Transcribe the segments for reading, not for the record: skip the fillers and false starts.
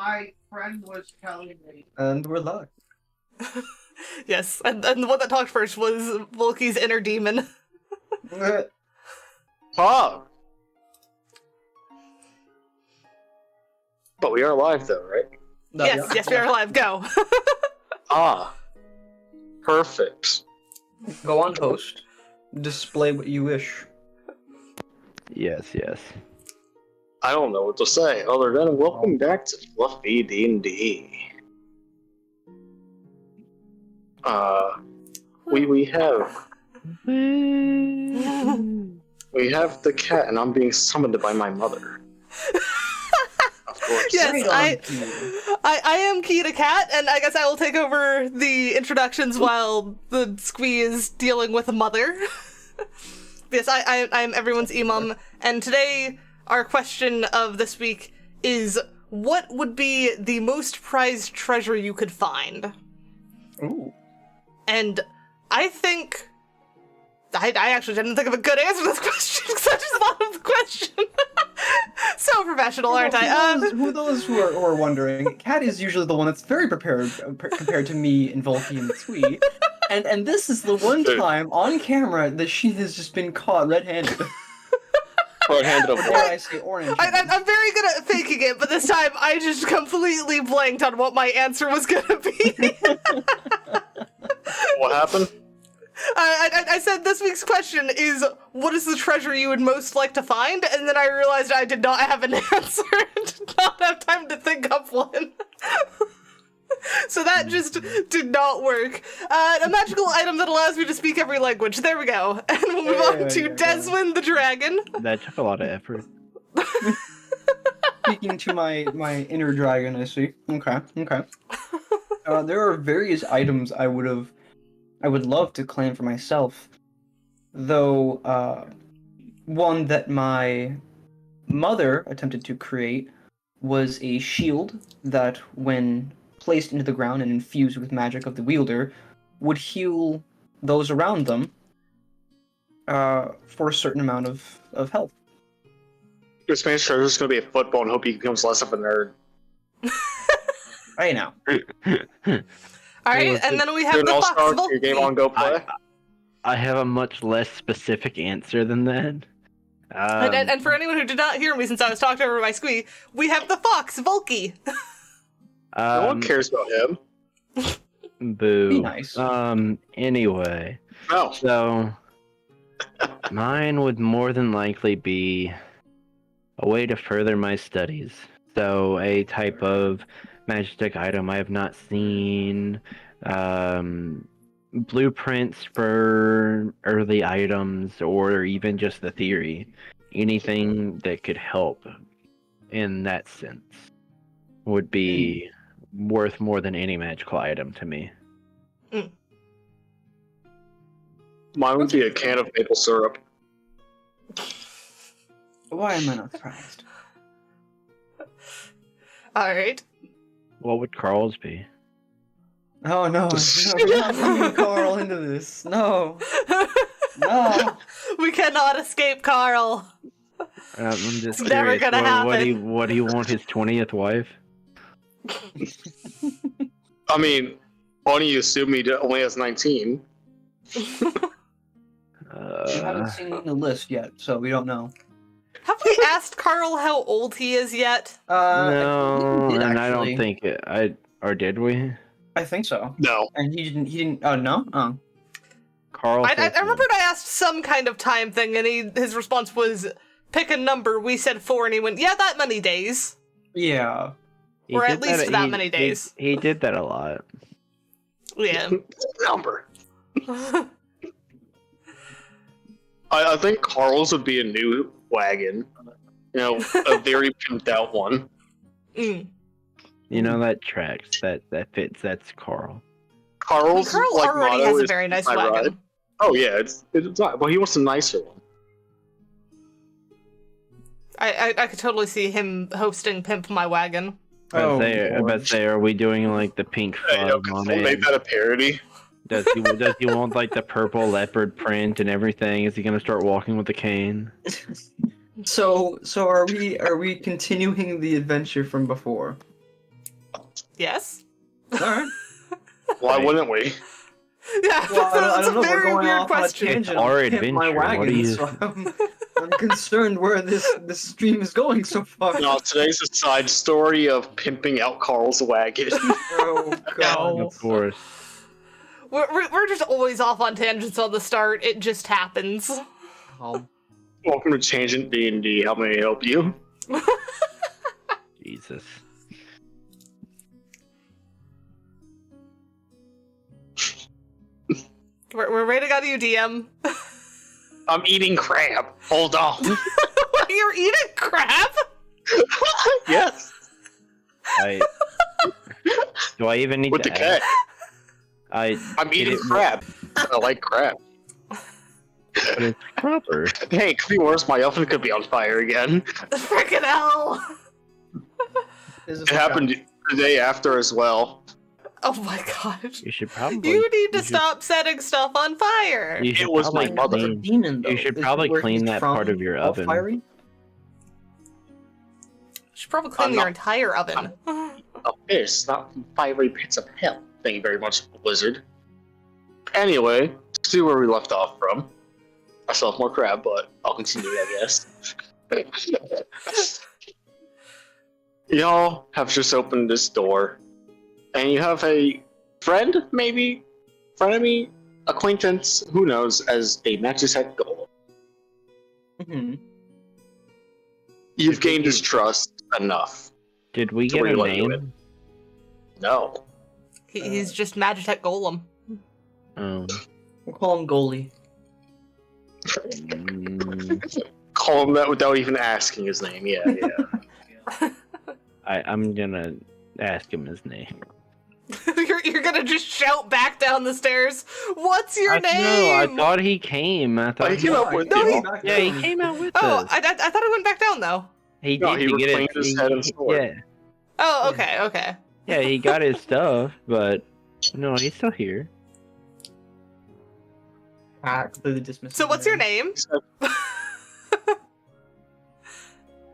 my friend was telling me. And we're live. Yes, and the one that talked first was Volky's inner demon. Ah! But we are live though, right? No, yes, yes, we are live. Go. Ah. Perfect. Go on, host. Display what you wish. Yes, yes. I don't know what to say other than welcome back to Fluff-V D&D. We have the cat, and I'm being summoned by my mother. Of course. Yes, I am Kita Cat, and I guess I will take over the introductions while the Squee is dealing with a mother. Yes, I'm everyone's emom, and today our question of this week is, what would be the most prized treasure you could find? Ooh. And I think... I actually didn't think of a good answer to this question, because I just thought of the question. So professional, aren't I? Those who are wondering, Kat is usually the one that's very prepared compared to me and Volky and Squee. And this is the one time on camera that she has just been caught red-handed. Red-handed of Or dare I say orange. I'm very good at faking it, but this time I just completely blanked on what my answer was gonna be. What happened? I said this week's question is, what is the treasure you would most like to find? And then I realized I did not have an answer and did not have time to think up one. So that just did not work. A magical item that allows me to speak every language. There we go. And we'll move on to Deswin the Dragon. That took a lot of effort. Speaking to my inner dragon, I see. Okay. There are various items I would love to claim for myself, though one that my mother attempted to create was a shield that, when placed into the ground and infused with magic of the wielder, would heal those around them for a certain amount of health. Just make sure there's going to be a football and hope he becomes less of a nerd. Right now. Alright, and then we have the Fox Your game on Go Play. I have a much less specific answer than that. And for anyone who did not hear me since I was talked over by Squee, we have the Fox, Volky. No one cares about him. Boo. Be nice. Anyway. No. So, mine would more than likely be a way to further my studies. So, a type of magic item I have not seen, blueprints for early items, or even just the theory. Anything that could help in that sense would be worth more than any magical item to me. Mine would be a can of maple syrup. Why am I not surprised? Alright. What would Carl's be? Oh no, we're not bringing Carl into this. No. No. We cannot escape Carl. I'm just It's curious. never gonna happen. What do you want his 20th wife? I mean, funny you assume he only has 19. We haven't seen the list yet, so we don't know. Have we asked Carl how old he is yet? No, we did, and I actually. don't think it. Or did we? I think so. No. And he didn't. Oh no. Oh. Carl. I remembered I asked some kind of time thing, and his response was, pick a number. We said 4, and he went, yeah, that many days. Yeah. He Or did at least that many days. He did that a lot. Yeah. Number. I think Carl's would be a new wagon. You know, a very pimped out one. Mm. You know, that tracks. That fits. That's Carl. Carl's Carl like already motto has a is very nice "My wagon. ride." Oh yeah, it's not. Well, he wants a nicer one. I could totally see him hosting Pimp My Wagon. I bet say, are we doing like the pink Hey, frog on we'll it? make that a parody. Does he want like the purple leopard print and everything? Is he gonna start walking with a cane? So are we continuing the adventure from before? Yes. Alright. Why Right. wouldn't we? Yeah, Well, I that's don't a know. We're very going weird off on a question. tangent. It's our of Pimp My adventure. What Wagon, do you- so I'm concerned where this stream is going so far. No, today's a side story of pimping out Carl's wagon. Oh god. Of course. We're just always off on tangents on the start. It just happens. Welcome to Tangent D&D. How may I help you? Jesus. We're waiting on you, DM. I'm eating crab. Hold on. You're eating crab? Yes. Do I even need With to the cat. I'm eating crab. I like crab. But it's proper. Hey, it could be worse. My oven could be on fire again. Freaking hell! It happened the day after as well. Oh my gosh. You should probably. You need to should- stop setting stuff on fire. You should It was probably my mother. clean- Demon, though. You should Is probably where clean he's that from part of your all oven. Fiery? You should probably clean I'm your not- entire oven. A fish, not from fiery pits of hell. Thank you very much, Blizzard. Anyway, to see where we left off from. I still have more crab, but I'll continue, I guess. Y'all have just opened this door, and you have a friend, maybe? Frenemy? Acquaintance? Who knows, as a Magicite Golem. Mm-hmm. You've gained his trust enough. Did we To get where a you let you name? No. He's just Magitech Golem. Oh. We'll call him Goalie. Call him that without even asking his name, yeah. I'm gonna ask him his name. You're gonna just shout back down the stairs. What's your name? No, I thought he came. I thought he came up with No, you. Yeah, he came out with Oh, us. I thought it went back down though. He No, did he to get reclaimed it. his head and sword. Yeah, Oh, okay. yeah, he got his stuff, but no, he's still here. Completely dismissed. So what's your name?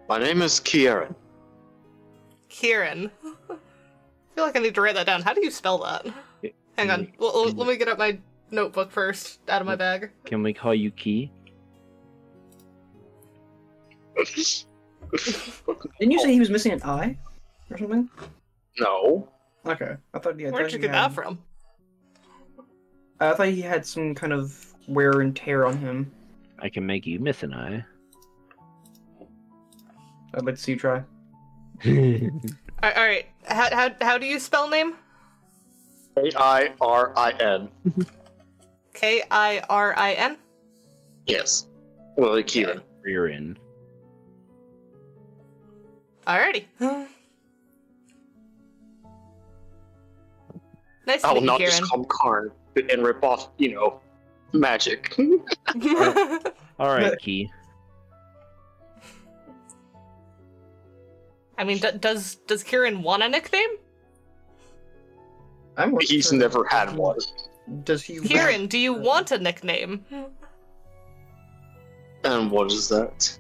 My name is Kieran. Kieran. I feel like I need to write that down. How do you spell that? Hang on. Let me get up my notebook first, out of my bag. Can we call you Key? Didn't you say he was missing an eye? Or something? No. Okay. I thought he had. Where'd you get that from? I thought he had some kind of wear and tear on him. I can make you miss an eye. I'd like to see you try. Alright. How do you spell name? K-I-R-I-N. K-I-R-I-N? Yes. Well, like Kieran. Rear in. Alrighty. Nice I to will meet not you, just call him Karn and rip off, magic. Kieran. All right, Key. I mean, does Kieran want a nickname? He's never had one. Does he? Kieran, do you want a nickname? And what is that?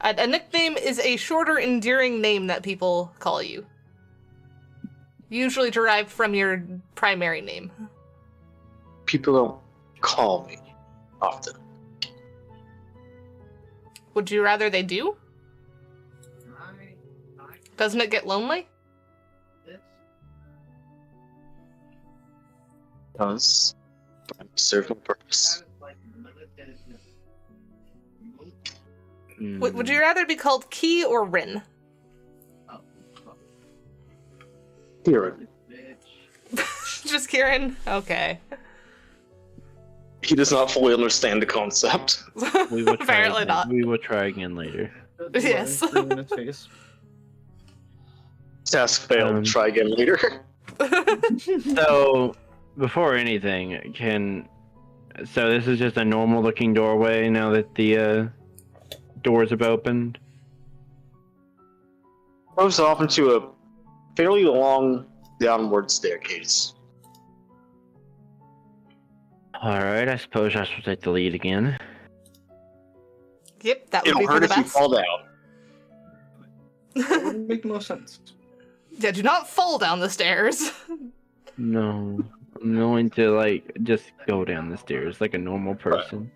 A nickname is a shorter, endearing name that people call you. Usually derived from your primary name. People don't call me often. Would you rather they do? Doesn't it get lonely? Does serve a purpose. Would you rather be called Key or Rin? Kieran. Just Kieran? Okay. He does not fully understand the concept. We will try Apparently again. not. We will try again later. Yes. In his face. Task failed. Try again later. So, before anything, so this is just a normal looking doorway now that the doors have opened? Goes off into a fairly long downward staircase. Alright, I suppose I should take the lead again. Yep, that would It'll be for hurt the if you best. fall down. That wouldn't make the most sense. Yeah, do not fall down the stairs. No, I'm going to like just go down the stairs like a normal person.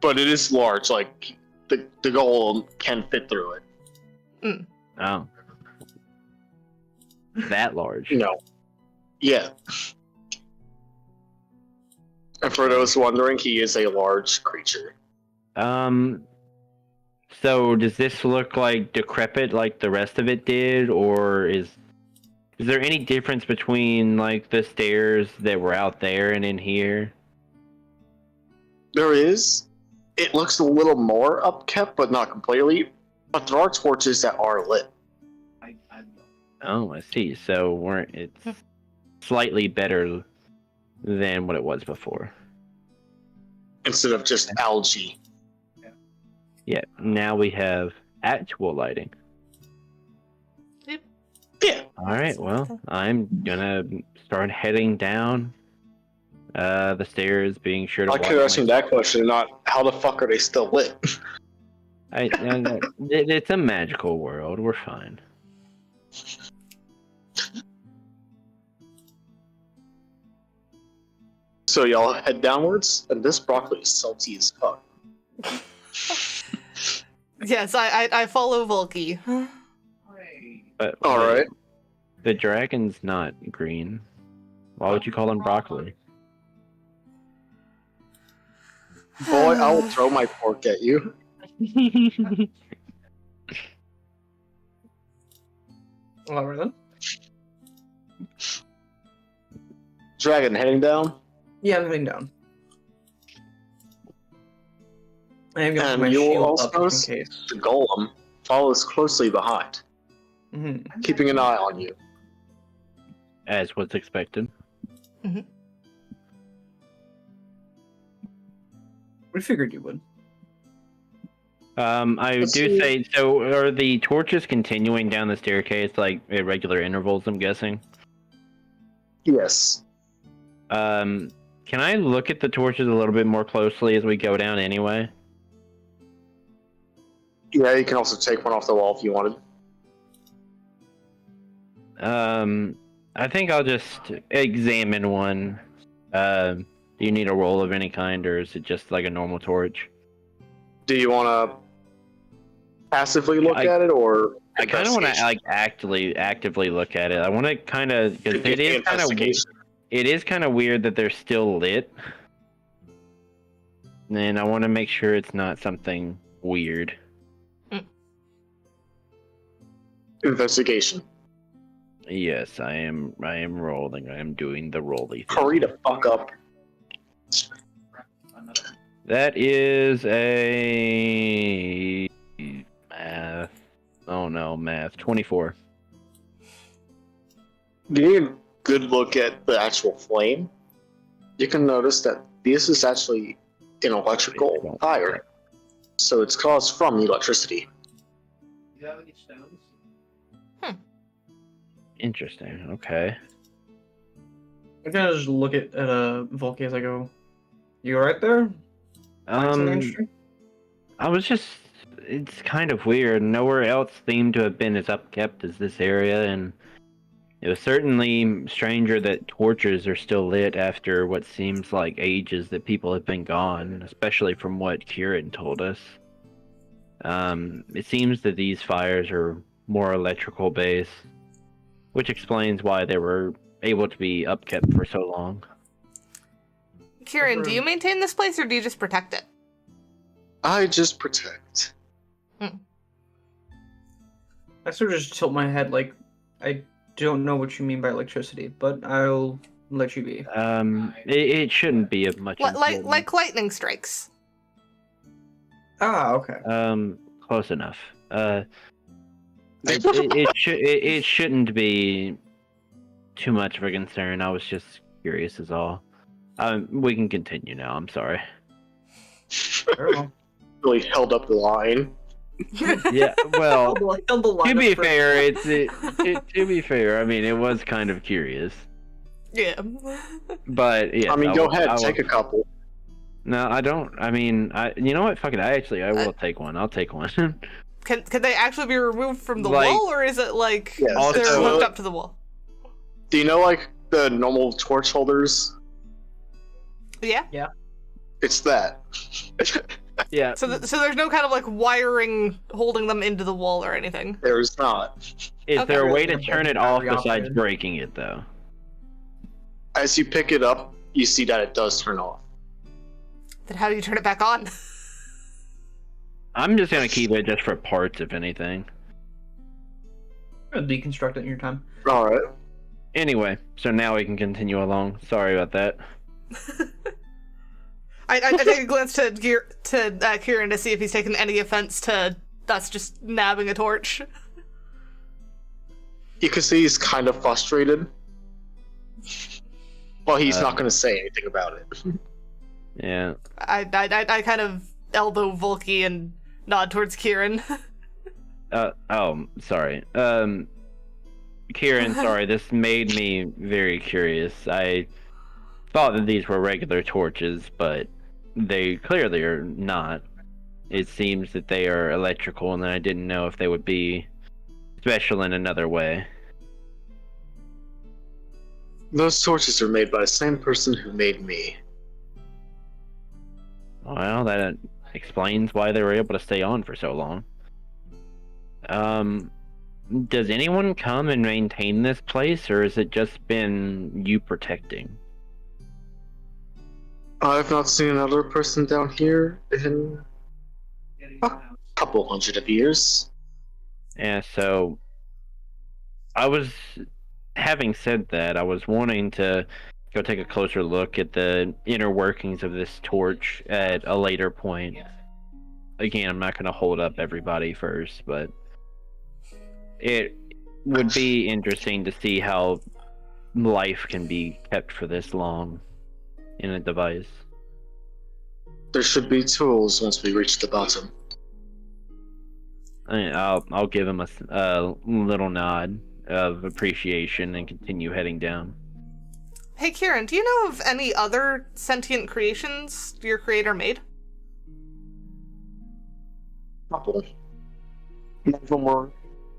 But it is large. Like the golem can fit through it. Oh, that large? No. Yeah. And for those wondering, he is a large creature. So does this look like decrepit like the rest of it did, or is there any difference between like the stairs that were out there and in here? There is. It looks a little more upkept, but not completely. But there are torches that are lit. Oh, I see. So it's slightly better than what it was before. Instead of just algae. Yeah, now we have actual lighting. Yeah. Alright, well, I'm gonna start heading down the stairs, being sure to I could ask you that question, not how the fuck are they still lit? It's a magical world, we're fine. So y'all head downwards, and this broccoli is salty as fuck. Yes, I follow Volky. But Alright. the dragon's not green. Why would you call him broccoli? Boy, I will throw my fork at you. Alright then. Dragon heading down. Yeah, I'm heading down. I am going to And put my you'll shield also up in notice case. the golem follows closely behind, keeping an eye on you. As was expected. We figured you would. I Let's do see. say, so are the torches continuing down the staircase like at regular intervals, I'm guessing? Yes. Can I look at the torches a little bit more closely as we go down anyway? Yeah, you can also take one off the wall if you wanted. I think I'll just examine one. Do you need a roll of any kind, or is it just like a normal torch? Do you want to passively look at it, or I kind of want to like actively look at it. I want to kind of, because it is kind of it is kind of weird that they're still lit, and I want to make sure it's not something weird. investigation? Yes, I am rolling. I am doing the rolly thing. Hurry the fuck up. That is a math. Oh no, math. 24. Getting a good look at the actual flame, you can notice that this is actually an electrical fire. So it's caused from electricity. Do you have any stones? Interesting. Okay. I kind of just look at Volky as I go. You right there? Find something interesting? I was just. It's kind of weird. Nowhere else seemed to have been as upkept as this area, and it was certainly stranger that torches are still lit after what seems like ages that people have been gone, especially from what Kieran told us. It seems that these fires are more electrical based, which explains why they were able to be upkept for so long. Kieran, do you maintain this place or do you just protect it? I just protect. I sort of just tilt my head like, I don't know what you mean by electricity, but I'll let you be. It shouldn't be of much. Like lightning strikes. Ah, okay. Close enough. It shouldn't be too much of a concern. I was just curious, is all. We can continue now. I'm sorry. Very well. Really held up the line. Yeah. Well, Held the line to be up for- fair, to be fair, I mean, it was kind of curious. Yeah. But yeah. I mean, go ahead, take a couple. No, I don't. I mean, you know what? Fuck it. I will take one. I'll take one. Can they actually be removed from the Like- wall, or is it like Yes. they're Also- hooked up to the wall? Do you know, like, the normal torch holders? Yeah. It's that. Yeah. So there's no kind of like wiring holding them into the wall or anything. There's not. Is Okay. there a way to Really turn it battery off besides operated. breaking it, though? As you pick it up, you see that it does turn off. Then how do you turn it back on? I'm just gonna keep it just for parts, if anything. Deconstruct it in your time. Alright. Anyway, so now we can continue along. Sorry about that. I take a glance to Kieran to see if he's taken any offense to us just nabbing a torch. You can see he's kind of frustrated. Well, he's not going to say anything about it. Yeah. I kind of elbow Volky and nod towards Kieran. Sorry. Kieran, sorry, this made me very curious. I thought that these were regular torches, but they clearly are not. It seems that they are electrical, and I didn't know if they would be special in another way. Those torches are made by the same person who made me. Well, that explains why they were able to stay on for so long. Does anyone come and maintain this place, or has it just been you protecting? I've not seen another person down here in a couple hundred of years. Yeah, so having said that, I was wanting to go take a closer look at the inner workings of this torch at a later point. Again, I'm not going to hold up everybody first, but it would be interesting to see how life can be kept for this long in a device. There should be tools once we reach the bottom. I'll give him a little nod of appreciation and continue heading down. Hey Kieran, do you know of any other sentient creations your creator made? Couple. None of them were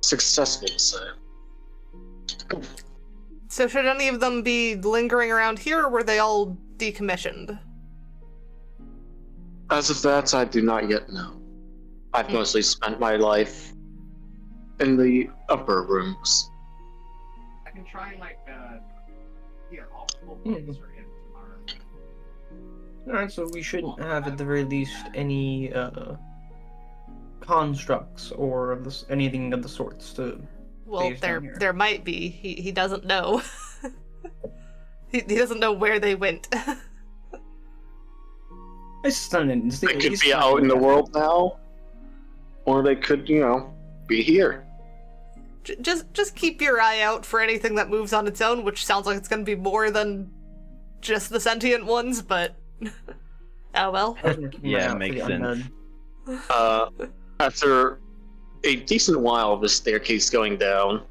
successful, to say. So should any of them be lingering around here, or were they all decommissioned? As of that, I do not yet know. I've mostly spent my life in the upper rooms. I can try and multiple Hmm. buttons for him tomorrow. Alright, so we shouldn't have at the very least any constructs or of this, anything of the sorts to Well, Dave's down here. there might be. He doesn't know. he doesn't know where they went. It's stunning. They could be out in the world now, or they could, be here. Just keep your eye out for anything that moves on its own, which sounds like it's going to be more than just the sentient ones, but oh well. Yeah, makes sense. After a decent while of the staircase going down,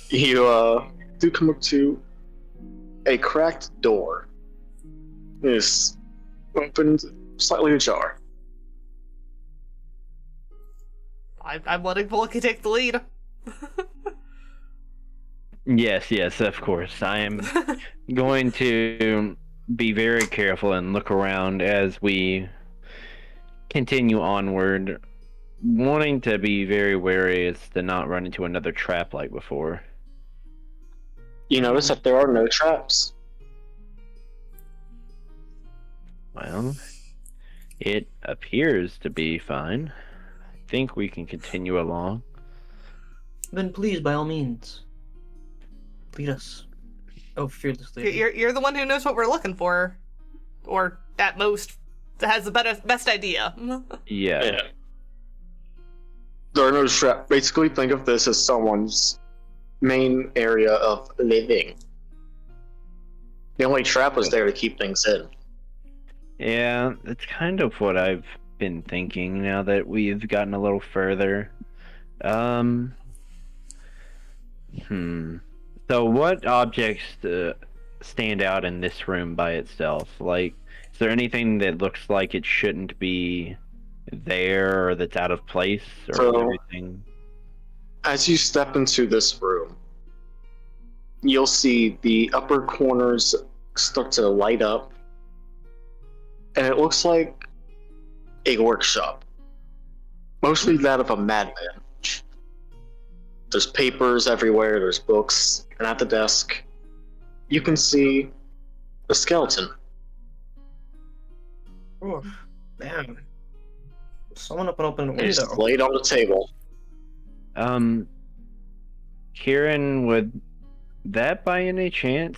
you do come up to a cracked door. It is opened slightly ajar. I'm letting Volky take the lead. Yes, of course. I am going to be very careful and look around as we continue onward, wanting to be very wary as to not run into another trap like before. You notice that there are no traps. Well, it appears to be fine. I think we can continue along. Then please, by all means, lead us. Oh, fearless lady. You're the one who knows what we're looking for, or at most has the best idea. Yeah. There are no traps. Basically, think of this as someone's main area of living. The only trap was there to keep things in. Yeah, that's kind of what I've been thinking now that we've gotten a little further. So what objects stand out in this room by itself? Like, is there anything that looks like it shouldn't be there that's out of place, or is So- everything? As you step into this room, you'll see the upper corners start to light up, and it looks like a workshop, mostly that of a madman. There's papers everywhere, there's books, and at the desk, you can see a skeleton. Oh, man. Someone open a It's window. laid on the table. Kieran, would that by any chance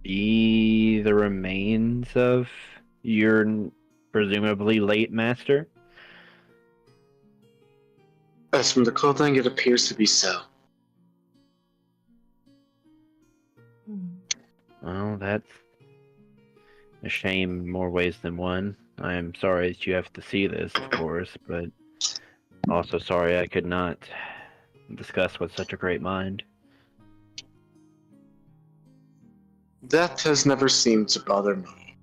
be the remains of your presumably late master? As from the clothing, it appears to be so. Well, that's a shame in more ways than one. I am sorry that you have to see this, of course, but also sorry I could not discuss with such a great mind. Death has never seemed to bother me.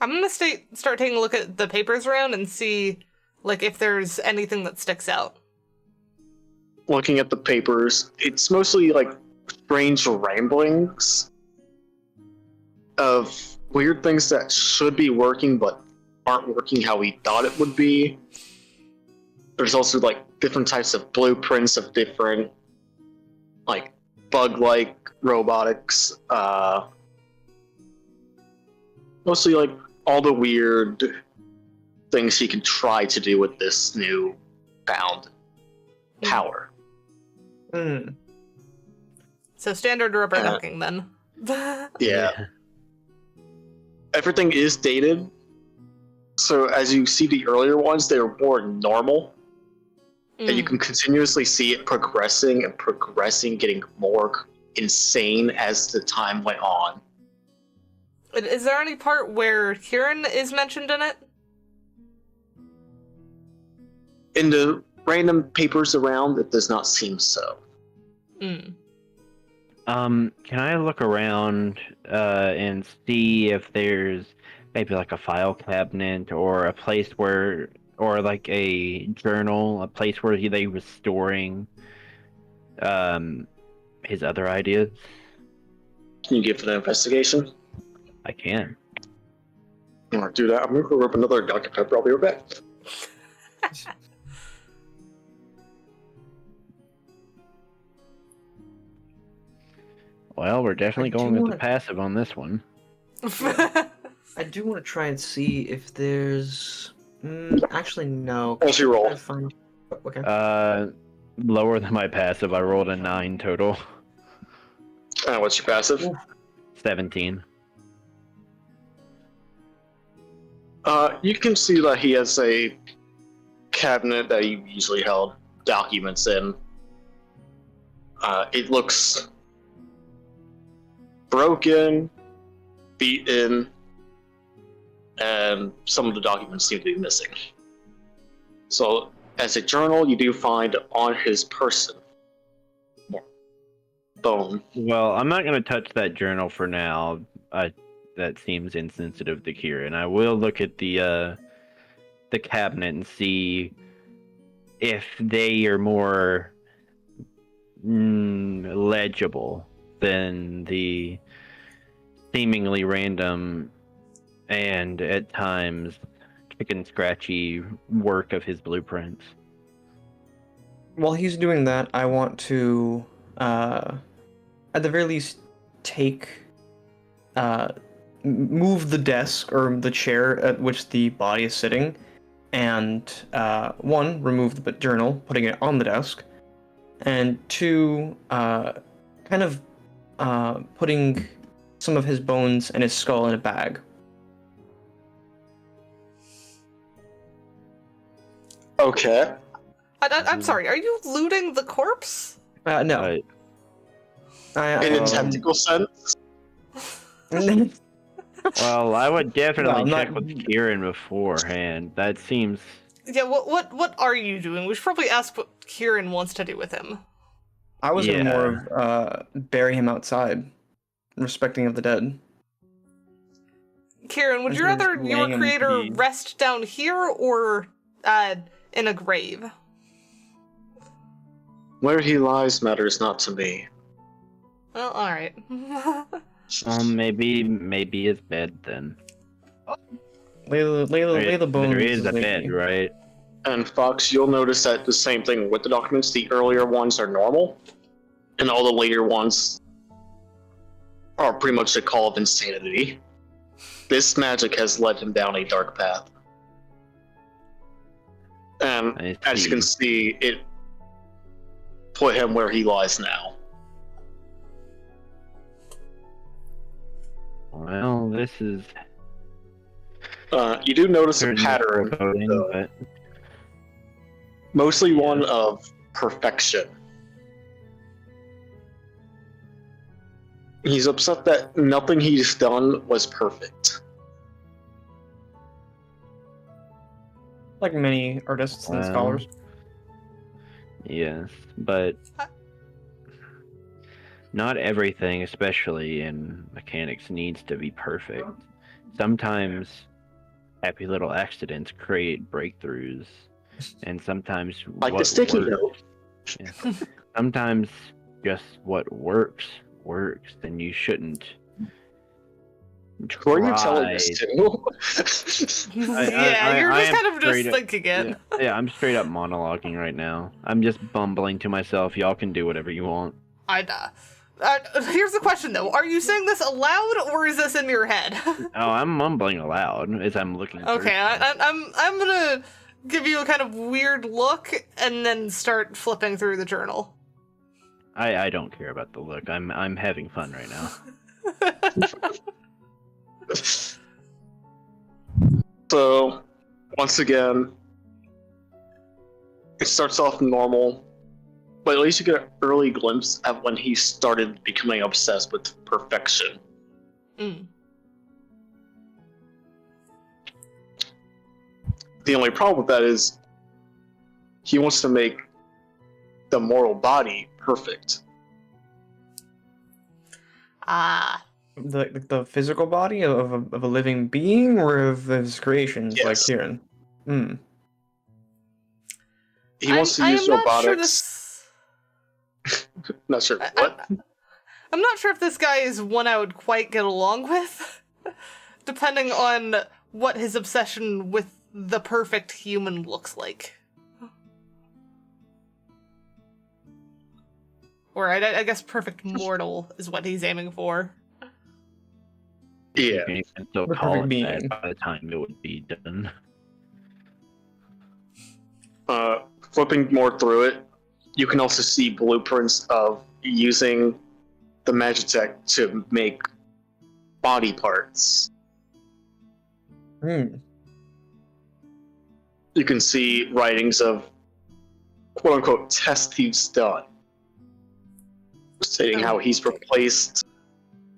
I'm gonna start taking a look at the papers around and see, like, if there's anything that sticks out. Looking at the papers, it's mostly like strange ramblings of weird things that should be working but aren't working how we thought it would be. There's also like different types of blueprints of different like bug-like robotics. Mostly like all the weird things he can try to do with this new found power. Hmm. So standard rubber ducking then. Yeah. Everything is dated. So as you see the earlier ones, they're more normal. And you can continuously see it progressing and progressing, getting more insane as the time went on. Is there any part where Kieran is mentioned in it? In the random papers around, it does not seem so. Mm. Can I look around and see if there's maybe like a file cabinet or a place where, or like a journal, a place where they was storing his other ideas? Can you give it an investigation? I can. I'm gonna do that. I'm gonna go rip another Dr. Pepper. I'll be right back. Well, we're definitely I do going with the wanna- passive on this one. I do want to try and see if there's. Actually, no. What's your roll? Try to find- Okay. Lower than my passive. I rolled a 9 total. What's your passive? 17. You can see that he has a cabinet that he usually held documents in. It looks broken, beaten, and some of the documents seem to be missing. So, as a journal, you do find on his person more bone. Well, I'm not going to touch that journal for now. That seems insensitive to Kieran. I will look at the cabinet and see if they are more legible than the seemingly random and at times chicken scratchy work of his blueprints. While he's doing that, I want to, at the very least, move the desk or the chair at which the body is sitting, and one, remove the journal, putting it on the desk, and two, kind of putting some of his bones and his skull in a bag. Okay. I'm sorry, are you looting the corpse? No. In a tactical sense? Well, I would definitely No, check not- with Kieran beforehand. That seems... Yeah, what are you doing? We should probably ask what Kieran wants to do with him. I was gonna more of bury him outside, respecting of the dead. Kieran, would you Just rather your laying in creator the- rest down here or in a grave? Where he lies matters not to me. Well, alright. Maybe his bed then. Lay the bones. There is a they- bed, right? And Fox, you'll notice that the same thing with the documents. The earlier ones are normal, and all the later ones are pretty much a call of insanity. This magic has led him down a dark path. And I as you can see, it put him where he lies now. Well, this is You do notice a certainly pattern, foreboding, though. but Mostly one of perfection. He's upset that nothing he's done was perfect. Like many artists and Wow. scholars. yes, but not everything, especially in mechanics, needs to be perfect. Sometimes happy little accidents create breakthroughs, and sometimes Like what the sticky works- note. Yeah. Sometimes just what works, and you shouldn't. Were you telling try- this too? Yeah, you're I just am kind of just straight up- thinking it. Yeah, I'm straight up monologuing right now. I'm just bumbling to myself. Y'all can do whatever you want. Here's the question though: are you saying this aloud or is this in your head? Oh, I'm mumbling aloud as I'm looking. through Okay, stuff. I'm gonna give you a kind of weird look and then start flipping through the journal. I don't care about the look. I'm having fun right now. So, once again, it starts off normal, but at least you get an early glimpse of when he started becoming obsessed with perfection. Mm. The only problem with that is he wants to make the mortal body perfect. Ah, The physical body of a living being or of his creations, like Yes. Kieran? Hmm. He wants to I use am not sure robotics. this. Not sure what. I'm not sure if this guy is one I would quite get along with, depending on what his obsession with the perfect human looks like. Or I guess perfect mortal is what he's aiming for. Yeah. You can even still The call perfect it that being. by the time it would be done. Flipping more through it, you can also see blueprints of using the Magitech to make body parts. Hmm. You can see writings of quote-unquote tests he's done, stating how he's replaced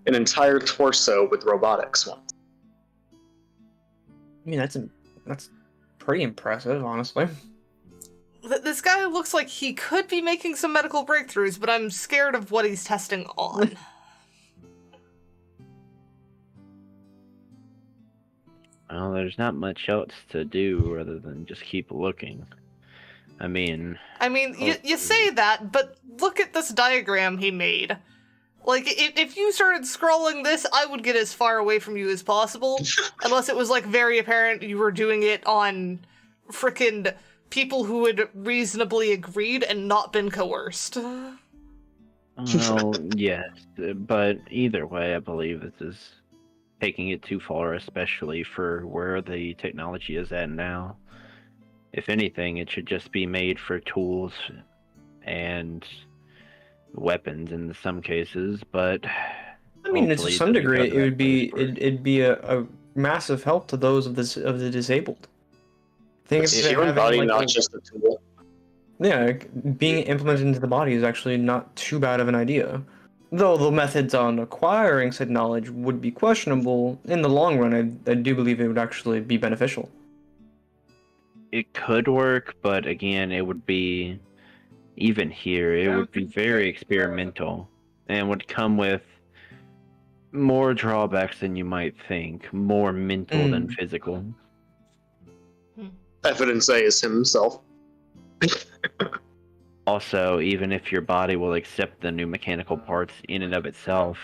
an entire torso with robotics once. I mean, that's pretty impressive, honestly. This guy looks like he could be making some medical breakthroughs, but I'm scared of what he's testing on. Well, there's not much else to do other than just keep looking. I mean, You say that, but look at this diagram he made. Like, if you started scrolling this, I would get as far away from you as possible. Unless it was, like, very apparent you were doing it on frickin' people who had reasonably agreed and not been coerced. well, yes, but either way, I believe this is taking it too far, especially for where the technology is at now. If anything, it should just be made for tools and weapons in some cases, but I mean, to hopefully some doesn't degree, go to it would that be place where- it'd be a massive help to those of the disabled. Think It's of a it human having, body, like, not a- just a tool. Yeah, being implemented into the body is actually not too bad of an idea. Though the methods on acquiring said knowledge would be questionable, in the long run, I do believe it would actually be beneficial. It could work, but again, it would be, even here, it would be very experimental and would come with more drawbacks than you might think. More mental than physical. Evidence A is himself. Also, even if your body will accept the new mechanical parts in and of itself,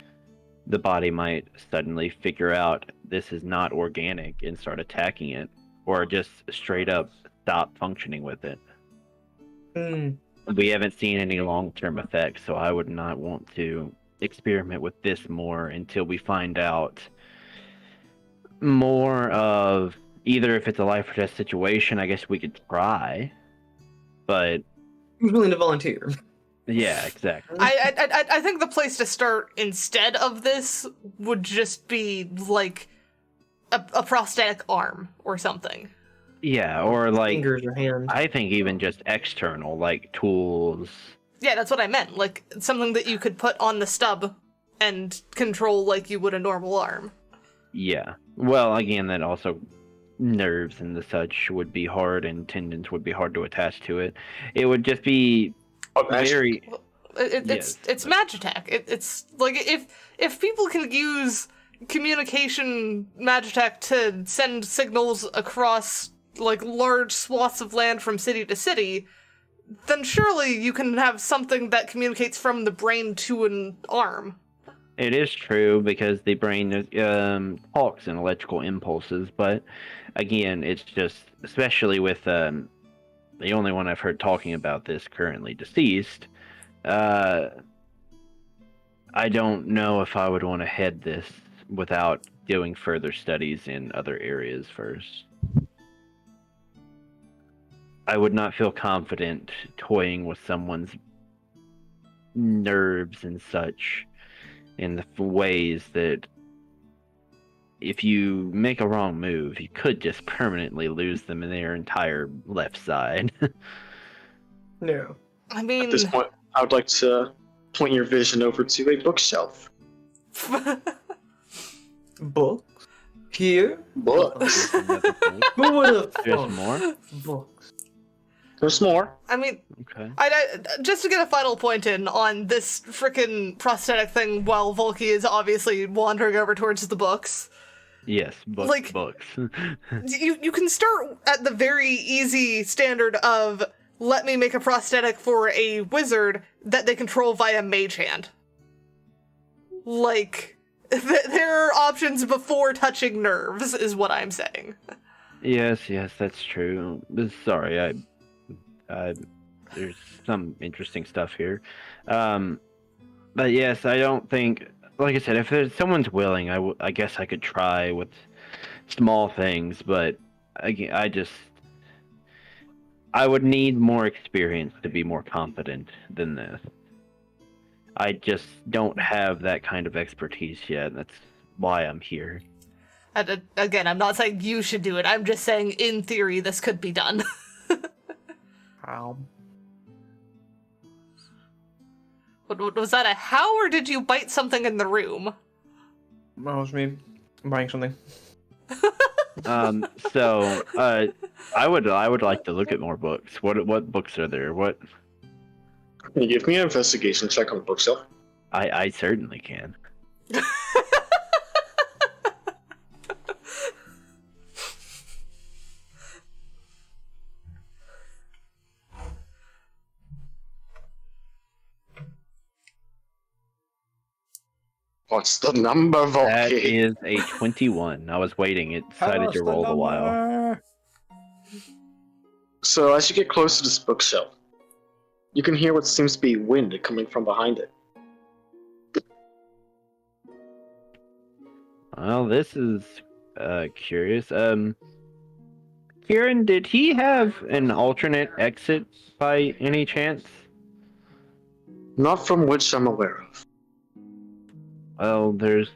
the body might suddenly figure out this is not organic and start attacking it, or just straight up stop functioning with it. We haven't seen any long-term effects, so I would not want to experiment with this more until we find out more of either if it's a life or death situation. I guess we could try, but Who's willing to volunteer? yeah, exactly. I think the place to start instead of this would just be like a prosthetic arm or something. Yeah, or like Fingers or hands. I think even just external, like tools. Yeah, that's what I meant. Like something that you could put on the stub and control like you would a normal arm. Yeah. Well, again, that also nerves and the such would be hard, and tendons would be hard to attach to it. It would just be very. It's Magitech. It's like if people can use communication Magitech to send signals across like large swaths of land from city to city, then surely you can have something that communicates from the brain to an arm. It is true because the brain talks in electrical impulses, but again, it's just, especially with the only one I've heard talking about this currently deceased, I don't know if I would want to head this without doing further studies in other areas first. I would not feel confident toying with someone's nerves and such in the ways that if you make a wrong move, you could just permanently lose them in their entire left side. No. I mean, At this point, I would like to point your vision over to a bookshelf. Books? Here? Books. Who would have There's thought? more? Books. There's more. I mean, Okay. I just to get a final point in on this frickin' prosthetic thing while Volky is obviously wandering over towards the books. Yes, books. Like- Books. You can start at the very easy standard of let me make a prosthetic for a wizard that they control via mage hand. Like, there are options before touching nerves, is what I'm saying. Yes, that's true. Sorry, there's some interesting stuff here. But yes, I don't think, like I said, if someone's willing, I guess I could try with small things, but again, I would need more experience to be more confident than this. I just don't have that kind of expertise yet. That's why I'm here. And, again, I'm not saying you should do it, I'm just saying in theory this could be done. How? Was that a how, or did you bite something in the room? That was me buying something. So I would like to look at more books. What books are there? What? Can you give me an investigation check on the bookshelf? I certainly can. What's the number, That Volky? is a 21. I was waiting. It decided to roll a while. So as you get close to this bookshelf, you can hear what seems to be wind coming from behind it. Well, this is curious. Kieran, did he have an alternate exit by any chance? Not from which I'm aware of. Well, there's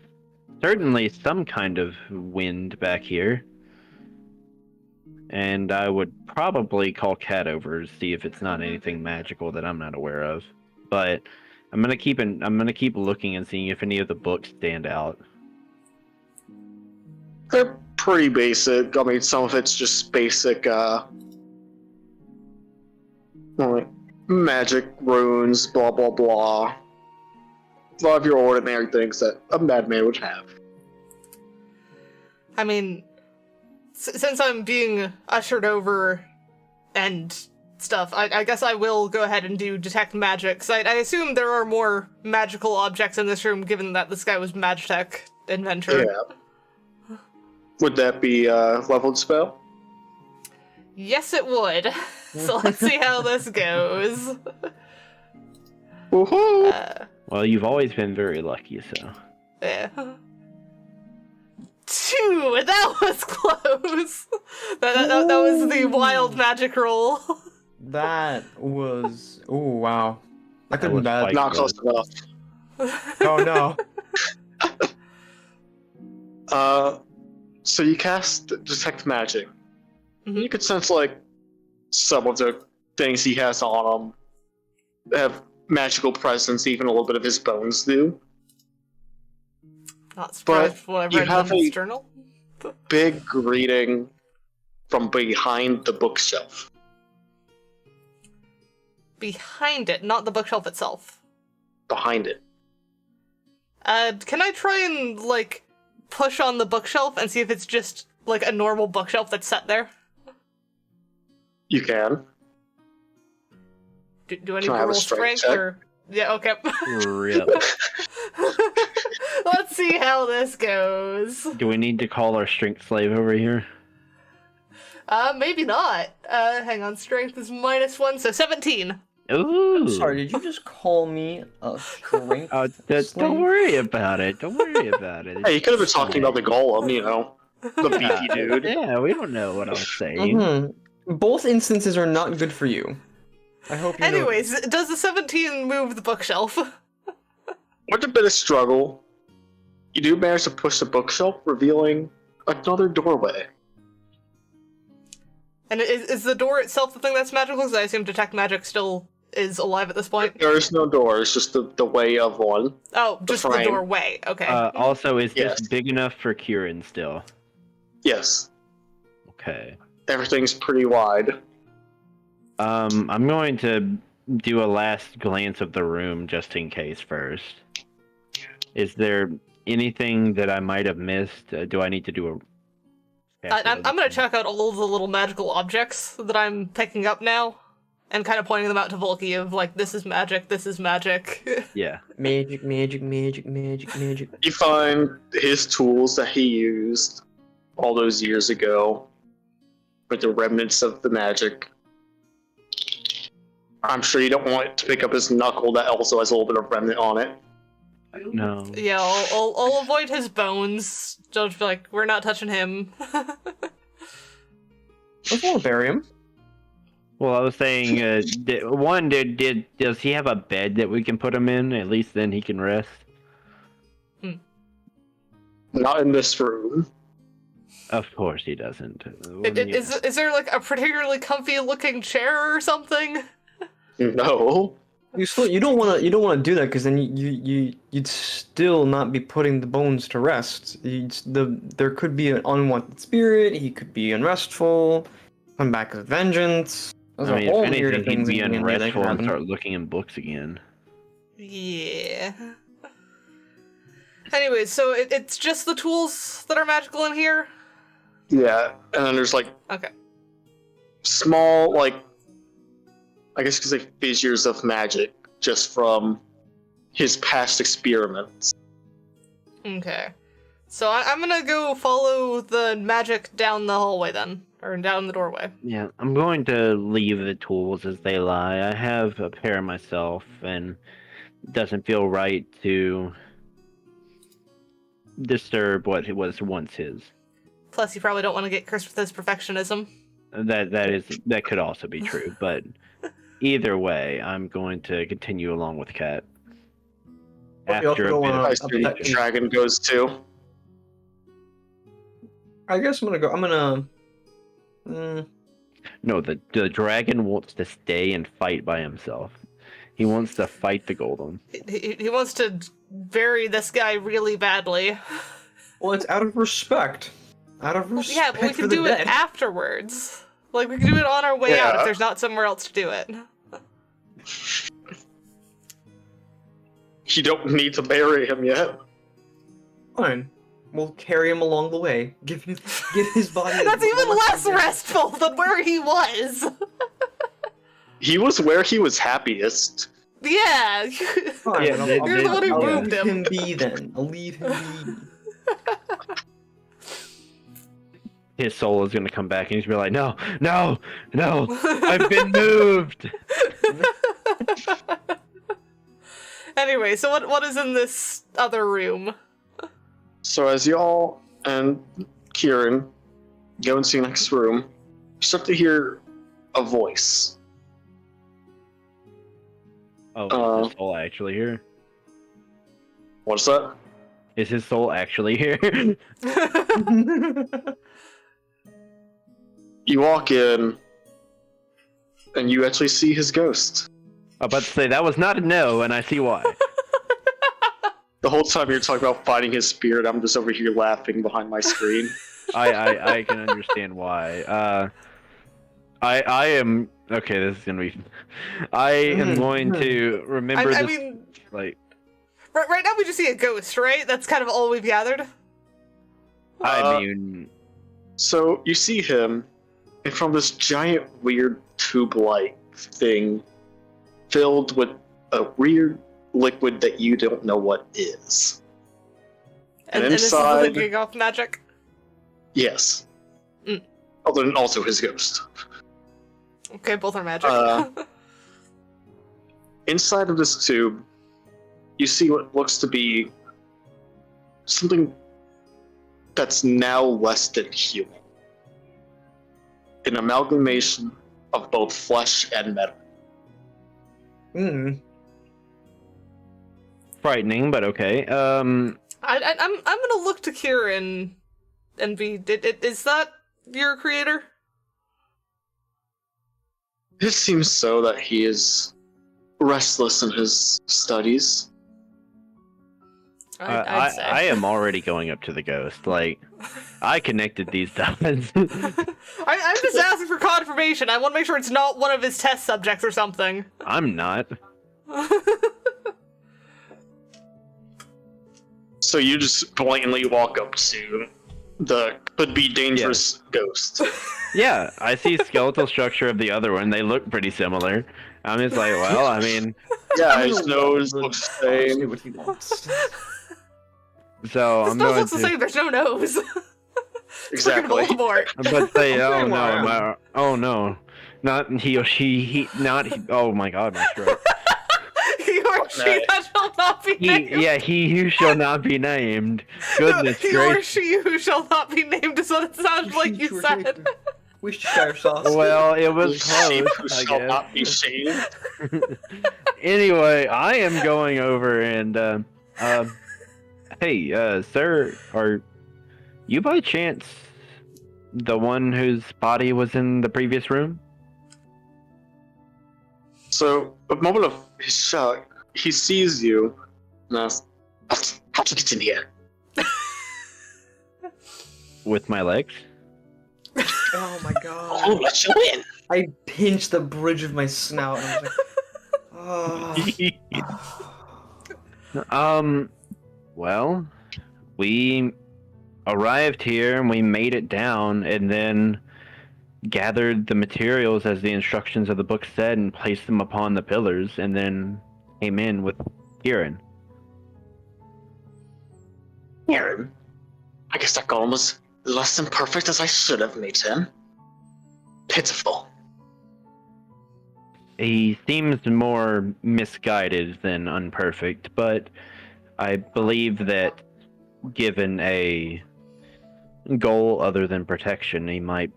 certainly some kind of wind back here. And I would probably call Cat over to see if it's not anything magical that I'm not aware of. But I'm gonna keep looking and seeing if any of the books stand out. They're pretty basic. I mean, some of it's just basic, like magic runes, blah blah blah. a lot of your ordinary things that a madman would have. I mean, since I'm being ushered over and stuff, I guess I will go ahead and do detect magic. 'Cause I assume there are more magical objects in this room, given that this guy was Magitech inventor. Yeah. Would that be a leveled spell? Yes, it would. So let's see how this goes. Woohoo! Well, you've always been very lucky, so. Yeah. 2! That was close! That was the wild magic roll. That was. Oh, wow. That could That be bad. was Not close enough. Oh, no. So you cast Detect Magic. Mhm. You could sense, like, some of the things he has on him have magical presence, even a little bit of his bones do. Not surprised But when I've you read have in his a- journal. Big greeting from behind the bookshelf. Behind it, not the bookshelf itself. Behind it. Can I try and, like, push on the bookshelf and see if it's just, like, a normal bookshelf that's set there? You can. Do I need Can I to have a roll strength strength, check? or... Yeah, okay. Rip. Let's see how this goes. Do we need to call our strength slave over here? Maybe not. Hang on, strength is -1, so 17. Ooh. I'm sorry, did you just call me a strength? Don't slave? worry about it. Don't worry about it. Hey, you could have been talking about the golem, you know. The beefy dude. Yeah, we don't know what I was saying. Mm-hmm. Both instances are not good for you. I hope you know Anyways, does the 17 move the bookshelf? With a bit of struggle, you do manage to push the bookshelf, revealing another doorway. And is the door itself the thing that's magical? Because I assume Detect Magic still is alive at this point. There is no door, it's just the way of one. Oh, just the frame. doorway. Okay. Also, is Yes. this big enough for Kieran still? Yes, Okay. everything's pretty wide. I'm going to do a last glance of the room just in case first. Is there anything that I might have missed? Do I need to do a... I'm gonna check out all of the little magical objects that I'm picking up now, and kind of pointing them out to Volky of, like, this is magic, this is magic. Yeah. Magic, magic, magic, magic, magic. You find his tools that he used all those years ago, with the remnants of the magic. I'm sure you don't want to pick up his knuckle that also has a little bit of remnant on it. No. Yeah, I'll avoid his bones. Don't be like, we're not touching him. Let's want to bury him. Well, I was saying, does he have a bed that we can put him in? At least then he can rest. Not in this room. Of course he doesn't. Is there, like, a particularly comfy looking chair or something? No. You don't want to do that because then you'd still not be putting the bones to rest. There could be an unwanted spirit. He could be unrestful. Come back with vengeance. There's I mean, a whole if myriad anything, of things he'd be in here that could unrestful and happen. start looking in books again. Yeah. Anyways, so it's just the tools that are magical in here? Yeah, and then there's like Okay. small, like, I guess you could say fissures of magic just from his past experiments. Okay. So I'm gonna go follow the magic down the hallway then. Or down the doorway. Yeah, I'm going to leave the tools as they lie. I have a pair myself, and it doesn't feel right to disturb what it was once his. Plus, you probably don't want to get cursed with his perfectionism. That could also be true, but either way, I'm going to continue along with Kat. But you also After a don't bit wanna- of I see the confusion. dragon goes too. I guess I'm gonna. No, the dragon wants to stay and fight by himself. He wants to fight the golem. He wants to bury this guy really badly. Well, it's out of respect. Out of respect Yeah, but we for can the do it dead. afterwards. Like, we can do it on our way out if Yeah. there's not somewhere else to do it. You don't need to bury him yet. Fine. We'll carry him along the way. Give his body. That's even less restful than where he was. He was where he was happiest. Yeah. Fine. Yeah, You're the one who I'll moved leave him. him be then. I'll leave him be. His soul is gonna come back and he's gonna be like, no, no, no, I've been moved. Anyway, so what is in this other room? So as y'all and Kieran go into the next room, you start to hear a voice. Oh, is his soul actually here? What's that? Is his soul actually here? You walk in, and you actually see his ghost. I'm about to say that was not a no, and I see why. The whole time you're talking about fighting his spirit, I'm just over here laughing behind my screen. I can understand why. I am okay. This is gonna be. I am going to remember I this. mean, Like, right now we just see a ghost, right? That's kind of all we've gathered. I mean, So you see him in front of this giant, weird tube-like thing filled with a weird liquid that you don't know what is. And And this is the inside- linking off magic. Yes. Mm. Other than also his ghost. Okay, both are magic. Inside of this tube, you see what looks to be something that's now less than human. An amalgamation of both flesh and metal. frightening, but okay. I'm gonna look to Kieran and be. Is that your creator? It seems so that he is restless in his studies. I'd say. I am already going up to the ghost. Like, I connected these dots. I'm just asking for confirmation. I want to make sure it's not one of his test subjects or something. I'm not. So you just blatantly walk up to the could be dangerous ghost. Yeah, I see skeletal structure of the other one. They look pretty similar. I'm just like, well, I mean, Yeah, his nose looks the See same. what he wants. so This I'm nose going looks the to. same. There's no nose. Exactly. Freaking Voldemort. I'm about to say, oh no, Wow. oh no, not he or she, not he. Oh my god, my throat. He or she Right. that shall not be named. He who shall not be named. Goodness He or gracious. she who shall not be named is what it sounds like you said. Worcestershire sauce. Well, it was Sheep who close, I shall guess. not be shamed. Anyway, I am going over and hey, sir, are you by chance the one whose body was in the previous room? So, a moment of shock, he sees you and asks, how'd you get in here? With my legs? Oh my god. Oh, let you in! I pinched the bridge of my snout and I was like, oh. Well, we arrived here and we made it down and then gathered the materials as the instructions of the book said and placed them upon the pillars and then came in with Kieran. Aaron, I guess that golem was less than perfect as I should have made him. Pitiful. He seems more misguided than unperfect, but I believe that given a goal other than protection, he might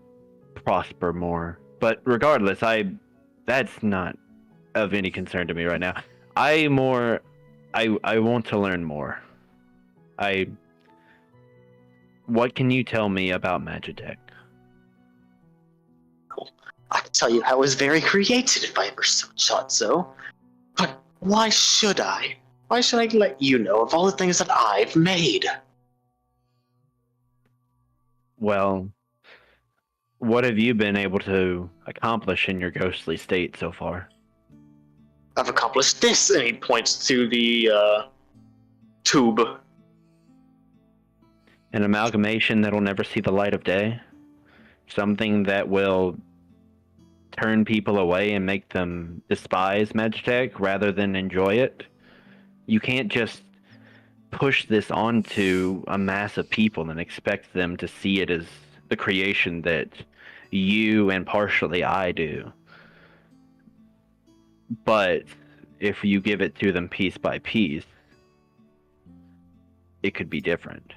prosper more. But regardless, that's not of any concern to me right now. I want to learn more. What can you tell me about Magitech? I can tell you I was very creative if I ever thought so. But why should I? Why should I let you know of all the things that I've made? Well, what have you been able to accomplish in your ghostly state so far? I've accomplished this, and he points to the tube. An amalgamation that'll never see the light of day. Something that will turn people away and make them despise Magitech rather than enjoy it. You can't just push this onto a mass of people and expect them to see it as the creation that you and partially I do. But if you give it to them piece by piece, it could be different.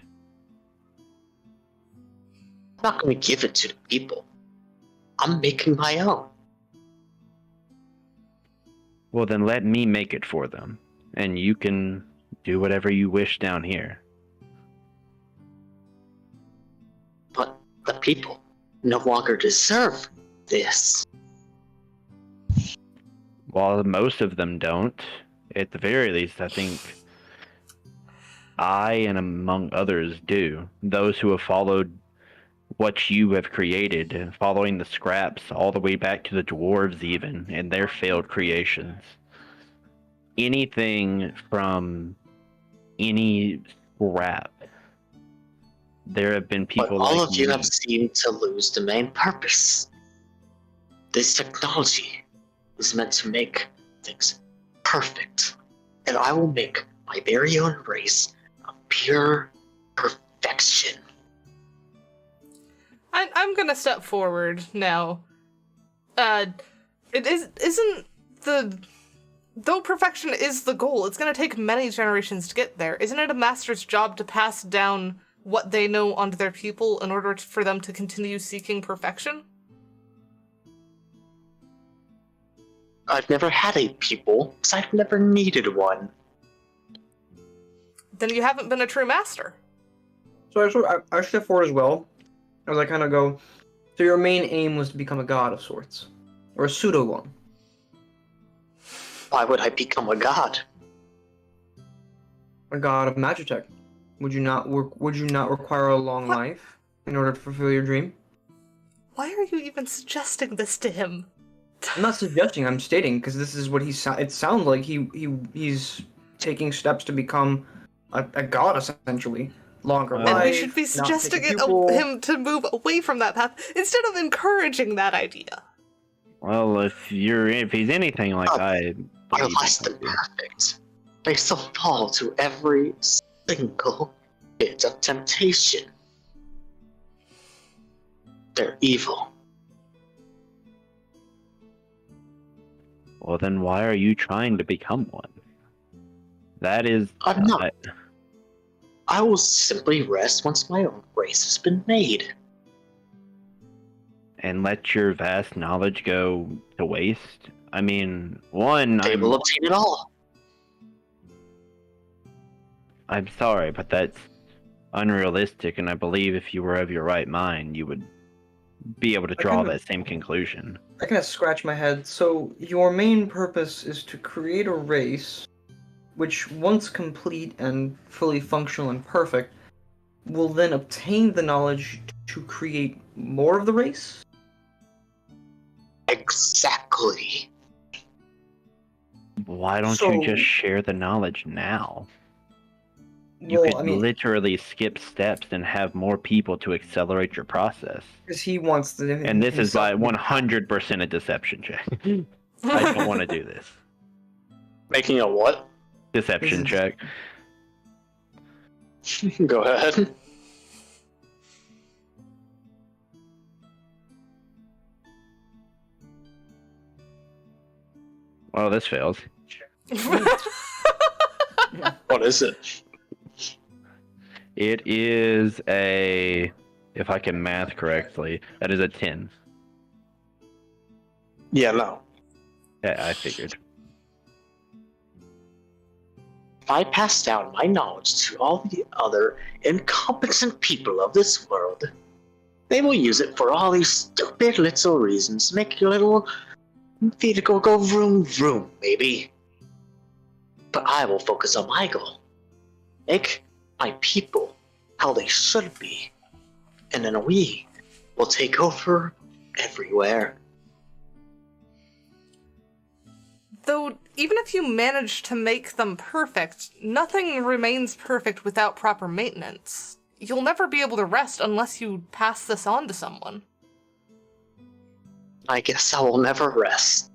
I'm not going to give it to the people. I'm making my own. Well, then let me make it for them, and you can do whatever you wish down here. But the people no longer deserve this. While most of them don't, at the very least, I think I and among others do. Those who have followed what you have created, following the scraps all the way back to the dwarves even, and their failed creations. Anything from any scrap. There have been people but all like of you me. have seemed to lose the main purpose. This technology is meant to make things perfect, and I will make my very own race of pure perfection. I'm gonna step forward now. Though perfection is the goal, it's gonna take many generations to get there. Isn't it a master's job to pass down what they know onto their people in order for them to continue seeking perfection? I've never had a pupil, because I've never needed one. Then you haven't been a true master. So I step forward as well, as I kind of go, so your main aim was to become a god of sorts, or a pseudo one. Why would I become a god? A god of Magitech. Would you not require a long life in order to fulfill your dream? Why are you even suggesting this to him? I'm not suggesting, I'm stating, because this is what it sounds like he's taking steps to become a god, essentially. Longer life. And we should be suggesting him to move away from that path, instead of encouraging that idea. Well, if he's anything like I Are believe less than perfect. They still fall to every single bit of temptation. They're evil. Well, then why are you trying to become one? That is... I'm not. I will simply rest once my own race has been made. And let your vast knowledge go to waste? I mean, one, They will obtain it all. I'm sorry, but that's unrealistic, and I believe if you were of your right mind, you would be able to draw that same conclusion. I kind of scratch my head. So your main purpose is to create a race which, once complete and fully functional and perfect, will then obtain the knowledge to create more of the race? Exactly. Why don't you just share the knowledge now? You Well, could literally skip steps and have more people to accelerate your process. Because he wants to... And this is by 100% a deception check. I don't want to do this. Making a what? Deception check. Go ahead. Well, this fails. What is it? It is a... If I can math correctly, that is a 10. Yeah, no. Yeah, I figured. If I pass down my knowledge to all the other incompetent people of this world, they will use it for all these stupid little reasons. Make your little feet go vroom vroom, maybe. But I will focus on my goal. Make my people how they should be. And then we will take over everywhere. Though, even if you manage to make them perfect, nothing remains perfect without proper maintenance. You'll never be able to rest unless you pass this on to someone. I guess I will never rest.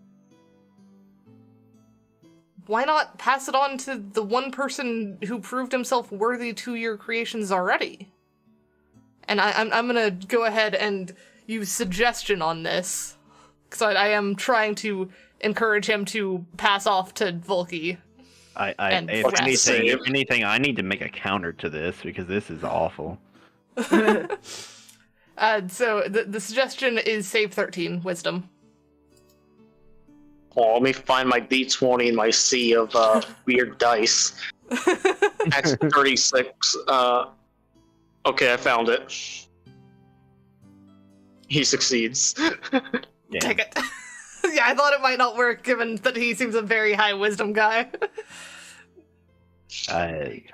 Why not pass it on to the one person who proved himself worthy to your creations already? And I'm gonna go ahead and use suggestion on this, because I am trying to encourage him to pass off to Volky. If anything, I need to make a counter to this because this is awful. So the suggestion is save 13 wisdom. Oh, let me find my D20 in my sea of weird dice. That's 36. Okay, I found it. He succeeds. Yeah. Take it. Yeah, I thought it might not work given that he seems a very high wisdom guy.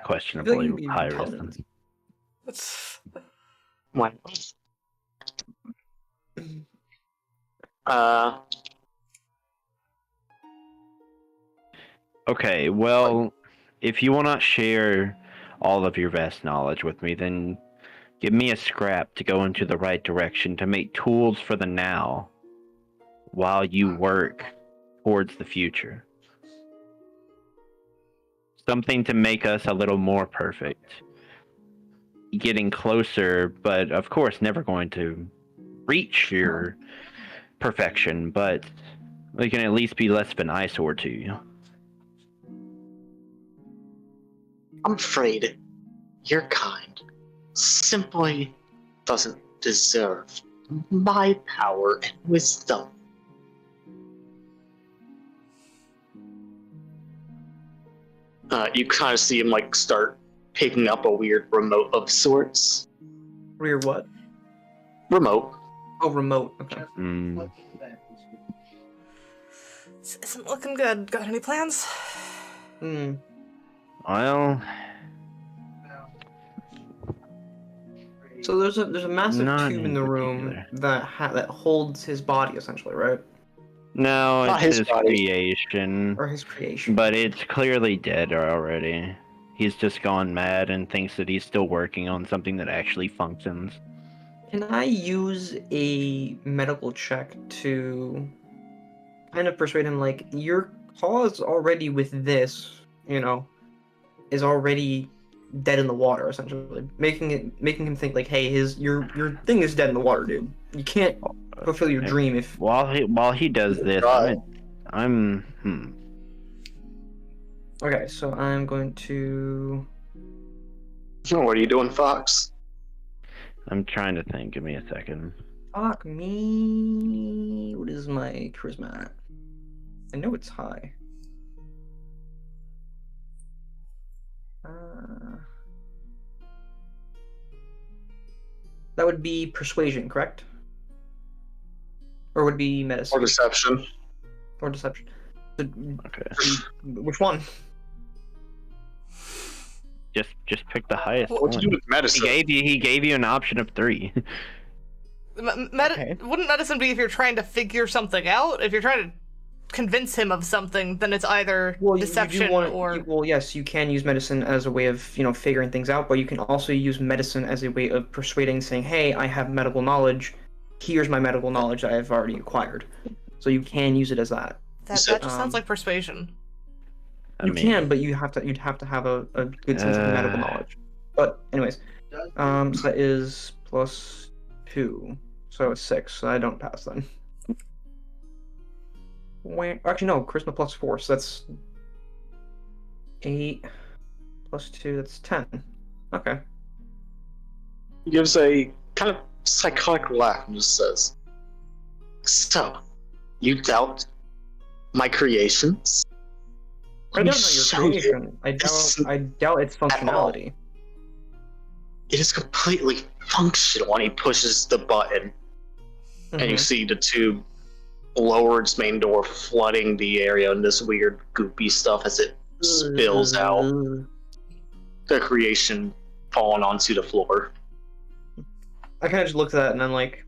Questionably high wisdom. What? Okay, well, if you will not share all of your vast knowledge with me, then give me a scrap to go into the right direction to make tools for the now while you work towards the future. Something to make us a little more perfect. Getting closer, but of course never going to reach your perfection, but we can at least be less of an eyesore to you. I'm afraid your kind simply doesn't deserve my power and wisdom. You kind of see him like start picking up a weird remote of sorts. Weird what? Remote. Oh, remote. Okay. This isn't looking good. Got any plans? Well, So there's a massive Not tube in in the room particular. that holds his body essentially, right? no, Not it's his his body. creation, Or his creation. but it's clearly dead already. He's just gone mad and thinks that he's still working on something that actually functions. Can I use a medical check to kind of persuade him, like, your cause already with this, is already dead in the water, essentially, making him think like, hey, your thing is dead in the water, dude. You can't fulfill your dream if. While he does this, I'm Okay, so I'm going to. What are you doing, Fox? I'm trying to think. Give me a second. Fuck me. What is my charisma at? I know it's high. That would be persuasion, correct? Or would it be medicine? Or deception. Or deception. So, Okay. which one? Just pick the highest What to do one. with medicine? He gave you an option of 3. Okay. Wouldn't medicine be if you're trying to figure something out? If you're trying to convince him of something, then it's either deception or... Well, yes, you can use medicine as a way of, figuring things out, but you can also use medicine as a way of persuading, saying, hey, I have medical knowledge. Here's my medical knowledge that I've already acquired. So you can use it as that. That just sounds like persuasion. You can, but you'd have to have a good sense of medical knowledge. But anyways, so that is +2, so it's 6. So I don't pass then. Actually, no, charisma +4, so that's 8 +2. That's 10. Okay. He gives a kind of psychotic laugh and just says, "So, you doubt my creations?" I don't know your creation. I doubt its functionality. It is completely functional when he pushes the button, and you see the tube lower its main door, flooding the area in this weird goopy stuff as it spills out. The creation falling onto the floor. I kind of just looked at that and I'm like,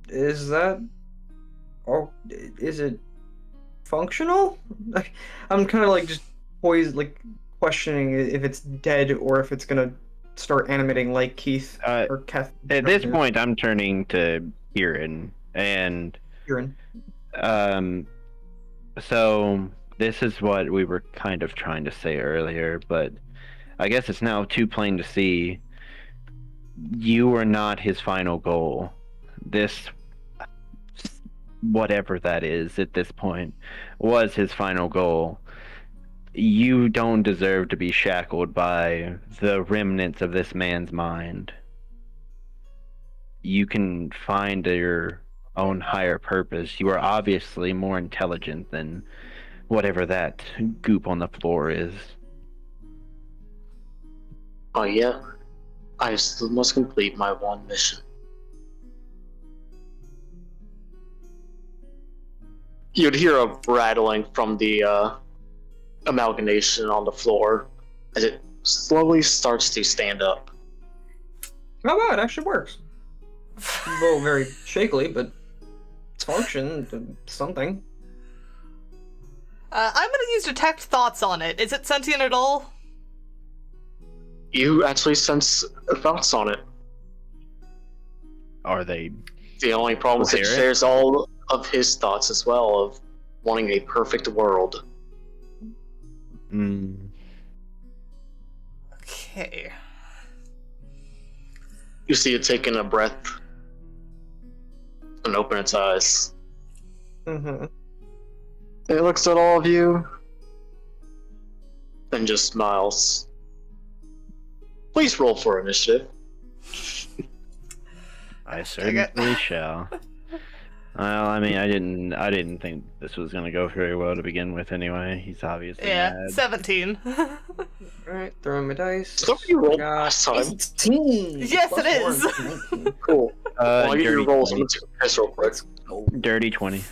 is that Oh, is it functional? Like, I'm kind of like just poised, like questioning if it's dead or if it's gonna start animating like Keith or Kath. At this point, I'm turning to Kieran, and Kieran. so this is what we were kind of trying to say earlier, but I guess it's now too plain to see. You are not his final goal. This, whatever that is at this point, was his final goal. You don't deserve to be shackled by the remnants of this man's mind. You can find your own higher purpose. You are obviously more intelligent than whatever that goop on the floor is. Oh yeah, I still must complete my one mission. You'd hear a rattling from the amalgamation on the floor as it slowly starts to stand up. Oh wow, it actually works. Well, very shakily, but it's function, something. I'm gonna use detect thoughts on it. Is it sentient at all? You actually sense thoughts on it. Are they? The only problem is it Coherent? shares all of his thoughts as well of wanting a perfect world. Okay. You see it taking a breath and open its eyes. Mm-hmm. It looks at all of you and just smiles. Please roll for initiative. I certainly shall. Well, I mean, I didn't think this was gonna go very well to begin with. Anyway, he's obviously Yeah, mad. 17. Alright, throwing my dice. So you rolled Got last time. 18! Yes, Plus it is. 1, 19. Cool. I'll get your Dirty rolls 20. into this real quick. Dirty 20.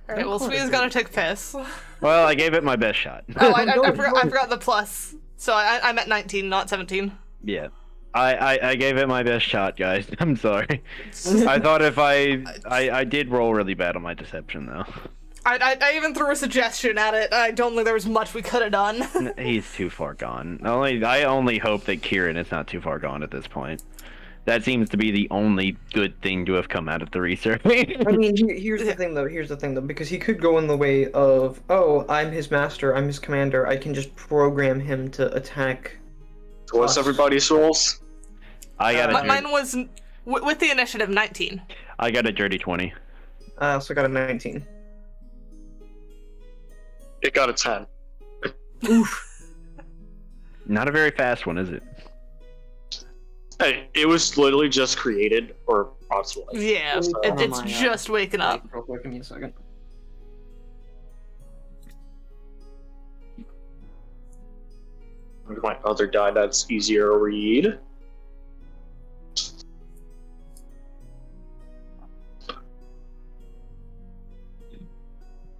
Alright, well, Sweet's gonna take piss. Well, I gave it my best shot. Oh, I forgot the plus. So I'm at 19, not 17. Yeah. I gave it my best shot, guys. I'm sorry. I thought if I did roll really bad on my deception, though. I even threw a suggestion at it. I don't think there was much we could have done. He's too far gone. I only hope that Kieran is not too far gone at this point. That seems to be the only good thing to have come out of the research. I mean, here's the thing, though. Because he could go in the way of, oh, I'm his master, I'm his commander, I can just program him to attack. So what's everybody's rolls? I got a Mine was, with the initiative, 19. I got a dirty 20. I also got a 19. It got a 10. Oof. Not a very fast one, is it? Hey, it was literally just created, or possibly. Yeah, So- it's just waking up. Real quick, give me a second. My other die that's easier to read.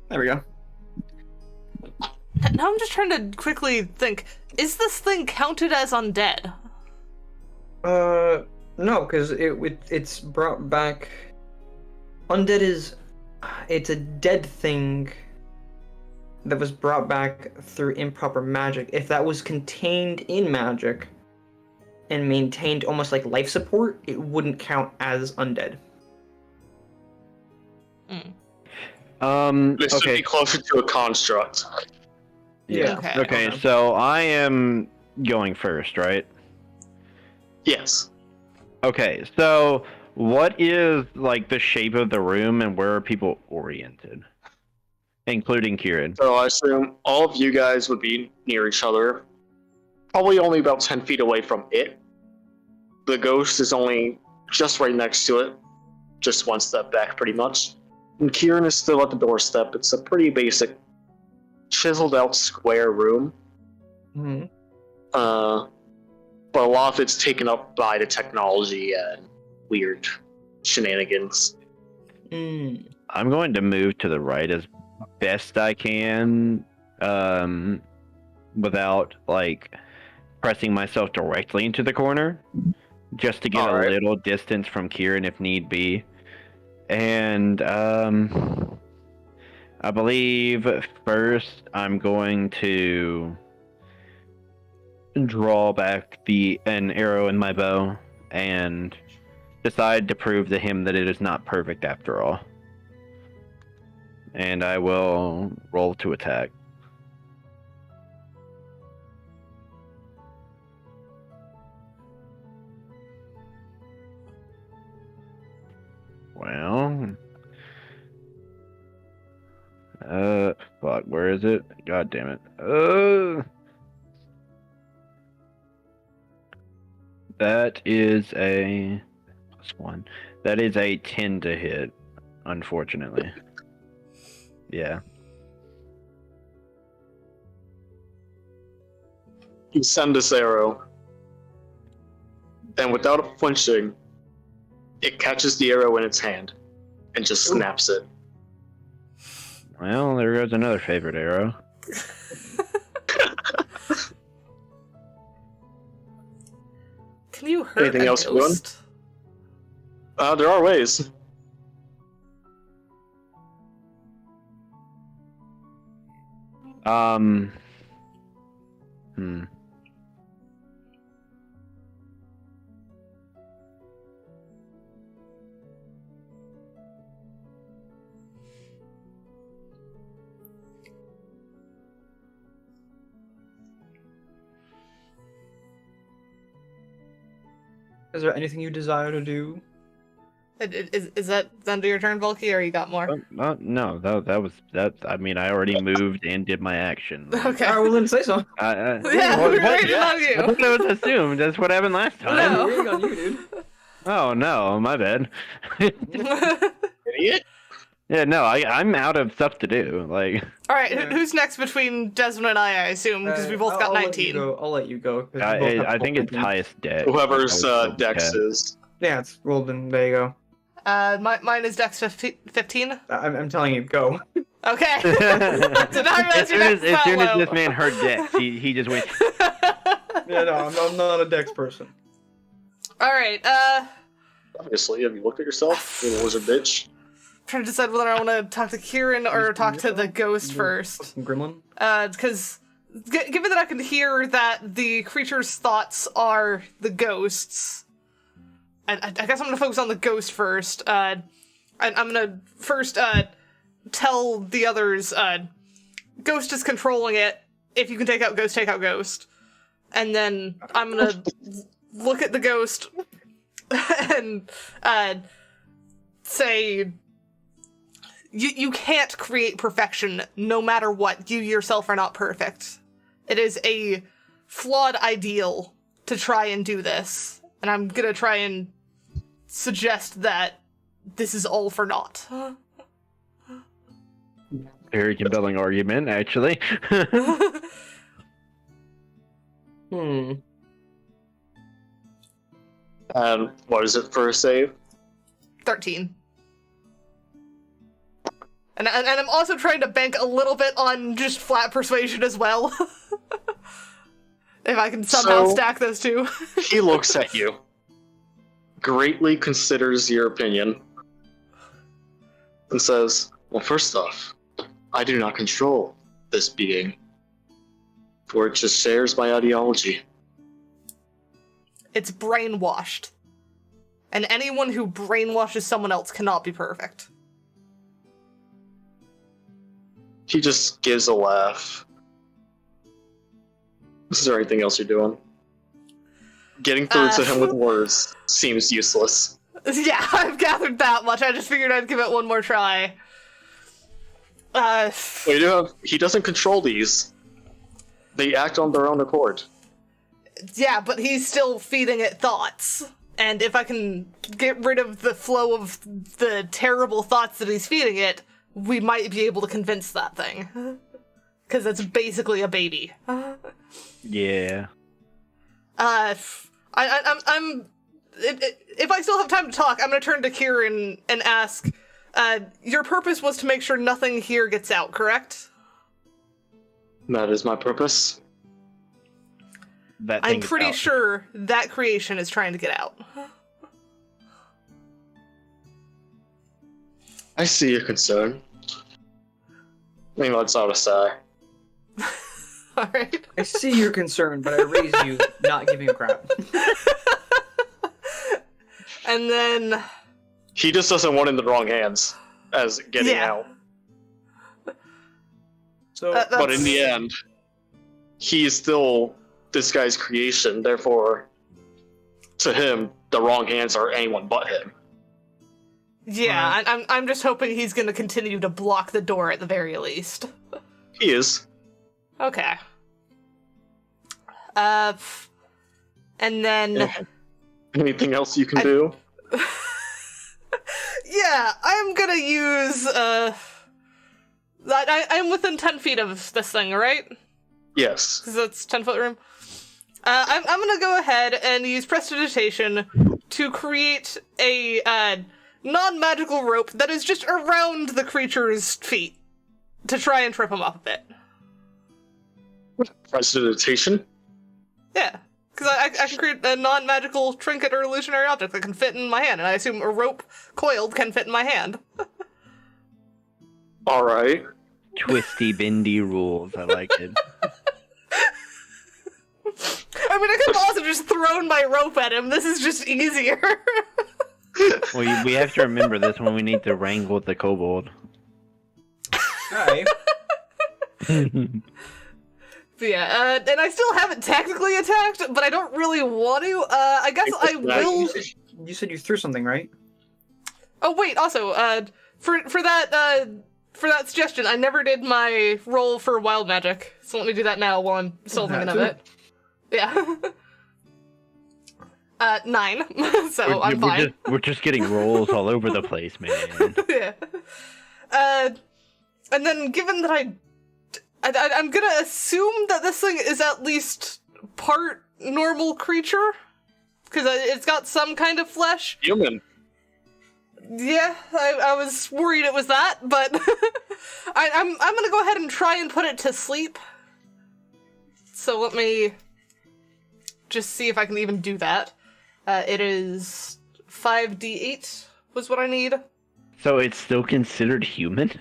There we go. Now I'm just trying to quickly think, is this thing counted as undead? No, because it's brought back. Undead is, it's a dead thing that was brought back through improper magic. If that was contained in magic and maintained almost like life support, it wouldn't count as undead. This should Okay. be closer to a construct. Yeah. Okay. Okay, so I am going first, right? Yes. Okay, so what is like the shape of the room and where are people oriented? Including Kieran. So I assume all of you guys would be near each other. Probably only about 10 feet away from it. The ghost is only just right next to it. Just one step back, pretty much. And Kieran is still at the doorstep. It's a pretty basic, chiseled out square room. Mm-hmm. But a lot of it's taken up by the technology and weird shenanigans. I'm going to move to the right as best I can, without like pressing myself directly into the corner. just to get a Alright. little distance from Kieran if need be. And I believe first I'm going to draw back an arrow in my bow and decide to prove to him that it is not perfect after all. And I will roll to attack. Well, fuck, where is it? God damn it. That is a +1. That is a 10 to hit, unfortunately. Yeah. You send this arrow, and without flinching, it catches the arrow in its hand and just snaps it. Well, there goes another favorite arrow. Can you hurt Anything a else going? ghost? There are ways. Hmm. Is there anything you desire to do? Is that the end of your turn, Volky, or you got more? No, that was that. I mean, I already moved and did my action. Okay. Alright, well then say so. Yeah, what- we're what- waiting on I you. thought that was assumed. That's what happened last time. No. We're waiting on you, dude. Oh no, my bad. Idiot. Yeah, no, I'm out of stuff to do. Like, Alright, Yeah. who's next between Desmond and I assume, because we both got I'll let 19. you go. I'll let you go. 'Cause we both have I think it's 19. highest deck. Whoever's I would dex yeah. is. Yeah, it's rolled in. There you go. Mine is Dex 15. I'm telling you, go. Okay. So now I realize As your soon as, Dex is that as low. this man heard dex, he just went. Yeah, no, I'm not a dex person. Alright, Obviously, have you looked at yourself, you little lizard bitch? trying to decide whether I want to talk to Kieran or talk to the ghost first. Fucking gremlin. Because given that I can hear that the creature's thoughts are the ghosts, I guess I'm gonna focus on the ghost first. I'm gonna first tell the others, ghost is controlling it. If you can take out ghost, take out ghost. And then I'm gonna look at the ghost and say, you can't create perfection no matter what. You yourself are not perfect. It is a flawed ideal to try and do this. And I'm gonna try and suggest that this is all for naught. Very compelling argument, actually. And what is it for a save? 13. And I'm also trying to bank a little bit on just flat persuasion as well. If I can somehow So- stack those two. He looks at you, greatly considers your opinion, and says, well, first off, I do not control this being, for it just shares my ideology. It's brainwashed. And anyone who brainwashes someone else cannot be perfect. He just gives a laugh. Is there anything else you're doing? Getting through to him with words seems useless. Yeah, I've gathered that much. I just figured I'd give it one more try. Well, you do have, he doesn't control these. They act on their own accord. Yeah, but he's still feeding it thoughts. And if I can get rid of the flow of the terrible thoughts that he's feeding it, we might be able to convince that thing. Because it's basically a baby. Yeah. If I still have time to talk, I'm gonna turn to Kieran and ask, your purpose was to make sure nothing here gets out, correct? That is my purpose. that I'm thing is pretty out. sure that creation is trying to get out. I see your concern. I mean, that's not a sigh. Alright. I see your concern, but I raise you not giving a crap. And then... He just doesn't want it in the wrong hands as getting Yeah. out. So, But in the end, he is still this guy's creation. Therefore, to him, the wrong hands are anyone but him. Yeah, I'm just hoping he's gonna continue to block the door at the very least. He is. Okay. And then... Anything else you can do? Yeah, I'm gonna use, I'm within 10 feet of this thing, right? Yes. Because that's 10-foot room. I'm gonna go ahead and use prestidigitation to create a, non-magical rope that is just around the creature's feet to try and trip him up a bit. Prestidigitation? Yeah, because I can create a non-magical trinket or illusionary object that can fit in my hand, and I assume a rope coiled can fit in my hand. Alright. Twisty, bendy rules. I like it. I mean, I could have also just thrown my rope at him. This is just easier. Well, we have to remember this when we need to wrangle the kobold. alright. But yeah, and I still haven't technically attacked, but I don't really want to. I guess I will... You said you threw something, right? Oh wait, also, for that suggestion, I never did my roll for wild magic, so let me do that now while I'm still thinking of it. Yeah. 9, so I'm fine. We're just getting rolls all over the place, man. Yeah. And then given that I'm gonna assume that this thing is at least part normal creature, because it's got some kind of flesh. Human. Yeah, I was worried it was that, but I'm gonna go ahead and try and put it to sleep. So let me just see if I can even do that. It is 5d8 was what I need. So it's still considered human?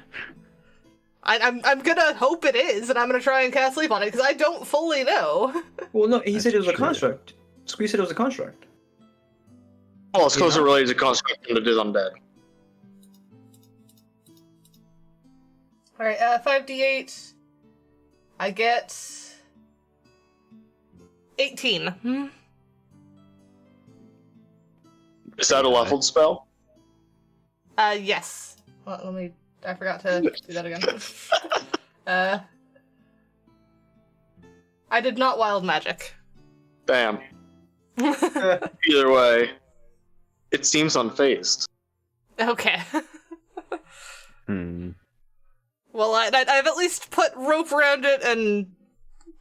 I'm gonna hope it is, and I'm gonna try and cast sleep on it, because I don't fully know. Well, no, he said it was a true. construct. Squeeze said it was a construct. Well, it's closer Yeah. related to construct than it is undead. Alright, 5d8. I get 18. Is that a leveled spell? Yes. Well, let me... I forgot to do that again. I did not wild magic. Damn. Either way, it seems unfazed. Okay. Hmm. Well, I've at least put rope around it and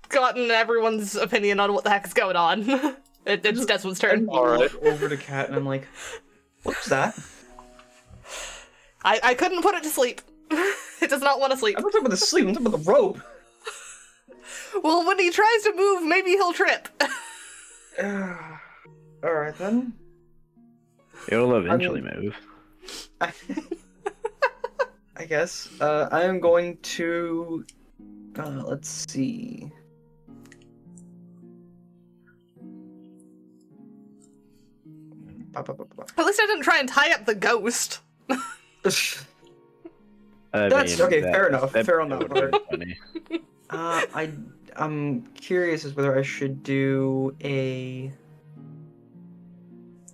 gotten everyone's opinion on what the heck is going on. It's Desmond's turn. Alright. Look over to Cat and I'm like, what's that? I couldn't put it to sleep. It does not want to sleep. I'm not talking about the sleep, I'm talking about the rope. Well, when he tries to move, maybe he'll trip. Alright then. It'll eventually move. I guess. I am going to... let's see... At least I didn't try and tie up the ghost. That's I okay, fair enough, fair enough. would've been funny. I'm curious as whether I should do a...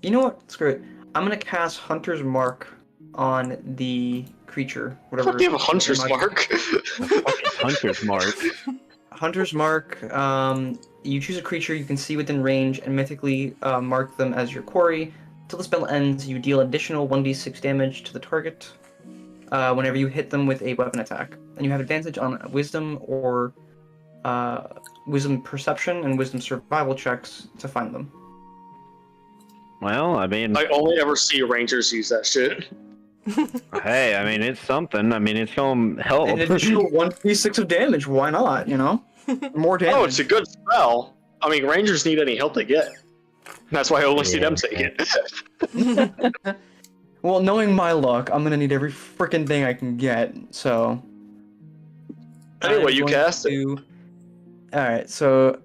You know what? Screw it. I'm gonna cast Hunter's Mark on the creature. Whatever. What do you have a hunter's mark? Fucking Hunter's Mark. Hunter's Mark. You choose a creature you can see within range and mythically mark them as your quarry. Till the spell ends, you deal additional 1d6 damage to the target whenever you hit them with a weapon attack. And you have advantage on Wisdom or Wisdom Perception and Wisdom Survival checks to find them. Well, I mean, I only ever see rangers use that shit. hey, I mean, it's something. I mean, it's gonna help. An additional 1d6 of damage, why not, you know? More damage. Oh, it's a good spell. I mean, rangers need any help they get. That's why I only see them take it. Well, knowing my luck, I'm gonna need every freaking thing I can get, so... Anyway, I'm you going cast it. to... Alright, so...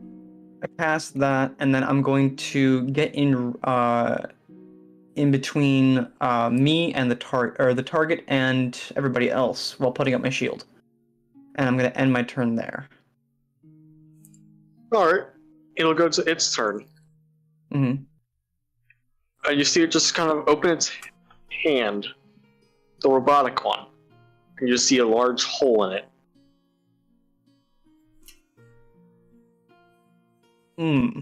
I cast that, and then I'm going to get in between me and the target and everybody else while putting up my shield. And I'm gonna end my turn there. Alright. It'll go to its turn. Mm-hmm. And you see it just kind of open its hand, the robotic one. And you see a large hole in it. Hmm.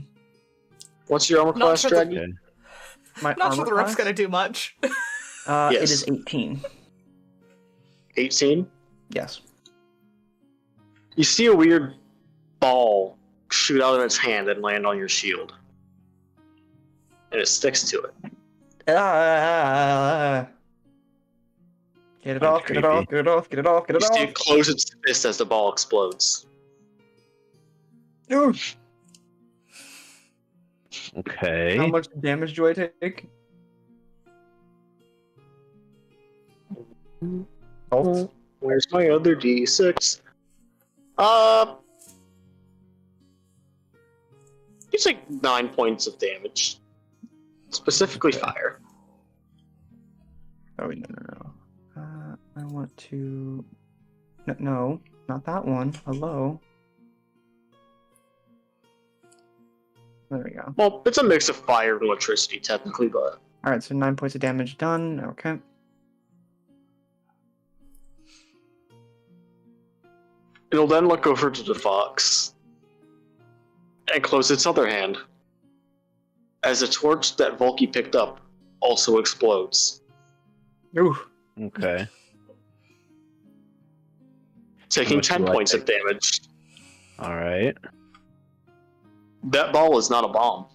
What's your armor Not class, for the- Draggy? Okay. My Not sure armor the rought's class? gonna do much. It Yes. is 18. 18? Yes. You see a weird ball shoot out of its hand and land on your shield. And it sticks to it. Get it That's off, get it off, creepy. get it off, get it off, get You it see off. it close its fist as the ball explodes. Oof. Okay. How much damage do I take? Oh, Where's my other D6? You take 9 points of damage. Specifically fire. oh wait, no. I want to... No, not that one. Hello. There we go. Well, it's a mix of fire and electricity, technically, but... Alright, so 9 points of damage done. Okay. It'll then look over to the fox and close its other hand as the torch that Volky picked up also explodes, Ooh. Okay. taking much 10 do I points of take? damage. All right. That ball is not a bomb.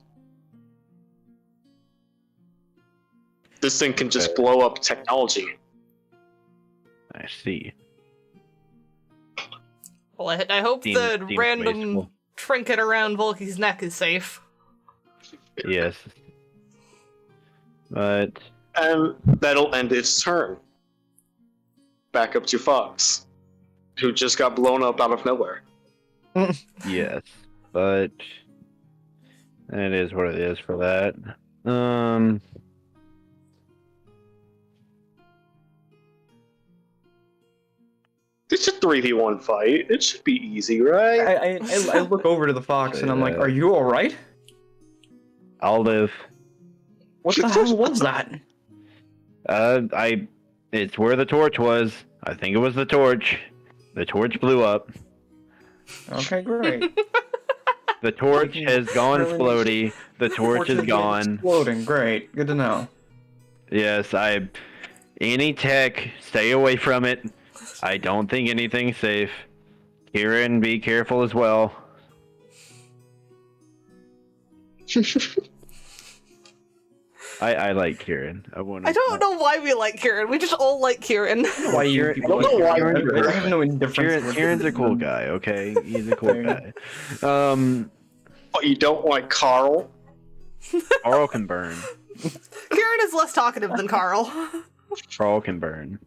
This thing can just Okay. blow up technology. I see. Well, I hope Seems- the seems random wasteful. trinket around Volky's neck is safe. Yes. But And that'll end its turn. Back up to Fox, who just got blown up out of nowhere. yes. But it is what it is for that. It's a 3v1 fight. It should be easy, right? I look over to the fox and I'm like, Yeah. are you alright? I'll live. What the hell was that? It's where the torch was. I think it was the torch. The torch blew up. Okay, great. The torch has gone floaty. The torch is gone. Exploding. Great. Good to know. Yes, any tech, stay away from it. I don't think anything's safe. Kieran, be careful as well. I like Kieran. I don't know why we like Kieran. We just all like Kieran. Why you Kieran- people I don't know why Kieran? you're- I have no indifference. Kieran's a cool guy, okay? He's a cool guy. But you don't like Carl? Carl can burn. Kieran is less talkative than Carl. Carl can burn.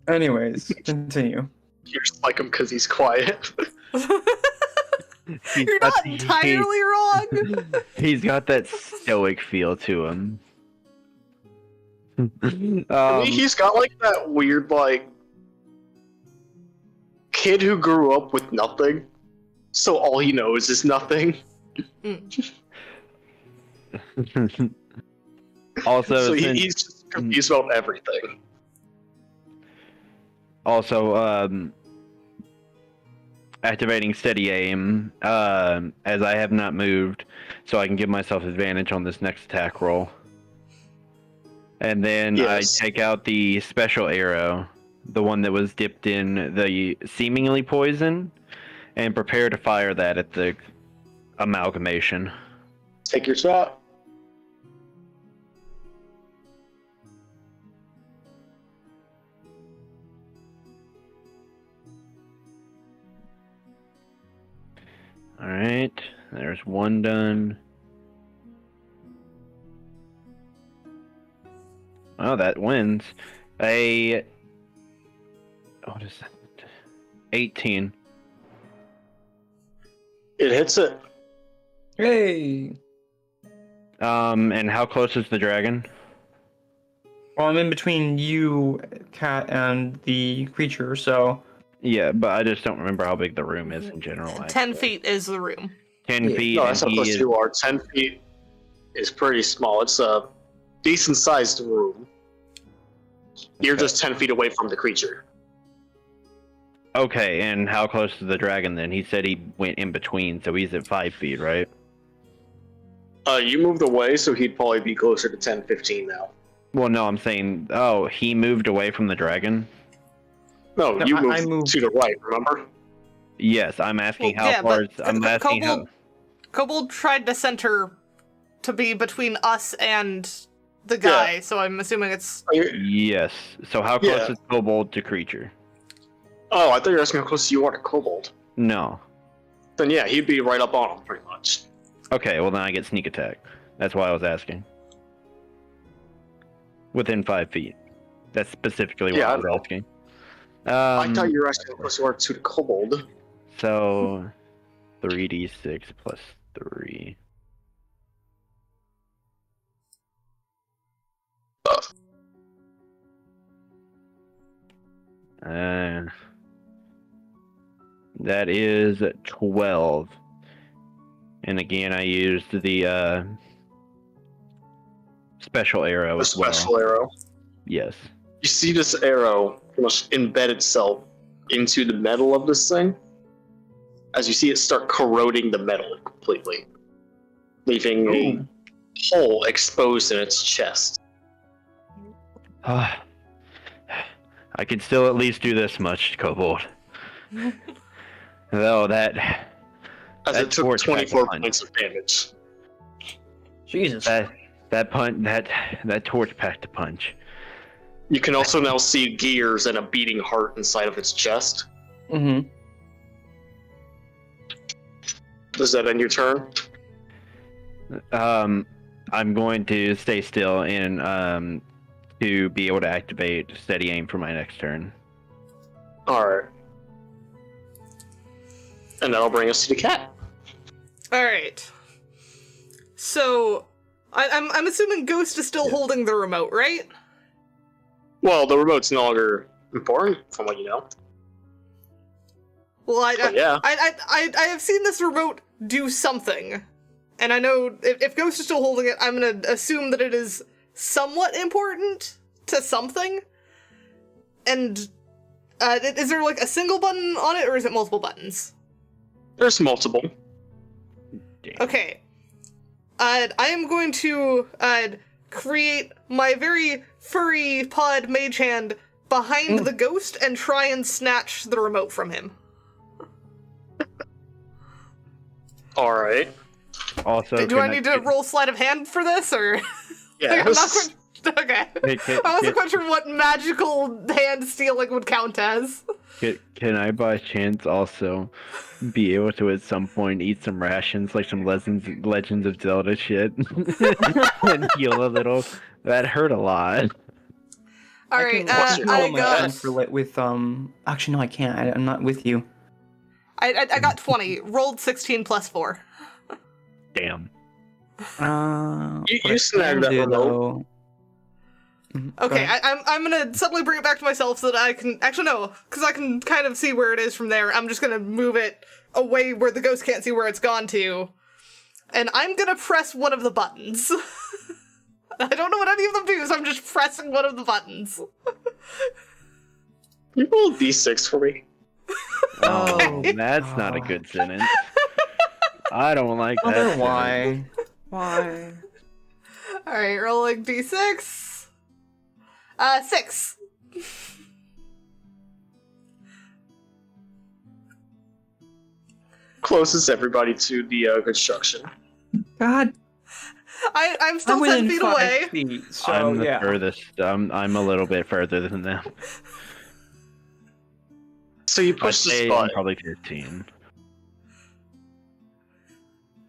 Anyways, continue. You just like him because he's quiet. You're not entirely wrong. He's got that stoic feel to him. He's got like that weird like kid who grew up with nothing, so all he knows is nothing. Also, So since- he's just confused about everything. also, activating steady aim, as I have not moved, so I can give myself advantage on this next attack roll. And then Yes. I take out the special arrow, the one that was dipped in the seemingly poison, and prepare to fire that at the amalgamation. Take your shot. Alright, there's there's one done. Oh, that wins. What is that? 18. It hits it. Hey. And how close is the dragon? Well, I'm in between you, cat, and the creature, so... Yeah, but I just don't remember how big the room is in general. 10 feet is the room. 10 Yeah. feet. No, and that's how he close is- you are. 10 feet is pretty small. It's a decent-sized room. You're Okay. just 10 feet away from the creature. Okay, and how close is the dragon then? He said he went in between, so he's at 5 feet, right? You moved away, so he'd probably be closer to 10, 15 now. Well, no, I'm saying, he moved away from the dragon? No, No, you I moved, moved- to the right, remember? Yes, I'm asking Well, how yeah, far. but I'm asking Kobold- Kobold tried to center to be between us and the guy, so I'm assuming it's... Are you- Yes. So how close Yeah. is Kobold to creature? Oh, I thought you were asking how close you are to Kobold. No. Then yeah, he'd be right up on him, pretty much. Okay, well then I get sneak attack. That's why I was asking. Within 5 feet. That's specifically what Yeah, I I was know. asking. I thought you were asking how close you are to the Kobold. So 3d6 plus 3. That is 12. And again, I used the special arrow The as well. special arrow. Yes. You see this arrow almost embed itself into the metal of this thing, as you see it start corroding the metal completely, leaving a hole exposed in its chest. I can still at least do this much, Kobold. Though that As That it took torch had 24 fun. points of damage. Jesus. that torch packed a punch. You can also now see gears and a beating heart inside of its chest. Mm-hmm. Does that end your turn? I'm going to stay still and to be able to activate steady aim for my next turn. Alright. And that'll bring us to the cat. Alright. So, I'm assuming Ghost is still holding the remote, right? Well, the remote's no longer important, from what you know. Well, But yeah. I have seen this remote do something. And I know if Ghost is still holding it, I'm gonna assume that it is somewhat important to something. And, is there like a single button on it, or is it multiple buttons? There's multiple. Damn. Okay. I am going to create my very furry pod mage hand behind the ghost and try and snatch the remote from him. Alright. Also, Do I need to roll sleight of hand for this, or? Yeah. Like, I'm not quite... Okay. Can, I wasn't quite sure what magical hand stealing would count as. can I by chance also be able to at some point eat some rations, like some Legends of Zelda shit, and heal a little? That hurt a lot. Alright, what's your I roll, man? got... with Actually, no, I can't. I'm not with you. I got 20. Rolled 16 plus 4. Damn. You snagged that remote. Okay, I'm gonna suddenly bring it back to myself so that I can... Actually, no, because I can kind of see where it is from there. I'm just gonna move it away where the ghost can't see where it's gone to. And I'm gonna press one of the buttons. I don't know what any of them do, so I'm just pressing one of the buttons. You roll a d6 for me. Oh, that's not a good sentence. I don't like that. Mother, sentence. why? Why? Alright, rolling d6. 6. Closest everybody to the construction. God, I'm still I'm 10 within feet 5 away. feet, so I'm the yeah. furthest. I'm a little bit further than them. So you I'd push this say button. probably 15.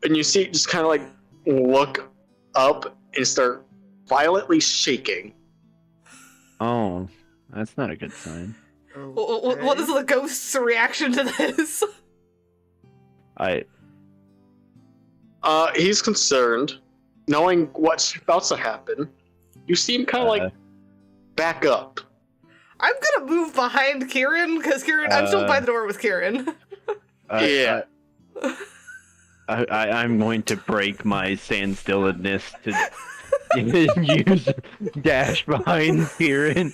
and you see it just kind of like look up and start violently shaking. Oh, that's not a good sign. What is the ghost's reaction to this? He's concerned, knowing what's about to happen. You see him kind of like back up. I'm gonna move behind Kieran, because I'm still by the door with Kieran. Yeah. I'm going to break my standstilledness to use dash behind Kieran.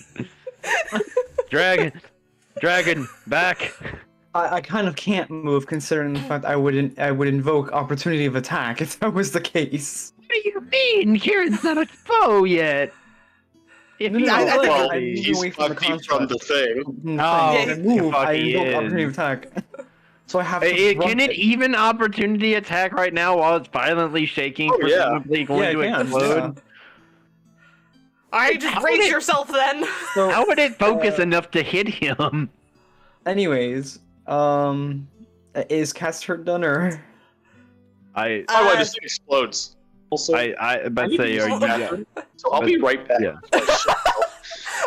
Dragon, back. I kind of can't move, considering the fact I would invoke opportunity of attack if that was the case. What do you mean? Kieran's not a foe yet. If No, I think I'm moving he's away from the 5 feet from the thing. I move. fuck I he invoke is. opportunity of attack. So I have to. Can it even opportunity attack right now while it's violently shaking? Oh, yeah. Presumably going Yeah, to it can, explode. Alright, just How brace would it- yourself then. So, How would it focus enough to hit him? anyways, is Cat's turn done or? I This thing explodes. Also, but say are you? so I'll be right back. Yeah.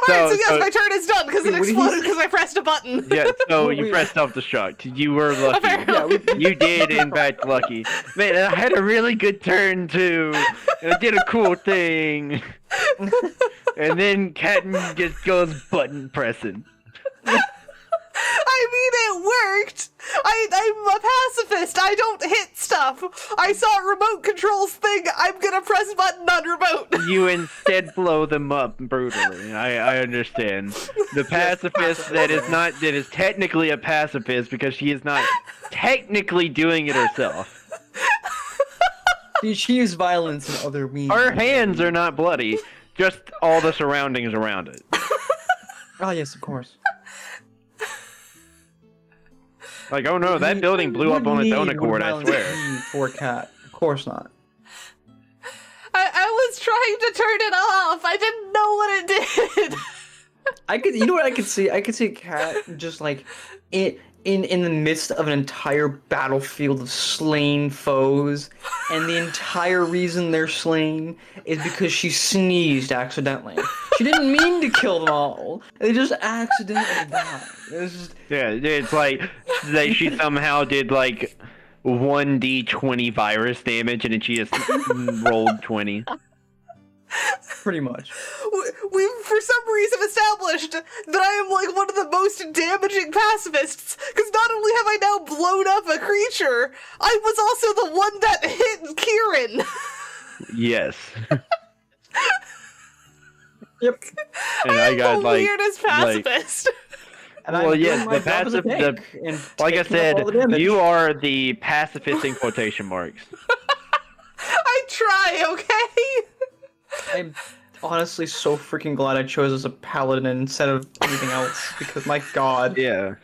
Alright, so yes, so- my turn is done, because it Wait, what did he exploded say? because I pressed a button. Yeah, so you Wait. pressed self-destruct. You were lucky. Apparently. You did, in fact, lucky. Man, I had a really good turn, too. And I did a cool thing. And then Captain just goes button pressing. I mean, it worked! I'm a pacifist, I don't hit stuff! I saw a remote controls thing, I'm gonna press button on remote! You instead blow them up brutally. I understand. The pacifist that is technically a pacifist because she is not technically doing it herself. She used violence and other means. Her hands are not bloody, just all the surroundings around it. Ah, yes, of course. Like, oh no, that building blew up on its own accord, I Violence swear. mean for a cat, of course not. I was trying to turn it off, I didn't know what it did! I could, you know what I could see? I could see a cat just like in the midst of an entire battlefield of slain foes, and the entire reason they're slain is because she sneezed accidentally. She didn't mean to kill them all. They just accidentally died. It's just, Yeah, it's like she somehow did like 1d20 virus damage and then she just rolled 20. pretty much. We've for some reason established that I am like one of the most damaging pacifists, because not only have I now blown up a creature, I was also the one that hit Kieran! Yes. Yep. And I I'm got the like, weirdest pacifist! And Well, I'm yes, doing my the job as a passive- tank and like I taking up all the said, damage. you are the pacifist in quotation marks. I try, okay? I'm honestly so freaking glad I chose as a paladin instead of anything else, because my god, Yeah.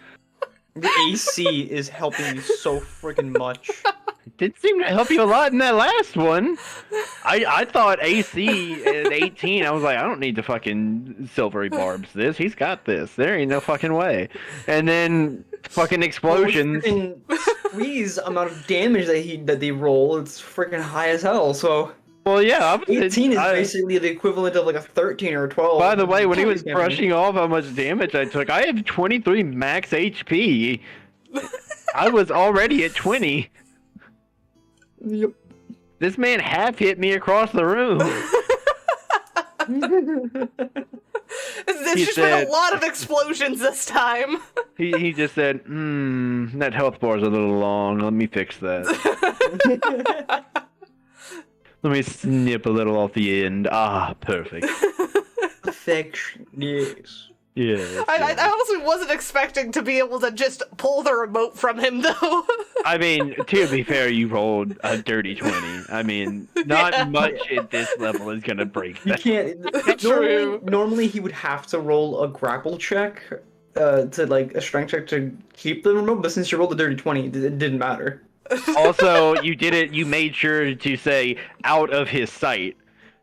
the AC is helping me so freaking much. Didn't seem to help you a lot in that last one. I thought AC at 18, I was like, I don't need to fucking silvery barbs this. He's got this. There ain't no fucking way. And then fucking explosions. Freaking squeeze amount of damage that they roll, it's freaking high as hell, so Well, yeah. 18 is basically the equivalent of like a 13 or a 12. By the way, when he was Campaign. brushing off how much damage I took, I have 23 max HP. I was already at 20. Yep. This man half hit me across the room. There's He just been said- a lot of explosions this time. He just said, that health bar's a little long. Let me fix that. Let me snip a little off the end. Ah, perfect. Affection, yes. Yes. I honestly wasn't expecting to be able to just pull the remote from him, though. I mean, to be fair, you rolled a dirty 20. I mean, not Yeah. much at this level is gonna break You that. can't. True. Normally, he would have to roll a grapple check, to like a strength check to keep the remote. But since you rolled a dirty 20, it didn't matter. Also, you did it. You made sure to say out of his sight.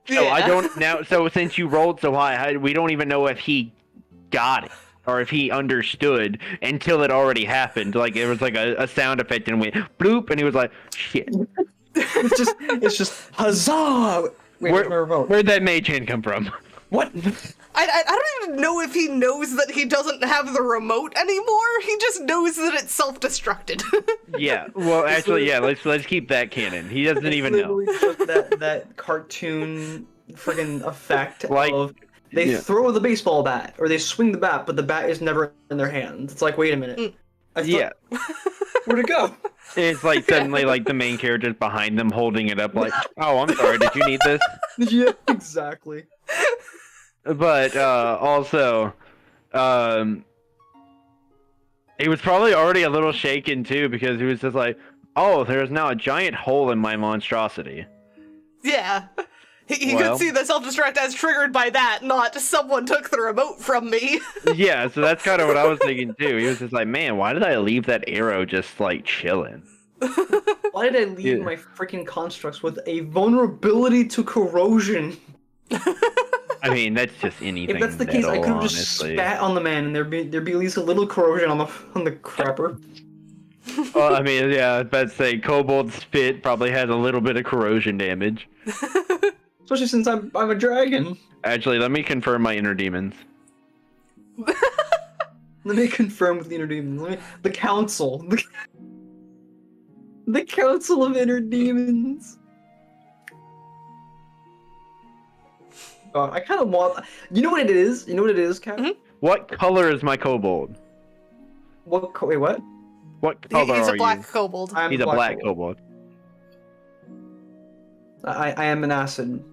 So I Yeah. don't now. So since you rolled so high, we don't even know if he got it or if he understood until it already happened. Like it was like a sound effect and went bloop, and he was like, "Shit." It's just huzzah! Wait, where's my remote? Where'd that mage hand come from? What? I don't even know if he knows that he doesn't have the remote anymore. He just knows that it's self-destructed. Yeah. Well, actually, yeah. Let's keep that canon. He doesn't even know. Literally just that cartoon friggin' effect Like, of they yeah. throw the baseball bat or they swing the bat, but the bat is never in their hands. It's like, wait a minute. I thought, Yeah. where'd it go? It's like suddenly like the main character's behind them holding it up like, oh, I'm sorry, did you need this? Yeah, exactly. But also, he was probably already a little shaken too because he was just like, oh, there's now a giant hole in my monstrosity. Yeah. He Well. could see the self-destruct as triggered by that, not someone took the remote from me. Yeah, so that's kind of what I was thinking too. He was just like, man, why did I leave that arrow just like chilling? Why did I leave Yeah. my freaking constructs with a vulnerability to corrosion? I mean, that's just anything. If that's the case, I metal, could have just honestly. spat on the man, and there'd be at least a little corrosion on the crapper. Well, I mean, yeah, I was about to say, kobold spit probably has a little bit of corrosion damage. Especially since I'm a dragon. Actually, let me confirm my inner demons. Let me confirm with the inner demons. The council. The council of inner demons. I kind of want. You know what it is? You know what it is, Kat? Mhm. What color is my kobold? Wait, what? What color He's are a black you? kobold. I'm He's a black kobold. I am an acid.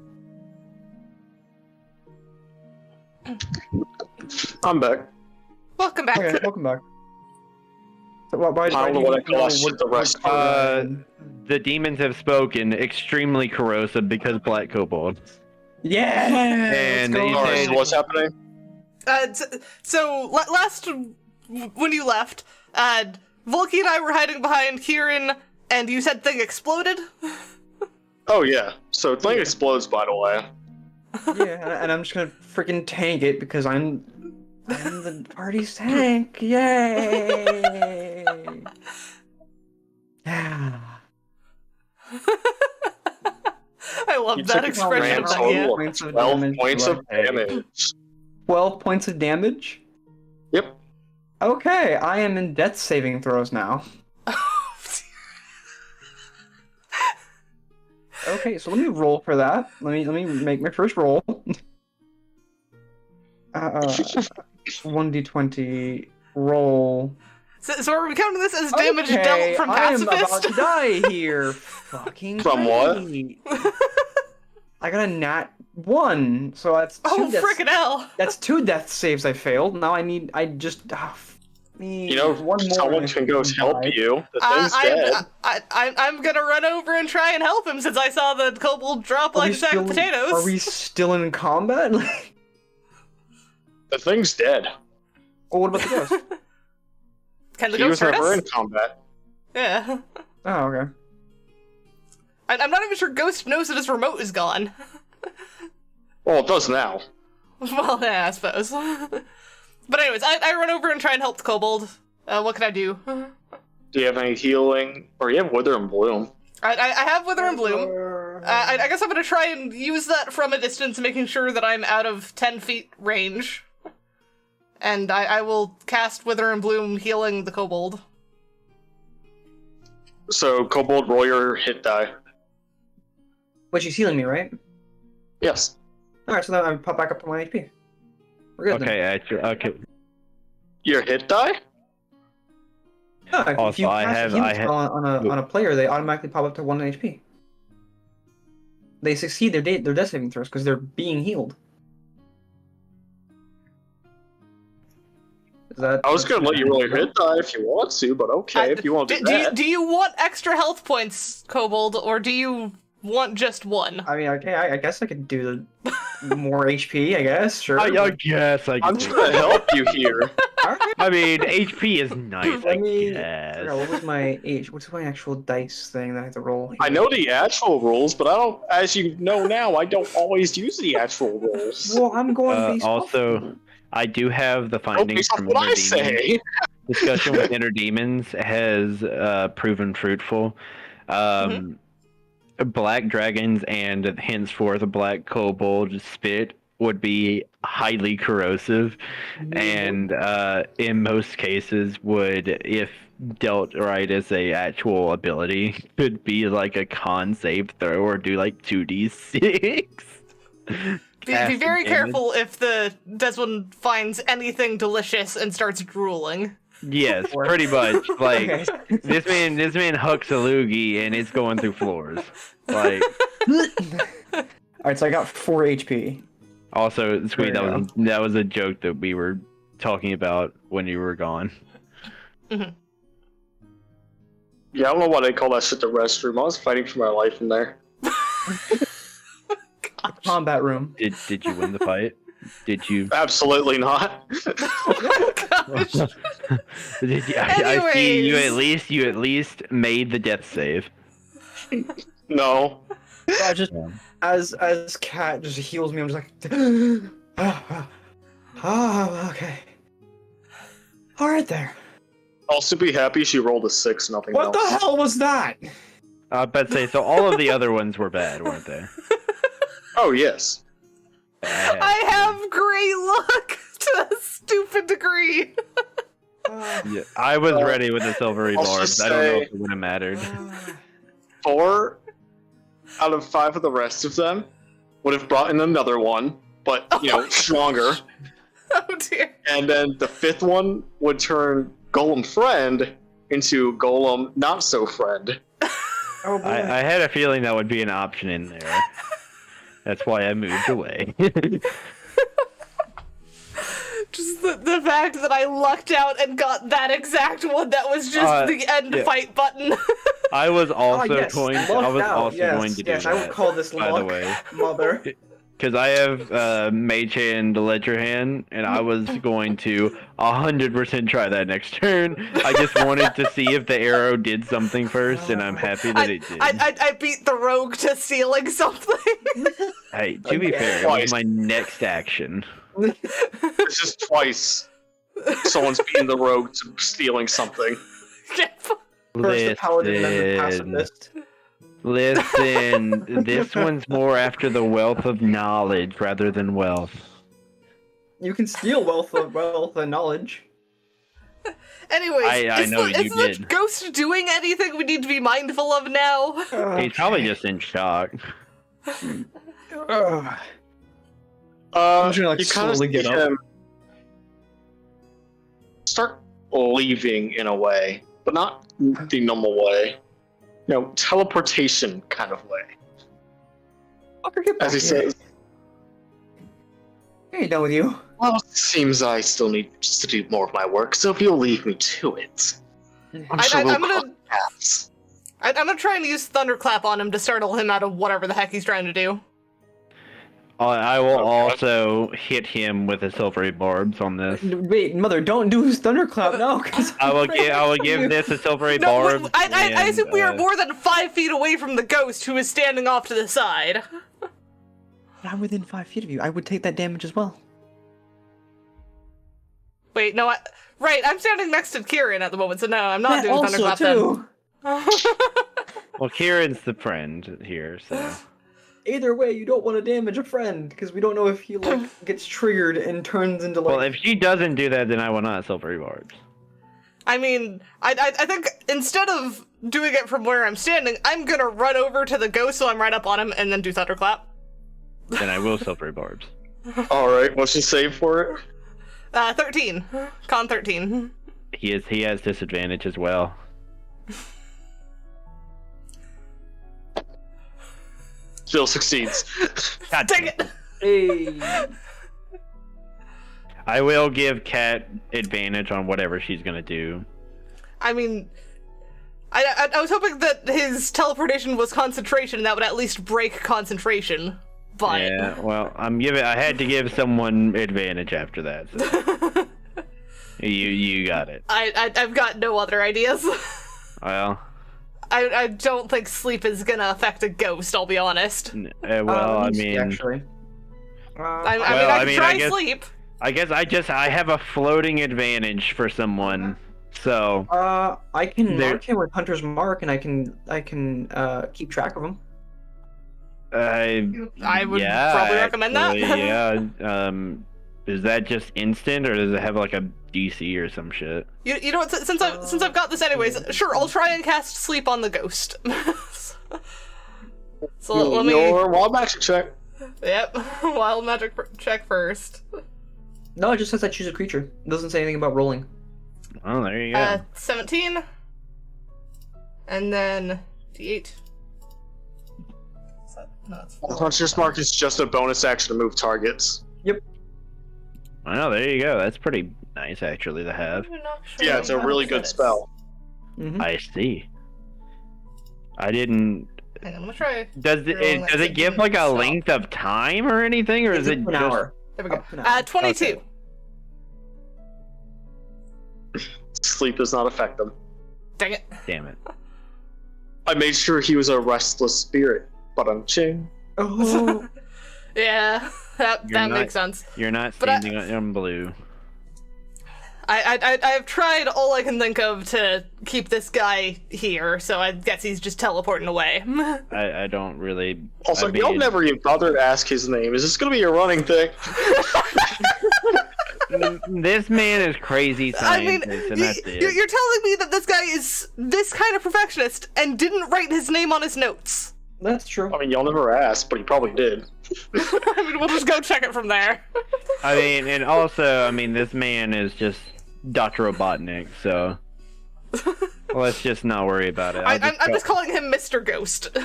I'm back. Welcome back. Okay, welcome back. So, why I don't know what I lost the rest. The demons have spoken. Extremely corrosive because black kobold. Yeah. And let's go. they Alright, say- so what's happening? So last when you left, Volky and I were hiding behind Kieran, and you said thing exploded. Oh yeah. So thing explodes, by the way. Yeah, and I'm just gonna freaking tank it because I'm the party's tank. Yay! Yeah. I love You that took a expression grand of that. total Yeah. of Points of 12 damage. points of Hey. damage. 12 points of damage? Yep. Okay, I am in death saving throws now. Okay, so let me roll for that. Let me make my first roll. 1d20 roll. So are we counting this as damage Okay, dealt from I am about pacifist? to die here. Fucking From what? great. I got a nat 1, so that's two Oh, death. frickin' hell! That's 2 death saves I failed. Now I need You know, one more. someone and I can go fucking help die. you. The thing's dead. I'm gonna run over and try and help him since I saw the kobold drop Are like we a sack of still- potatoes. Are we still in combat? The thing's dead. Oh, what about the ghost? Can the He was ghost hurt never us? in combat. Yeah. Oh, okay. I'm not even sure Ghost knows that his remote is gone. Well, it does now. Well, yeah, I suppose. But anyways, I run over and try and help the kobold. What can I do? Do you have any healing? Or you have Wither and Bloom. I have Wither and Bloom. I guess I'm gonna try and use that from a distance, making sure that I'm out of 10 feet range. And I will cast Wither and Bloom, healing the kobold. So, Kobold, roll your hit die. But she's healing me, right? Yes. Alright, so then I pop back up to 1 HP. We're good Okay, actually, okay. Your hit die? then. If Also, you I cast a have- healing I have- spell on a player, they automatically pop up to 1 HP. They succeed their death saving throws because they're being healed. Is that? I was gonna let you roll your hit die if you want to, but okay, if you want to do that. Do you want extra health points, kobold, or do you want just one? I mean, okay, I guess I could do the more HP. I guess, sure. I guess I I'm can. trying to help you here. Alright. I mean, HP is nice, I Let me. guess. What was my age? What's my actual dice thing that I have to roll? I know the actual rules, but I don't, as you know now, I don't always use the actual rules. Well, I'm going based Also, I do have the Okay, findings that's from what Inner I Demons. say. Discussion with Inner Demons has proven fruitful. black dragons and henceforth black kobold spit would be highly corrosive, and in most cases would, if dealt right as a actual ability, could be like a con save throw or do like 2d6. Be very careful if the Desmond finds anything delicious and starts drooling. Yes, pretty much. Like this man hooks a loogie and it's going through floors. Like, Alright, so I got 4 HP. also, Sweet, that was a joke that we were talking about when you were gone. Mm-hmm. Yeah, I don't know why they call that shit the restroom. I was fighting for my life in there. Combat room. Did you win the fight? Did you? Absolutely not. Gosh. I see you at least made the death save. No. I just as Cat just heals me, I'm just like okay. Alright there. Also be happy she rolled a 6, nothing What else. the hell was that? But say so. All of the other ones were bad, weren't they? Oh, yes. I have great luck to a stupid degree. Yeah, I was ready with the silvery I'll barbs. just I don't know say- if it would have mattered. 4 out of 5 of the rest of them would have brought in another one, but, stronger. Oh dear. And then the 5th one would turn Golem Friend into Golem Not So Friend. Oh boy. I had a feeling that would be an option in there. That's why I moved away. Just the fact that I lucked out and got that exact one that was just the end fight button. I was also yes, going to do that. I would call this by luck, the way. mother. Because I have Mage Hand, Ledger Hand, and I was going to 100% try that next turn. I just wanted to see if the arrow did something first, and I'm happy that it did. I beat the rogue to stealing something. Hey, to be fair, it was my next action. It's just twice someone's beating the rogue to stealing something. First the paladin, then the pacifist. Listen, this one's more after the wealth of knowledge rather than wealth. You can steal wealth and knowledge. Anyways, I know you is the did. ghost doing anything we need to be mindful of now? He's probably just in shock. I'm just gonna, You kind of slowly see get up. him start leaving in a way, but not the normal way. Teleportation kind of way. Fucker, get back As he here. says, I ain't done with you. well, it seems I still need to do more of my work, so if you'll leave me to it, I'm sure we'll cross paths. I'm gonna try and use Thunderclap on him to startle him out of whatever the heck he's trying to do. I will also hit him with the silvery barbs on this. Wait, mother, don't do his thunderclap now, because I will give this a silvery No, barb. I assume we are more than 5 feet away from the ghost who is standing off to the side. I'm within 5 feet of you. I would take that damage as well. Wait, no, right, I'm standing next to Kieran at the moment, so no, I'm not That doing also Thunderclap too. then. Well, Kieran's the friend here, so. Either way, you don't want to damage a friend because we don't know if he gets triggered and turns into Well, if she doesn't do that, then I will not silvery barbs. I mean, I think instead of doing it from where I'm standing, I'm gonna run over to the ghost so I'm right up on him and then do Thunderclap. Then I will silvery barbs. Alright, what's she save for it? 13. Con 13. He has disadvantage as well. Still succeeds. God Dang it! Hey. I will give Kat advantage on whatever she's gonna do. I mean, I was hoping that his teleportation was concentration and that would at least break concentration, but... Yeah, well, I had to give someone advantage after that. So. You got it. I've got no other ideas. Well, I don't think sleep is gonna affect a ghost, I'll be honest. I mean, actually. I can try sleep. I guess I have a floating advantage for someone. So I can mark him with Hunter's Mark, and I can keep track of him. I would probably recommend that. Yeah. Is that just instant, or does it have like a DC or some shit? You know what? Since I've got this anyways, sure, I'll try and cast sleep on the ghost. So let me. Your wild magic check. Yep, wild magic check first. No, it just says I choose a creature. It doesn't say anything about rolling. Oh, there you go. 17. And then D8. No, it's 4. Hunter's Mark is just a bonus action to move targets. Oh, there you go. That's pretty nice, actually, to have. Yeah, it's a really good spell. Mm-hmm. I see. I didn't. Hang on, I'm gonna try. Does it give like a length of time or anything, or is it an just... hour? There we go. Up to now. 22. Okay. Sleep does not affect them. Dang it. Damn it. I made sure he was a restless spirit, but I'm ching. Oh, Yeah, that makes sense. You're not But standing on blue. I've tried all I can think of to keep this guy here, so I guess he's just teleporting away. I don't really. Also, I mean, y'all never even bothered to ask his name. Is this gonna be a running thing? This man is crazy I mean, scientist, and that's it. you're telling me that this guy is this kind of perfectionist and didn't write his name on his notes? that's true. I mean, y'all never asked, but he probably did. I mean, we'll just go check it from there. I mean, and also, I mean, this man is just Dr. Robotnik, so let's just not worry about it. I'm just calling him Mr. Ghost.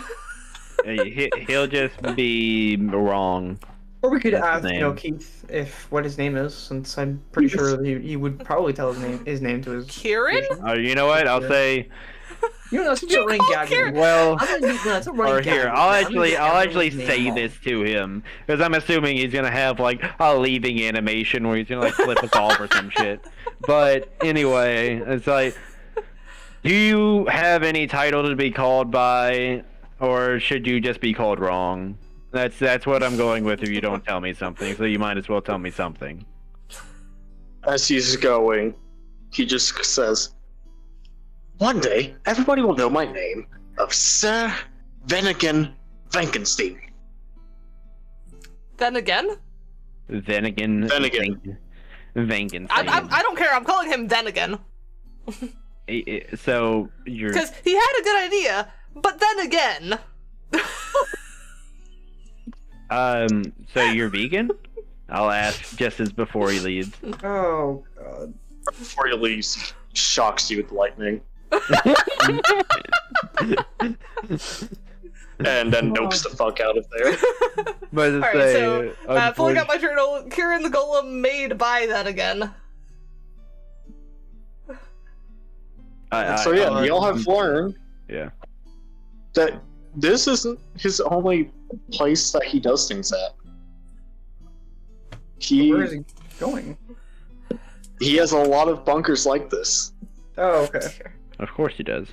He'll just be wrong. Or we could That's ask, his you know, name. Keith if what his name is, since I'm pretty sure he would probably tell his name to his. Kieran? You know what? I'll say. You know, that's a running call gag. Kieran? Well, I'm gonna use that's a running or gag. here, I'll actually say this to him, because I'm assuming he's gonna have like a leaving animation where he's gonna like flip us off or some shit. But anyway, it's like, do you have any title to be called by, or should you just be called wrong? That's what I'm going with if you don't tell me something, so you might as well tell me something. As he's going, he just says, "One day, everybody will know my name of Sir Venigan Frankenstein." Then again? Then again. Vankenstein. I don't care, I'm calling him then again. So you're. Because he had a good idea, but then again. So you're vegan? I'll ask just as before he leaves. Oh god. Before he leaves, he shocks you with lightning. And then nopes the fuck out of there. But Alright, so, pulling out my journal, Kieran the Golem made by that again. So yeah, y'all have learned Yeah. that this isn't his only place that he does things at. Where is he going? He has a lot of bunkers like this. Oh, okay. Of course he does.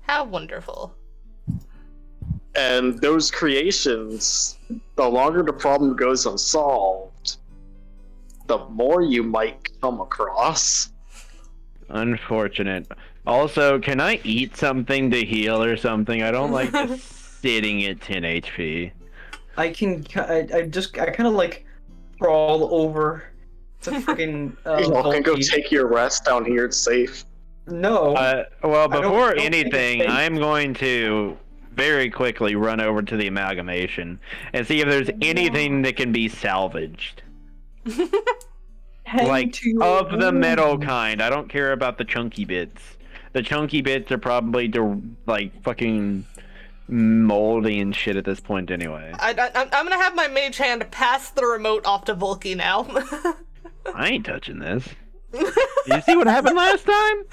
How wonderful. And those creations, the longer the problem goes unsolved, the more you might come across. Unfortunate. Also, can I eat something to heal or something? I don't like just sitting at 10 HP. I kind of like crawl over to freaking. You can go bulky. take your rest down here, it's safe. No. Well, I don't before think anything, it's safe. I'm going to very quickly run over to the amalgamation and see if there's anything that can be salvaged. Hang Like, to your of the wound. metal kind. I don't care about the chunky bits. The chunky bits are probably, like, fucking moldy and shit at this point anyway. I'm gonna have my mage hand pass the remote off to Volky now. I ain't touching this. You see what happened last time?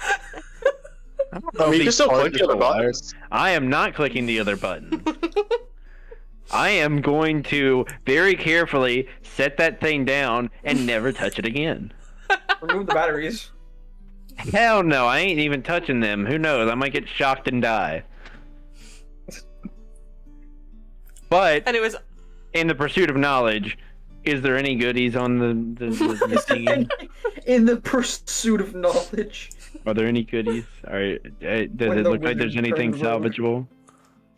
I don't know I if mean, you these can still parts click the are other still buttons. I am not clicking the other button. I am going to very carefully set that thing down and never touch it again. Remove the batteries. Hell no, I ain't even touching them. Who knows? I might get shocked and die. But Anyways, in the pursuit of knowledge, is there any goodies on the scene? In the pursuit of knowledge. Are there any goodies? Does When it the look like there's wizard anything turned rogue. salvageable?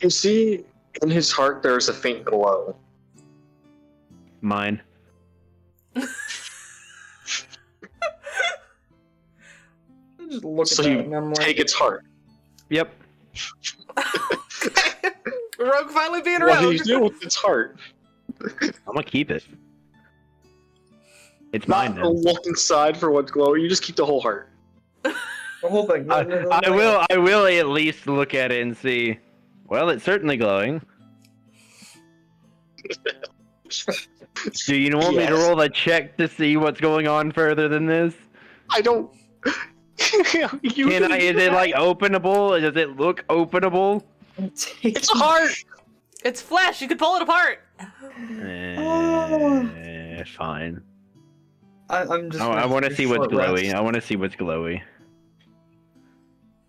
You see In his heart, there is a faint glow. Mine. I just look So at that you and I'm like, take its heart. Yep. Rogue finally being What do rogue. you do with its heart? I'm gonna keep it. It's mine Not now. look inside for what's glowing. You just keep the whole heart. the whole thing. No, no, no, I no. will. I will at least look at it and see. Well, it's certainly glowing. Do you want me to Yes. roll a check to see what's going on further than this? I don't. You Can I? Is it like openable? Does it look openable? It's a heart. It's flesh. You could pull it apart. Fine. I'm just. I want to see what's short rest. glowy. I want to see what's glowy.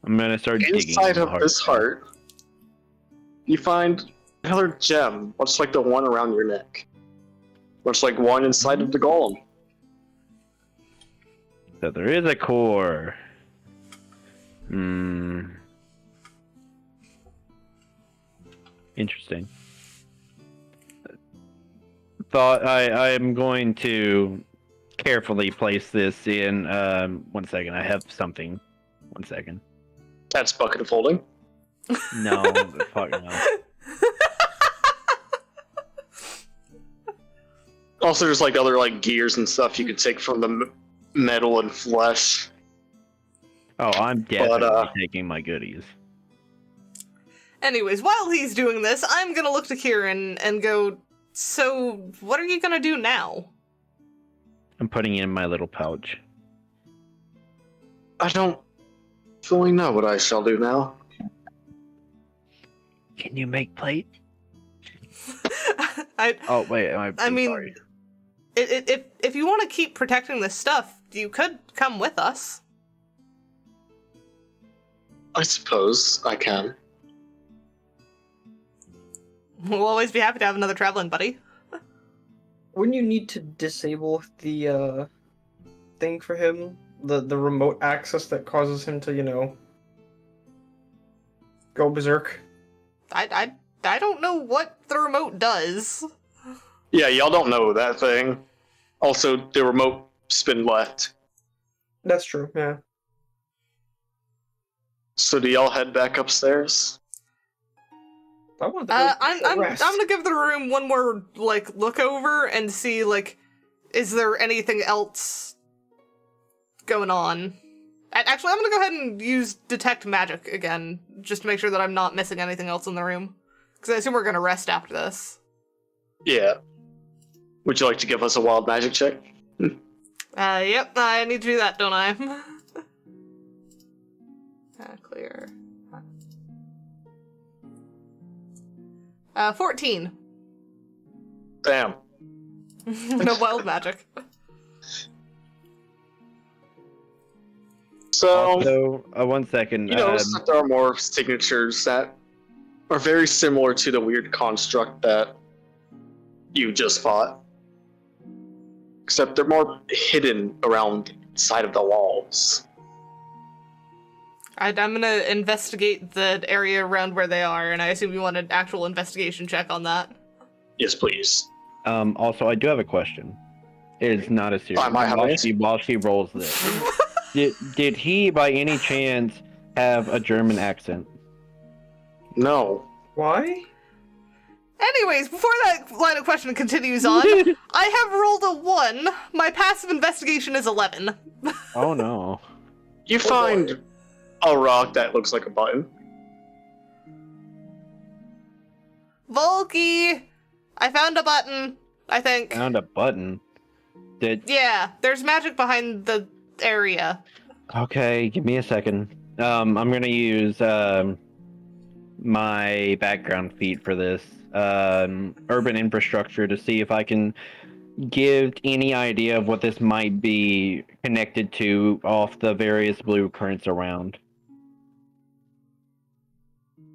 I'm gonna start digging. Inside in of this now. heart, you find another gem, much like the one around your neck. Much like one inside of the golem. So there is a core. Interesting. Thought I am going to carefully place this in. 1 second. I have something. 1 second. That's bucket of holding. No, fuck no. Also, there's like other like gears and stuff you could take from the metal and flesh. Oh, I'm definitely taking my goodies. Anyways, while he's doing this, I'm gonna look to Kieran and go, so what are you gonna do now? I'm putting it in my little pouch. I don't fully know what I shall do now. Can you make plate? I Oh wait, I mean, sorry. if you want to keep protecting this stuff, you could come with us. I suppose I can. We'll always be happy to have another traveling buddy. Wouldn't you need to disable the thing for him? The remote access that causes him to, go berserk? I don't know what the remote does. Yeah, y'all don't know that thing. Also, the remote spin left. That's true, yeah. So do y'all head back upstairs? I want to I'm gonna give the room one more look over and see is there anything else going on? Actually, I'm gonna go ahead and use detect magic again, just to make sure that I'm not missing anything else in the room. Because I assume we're gonna rest after this. Yeah. Would you like to give us a wild magic check? Yep, I need to do that, don't I? Clear. 14. Damn. No wild magic. So, Also, 1 second. you notice that there are more signatures that are very similar to the weird construct that you just fought. Except they're more hidden around the side of the walls. I'm gonna investigate the area around where they are, and I assume you want an actual investigation check on that. Yes, please. Also, I do have a question. It is not a serious. I might have an answer. While she rolls this, did he by any chance have a German accent? No. Why? Anyways, before that line of questioning continues on, I have rolled a 1. My passive investigation is 11. Oh no. You find a rock that looks like a button. Volky! I found a button, I think. Found a button. Yeah, there's magic behind the area. Okay, give me a second. I'm gonna use my background feat for this. Urban infrastructure to see if I can give any idea of what this might be connected to off the various blueprints around.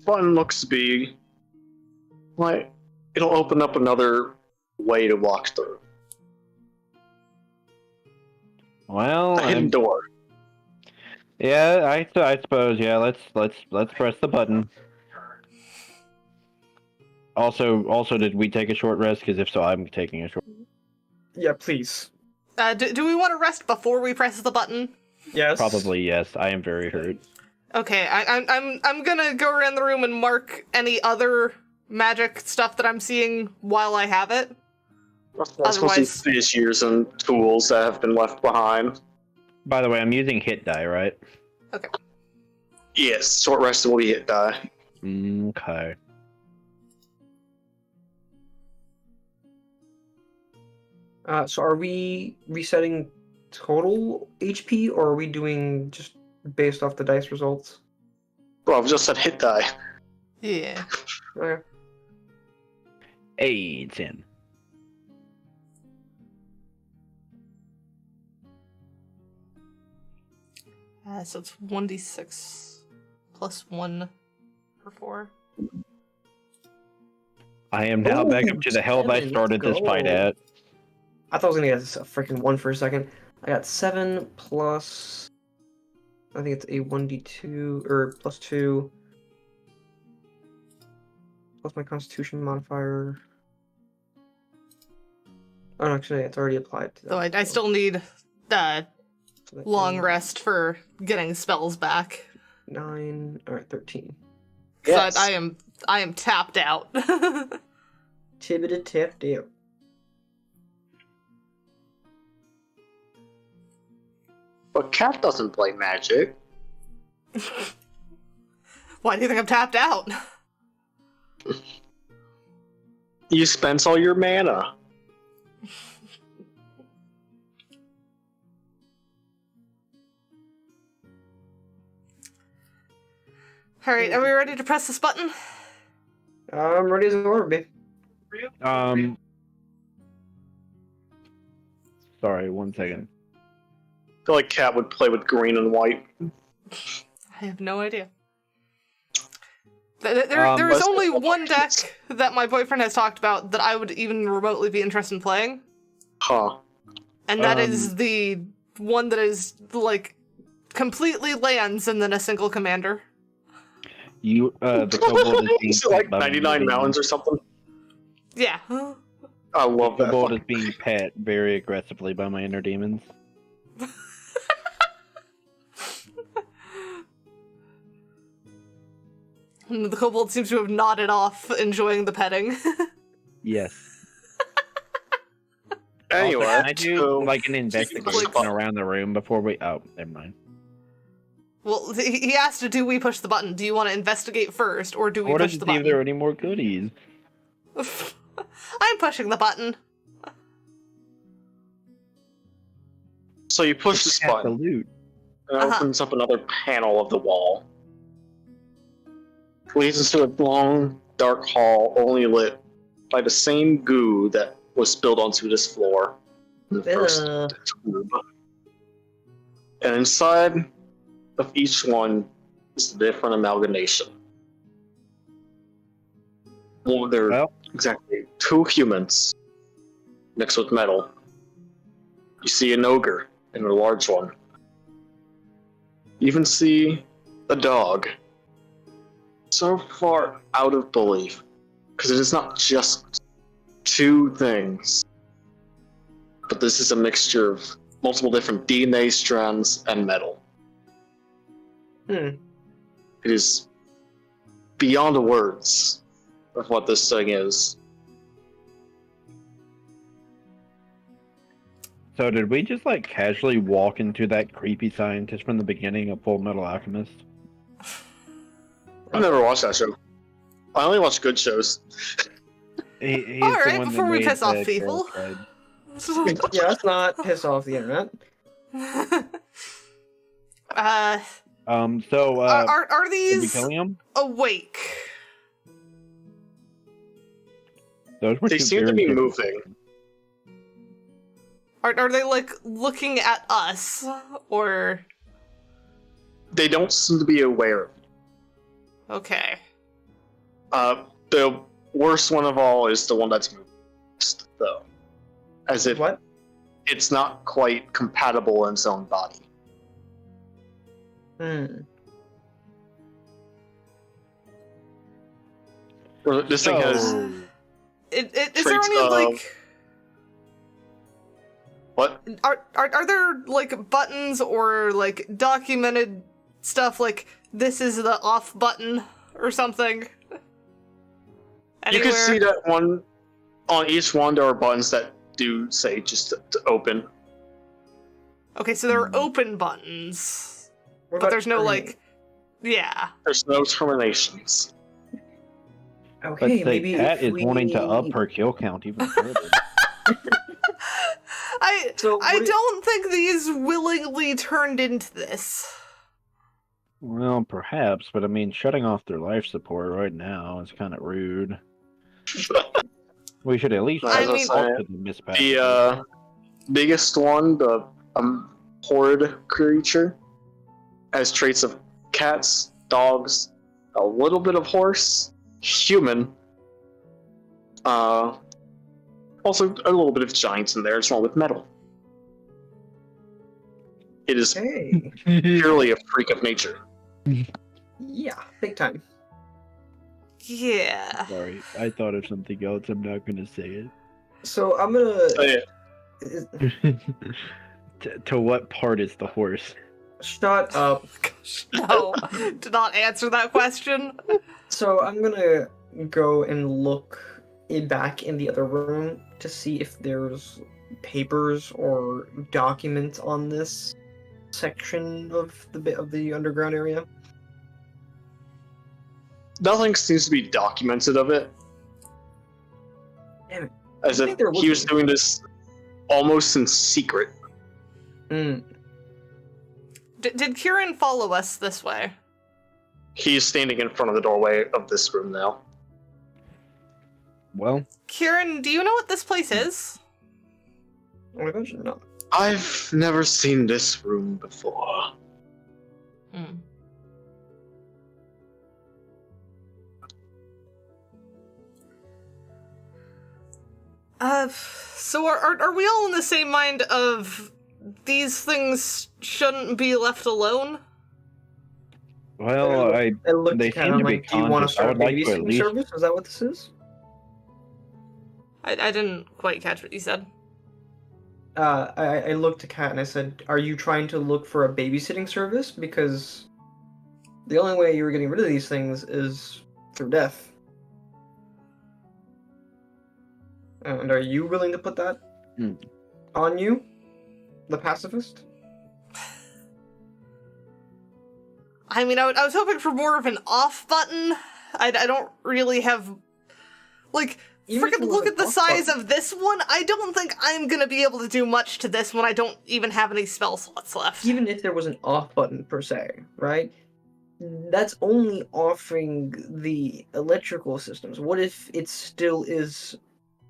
Button looks to be like it'll open up another way to walk through. Well, A hidden door. yeah, I suppose. Yeah, let's press the button. Also, did we take a short rest? Because if so, I'm taking a short. Yeah, please. Do we want to rest before we press the button? Yes. Probably yes. I am very hurt. Okay, I'm gonna go around the room and mark any other magic stuff that I'm seeing while I have it. That's supposed to be fissures and tools that have been left behind. By the way, I'm using hit die, right? Okay. Yes, short rest will be hit die. Okay. So are we resetting total HP, or are we doing just based off the dice results? Bro, I've just said hit die. Yeah. Okay. Hey, 10. So it's 1d6 plus 1 for 4. I am now back up to the health I 7, started this fight go. at. I thought I was gonna get a freaking 1 for a second. I got 7 plus. I think it's a 1d2 or plus 2 plus my Constitution modifier. Oh, no, actually, it's already applied to that. Though I still need So that long is rest for getting spells back. 9. All right, 13. 'Cause Yes. I am tapped out. Tibbity tip deal. But Cat doesn't play magic. Why do you think I'm tapped out? You spent all your mana. Alright, are we ready to press this button? I'm ready as a orb, babe. Sorry, 1 second. I feel like Cat would play with green and white. I have no idea. There is let's only just- one deck that my boyfriend has talked about that I would even remotely be interested in playing, Huh. and that is the one that is, like, completely lands and then a single commander. You, the kobold is being Is it like pet by 99 my mountains or something? Yeah. I love The that. kobold is fucking- being pet very aggressively by my inner demons. The kobold seems to have nodded off, enjoying the petting. Yes. Anyway, Also, can I do so- like an investigation around the room before we? Oh, never mind. Well, he asked, do we push the button? Do you want to investigate first, or do we Order push to the see if button? there are any more goodies. I'm pushing the button. So you push this At the button, loot. and it opens up another panel of the wall. Leads us to a long, dark hall, only lit by the same goo that was spilled onto this floor. in The first tube. And inside of each one is a different amalgamation. Well, there are Well. exactly 2 humans mixed with metal. You see an ogre in a large one. You even see a dog. So far out of belief, because it is not just 2 things, but this is a mixture of multiple different DNA strands and metal. Hmm. It is beyond the words of what this thing is. So did we just like casually walk into that creepy scientist from the beginning of Full Metal Alchemist? I've never watched that show. I only watch good shows. He's the Alright, one that before we made piss off the people. Trail Thread. Yeah, let's not piss off the internet. So are are we these killing him? awake? Those were They two seem to very be different moving. things. Are they, like, looking at us? Or... They don't seem to be aware. Okay. The worst one of all is the one that's moving, though. As if What? it's not quite compatible in its own body. Or this thing has Is there Traits any of- like? what? Are there like buttons or like documented stuff like this is the off button or something? You can see that one on each one. There are buttons that do say just to open. Okay, so there are open buttons, What but about there's no terminate? like. Yeah. There's no terminations. But Okay, say maybe Kat if is we... wanting to up her kill count even further. So I what don't think these willingly turned into this. Well, perhaps, but I mean, shutting off their life support right now is kind of rude. We should at least I As I mean- talk say, to the Miss the biggest one, the horde creature, has traits of cats, dogs, a little bit of horse, human. Also a little bit of giants in there. It's wrong with metal. It is Hey, purely a freak of nature. yeah, big time. Yeah. Sorry, I thought of something else. I'm not gonna say So I'm gonna... So, yeah, it. To what part is the horse? Shut up. Gosh, no. Did not answer that question. So I'm gonna go and look back in the other room to see if there's papers or documents on this section of the underground area. nothing seems to be documented of it. Damn it. As I if think they're he was looking. doing this almost in secret. Mm. Did Kieran follow us this way? He's standing in front of the doorway of this room now. Well, Kieran, do you know what this place is? Oh my gosh, no. I've never seen this room before. Hmm. So are we all in the same mind of these things shouldn't be left alone? well, I looked they at Kat seem and to I'm be like, do you want to conscious. I start a would like to at babysitting least- service? Is that what this is? I didn't quite catch what you said. I looked at Kat and I said, are you trying to look for a babysitting service? Because the only way you were getting rid of these things is through death. And are you willing to put that on you? The pacifist? I mean, I was hoping for more of an off button. I don't really have... Like, Even if freaking it was look an at the off size button. of this one. I don't think I'm gonna be able to do much to this when I don't even have any spell slots left. Even if there was an off button per se, right? That's only offering the electrical systems. What if it still is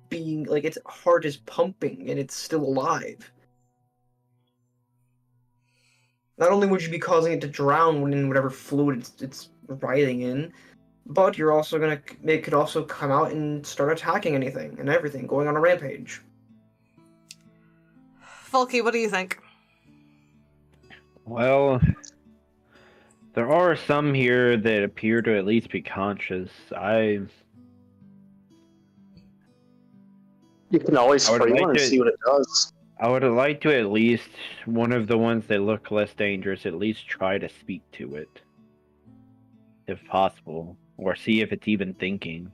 being like its heart is pumping and it's still alive? Not only would you be causing it to drown in whatever fluid it's writhing in, but you're also it could also come out and start attacking anything and everything, going on a rampage. Volky, what do you think? Well, there are some here that appear to at least be conscious. You can always I would spray like one and to- see what it does. I would like to at least, one of the ones that look less dangerous, at least try to speak to it. If possible. Or see if it's even thinking.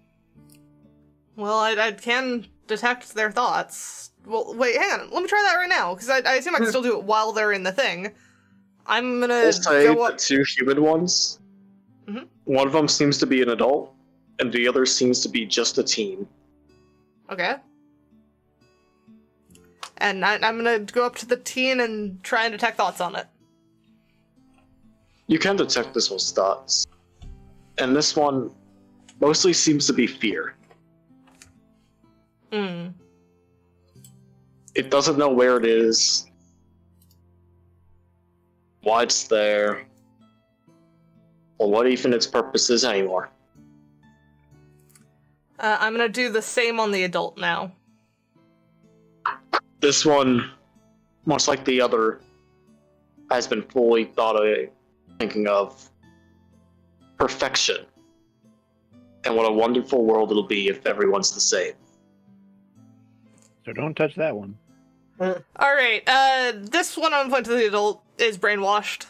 Well, I can detect their thoughts. Well, wait, hang on. Let me try that right now, because I assume I can still do it while they're in the thing. I'm gonna We'll say go the up... two human ones. Mhm. One of them seems to be an adult, and the other seems to be just a teen. Okay. And I'm gonna go up to the teen and try and detect thoughts on it. You can detect this one's thoughts. And this one mostly seems to be fear. Hmm. It doesn't know where it is, why it's there, or what even its purpose is anymore. I'm gonna do the same on the adult now. This one, much like the other, has been fully thinking of perfection And what a wonderful world it'll be if everyone's the same. So don't touch that one. Alright, this one I'm gonna point to the adult is brainwashed.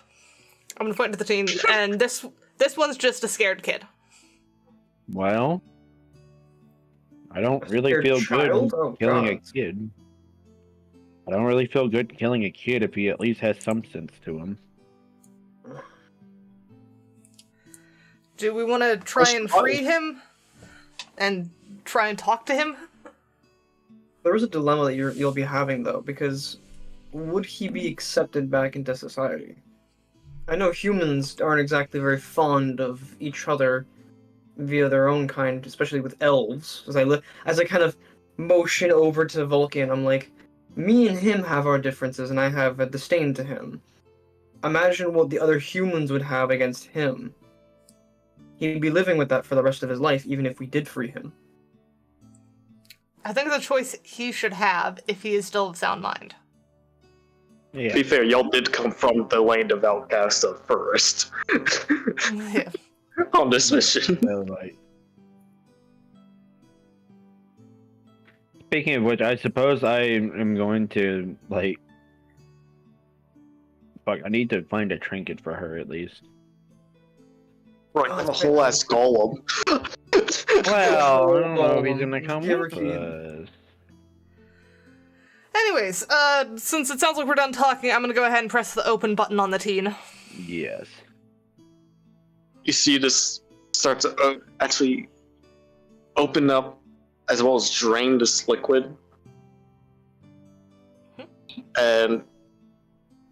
I'm gonna point to the teen, and this one's just a scared kid. Well, I don't A really scared feel child? good Oh, killing a God. kid. I don't really feel good killing a kid if he at least has some sense to him. Do we want to try and free him? And try and talk to him? There is a dilemma that you'll be having, though, because would he be accepted back into society? I know humans aren't exactly very fond of each other via their own kind, especially with elves. As I kind of motion over to Vulcan, I'm like, me and him have our differences, and I have a disdain to him. Imagine what the other humans would have against him. He'd be living with that for the rest of his life, even if we did free him. I think it's a choice he should have if he is still of sound mind. Yeah. To be fair, y'all did come from the land of Alcasta first. Yeah. On this mission. So, like, speaking of which, I suppose I am going to, like, fuck, I need to find a trinket for her at least. Right, the whole ass golem. Well, I don't know if he's Golem. gonna come Give her with key. us. Anyways, since it sounds like we're done talking, I'm gonna go ahead and press the open button on the teen. Yes. You see this start to actually open up as well as drain this liquid. And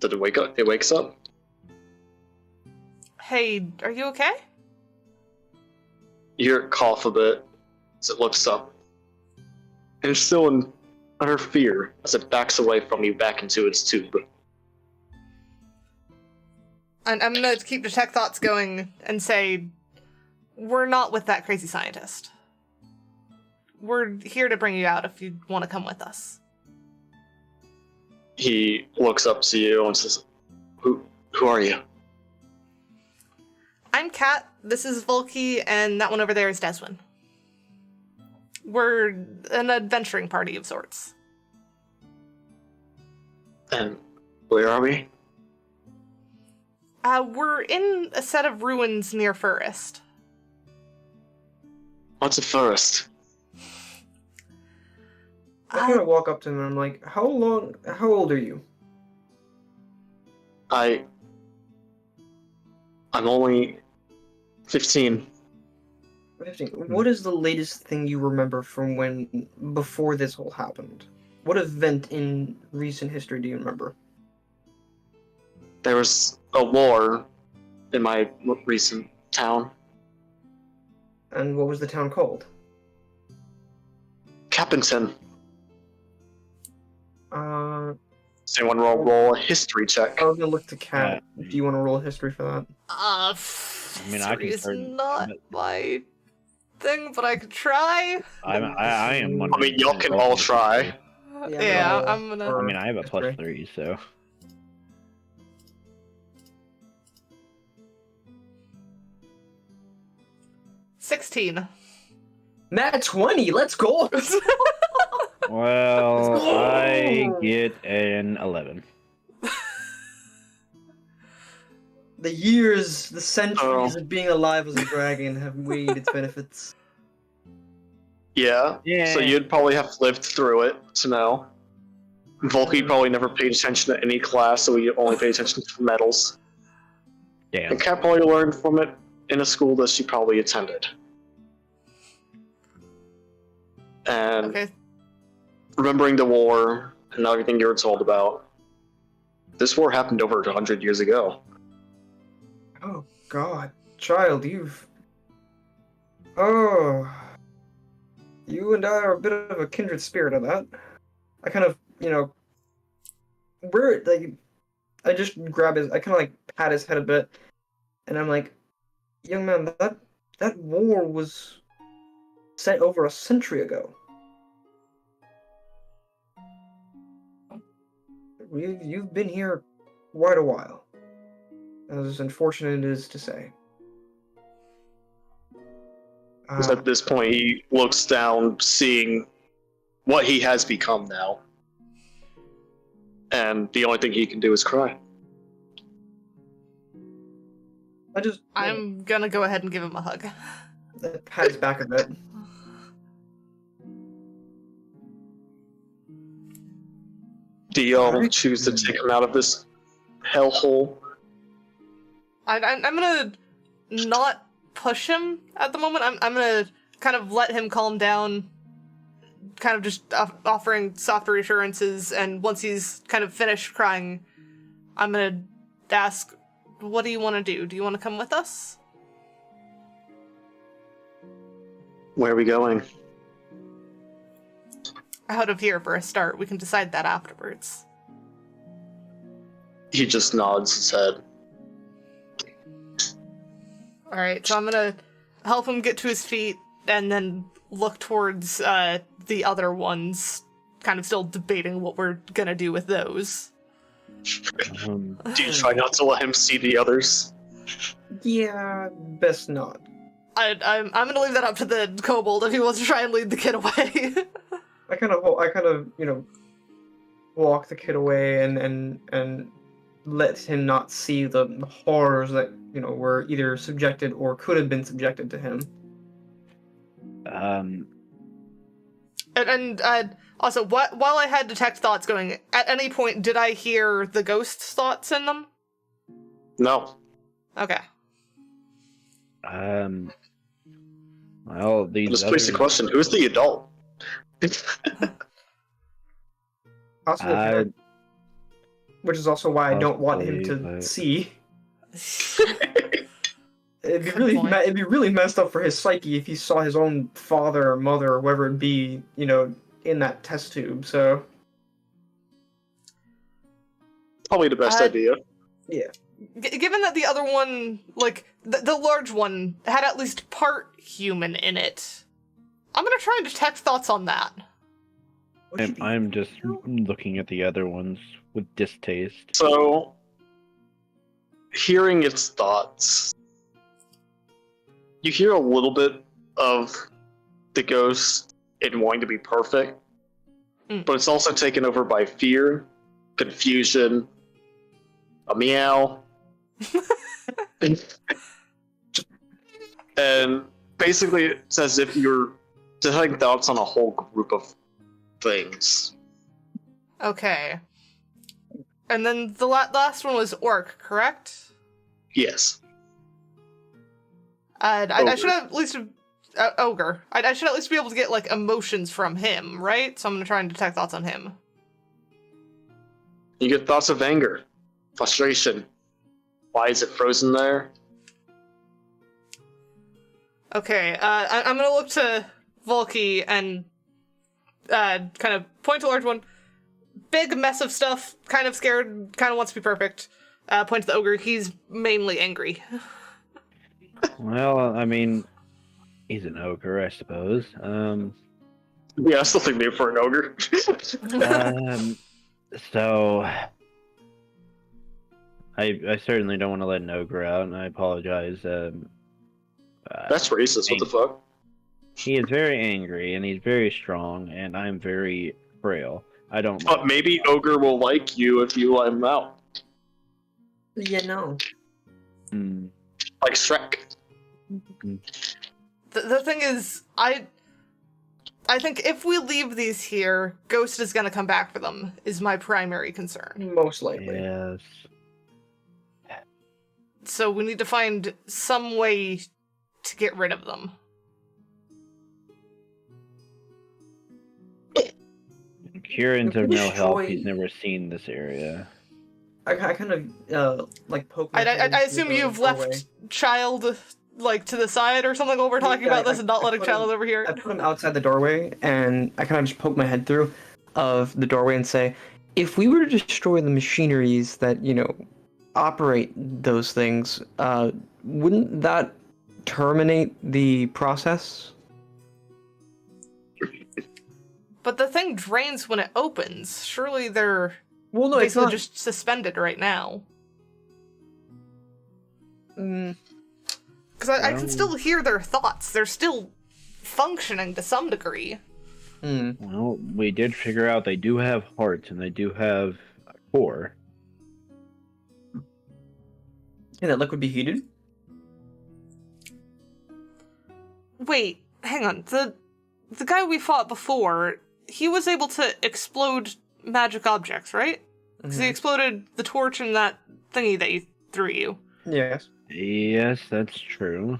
did it wake up? It wakes up. Hey, are you okay? You hear it cough a bit as it looks up. And it's still in utter fear as it backs away from you back into its tube. And I'm gonna keep detect thoughts going and say, we're not with that crazy scientist. We're here to bring you out if you want to come with us. He looks up to you and says, Who are you? I'm Kat, this is Volky, and that one over there is Deswin. We're an adventuring party of sorts. And where are we? We're in a set of ruins near Forest. What's a forest? I'm gonna walk up to him and I'm like, how old are you? I'm only 15. 15. What is the latest thing you remember from before this all happened? What event in recent history do you remember? There was a war in my recent town. And what was the town called? Cappington. Does anyone roll a history check? I was gonna look to Cat. Do you want to roll a history for that? I mean, I can history is turn- not my thing, but I could try. I am. I mean, y'all can all try. Yeah, I'm gonna. I mean, I have a History. +3, so. $16. Nat 20. Let's go. Well, go! I get an 11. The years, the centuries of being alive as a dragon have weighed its benefits. Yeah. Yeah. So you'd probably have lived through it to know. Volky probably never paid attention to any class, so he only paid attention to medals. Damn. And Kat probably learned from it in a school that she probably attended. And Okay. remembering the war and everything you were told about, this war happened over 100 years ago. Oh, God. Child, Oh. You and I are a bit of a kindred spirit on that. I kind of, I just grab I kind of, pat his head a bit, and I'm like, young man, that war was set over a century ago. You've been here quite a while, as unfortunate it is to say. Because at this point, he looks down, seeing what he has become now. And the only thing he can do is cry. I'm gonna go ahead and give him a hug. Pat his back a bit. Do y'all choose to take him out of this hellhole? I'm gonna not push him at the moment. I'm gonna kind of let him calm down, kind of just offering soft reassurances, and once he's kind of finished crying, I'm gonna ask, what do you want to do? Do you want to come with us? Where are we going? Out of here for a start. We can decide that afterwards. He just nods his head. Alright, so I'm gonna help him get to his feet, and then look towards the other ones, kind of still debating what we're gonna do with those. Do you try not to let him see the others? Yeah, best not. I'm gonna leave that up to the kobold if he wants to try and lead the kid away. I kind of, walk the kid away and let him not see the horrors that, were either subjected or could have been subjected to him. And also, while I had detect thoughts going, at any point did I hear the ghost's thoughts in them? No. Okay. Well, these Just place the question, who's the adult? Possibly Jared, which is also why I don't want him to but- see. It'd be really messed up for his psyche if he saw his own father or mother or whoever it be, in that test tube. So Probably the best idea. yeah. Given that the other one, like, the large one, had at least part human in it, I'm gonna try and detect thoughts on that. I'm just looking at the other ones with distaste. So, hearing its thoughts, you hear a little bit of the ghost in wanting to be perfect, but it's also taken over by fear, confusion, a meow, and basically it's as if you're detecting thoughts on a whole group of things. Okay. And then the last one was orc, correct? Yes. I should have at least ogre. I should at least be able to get like emotions from him, right? So I'm gonna try and detect thoughts on him. You get thoughts of anger, frustration. Why is it frozen there? Okay, I'm gonna look to Volky and kind of point to large one. Big mess of stuff, kind of scared, kind of wants to be perfect. Point to the ogre, he's mainly angry. Well, I mean, he's an ogre, I suppose. Yeah, I still think maybe for an ogre. So I certainly don't want to let an ogre out, and I apologize. That's racist, what the fuck? He is very angry, and he's very strong, and I'm very frail. I don't. But maybe ogre will like you if you let him out. Yeah, no. Like Shrek. The thing is, I think if we leave these here, Ghost is gonna come back for them, is my primary concern. Most likely. Yes. So we need to find some way to get rid of them. Kieran's of no help. Destroy- He's never seen this area. I kind of poke. my head I into assume the you've doorway. left Child like to the side or something while we're talking Yeah, about this, and not I letting put Child him- over here. I put him outside the doorway, and I kind of just poke my head through of the doorway and say, if we were to destroy the machineries that, operate those things, wouldn't that terminate the process? But the thing drains when it opens. Surely they're Well, no, it's basically not. just suspended right now. Because I can still hear their thoughts. They're still functioning to some degree. Well, we did figure out they do have hearts and they do have a core. Can that liquid be heated? Wait, hang on. The guy we fought before, he was able to explode magic objects, right? Because he exploded the torch and that thingy that he threw you. Yes. Yes, that's true.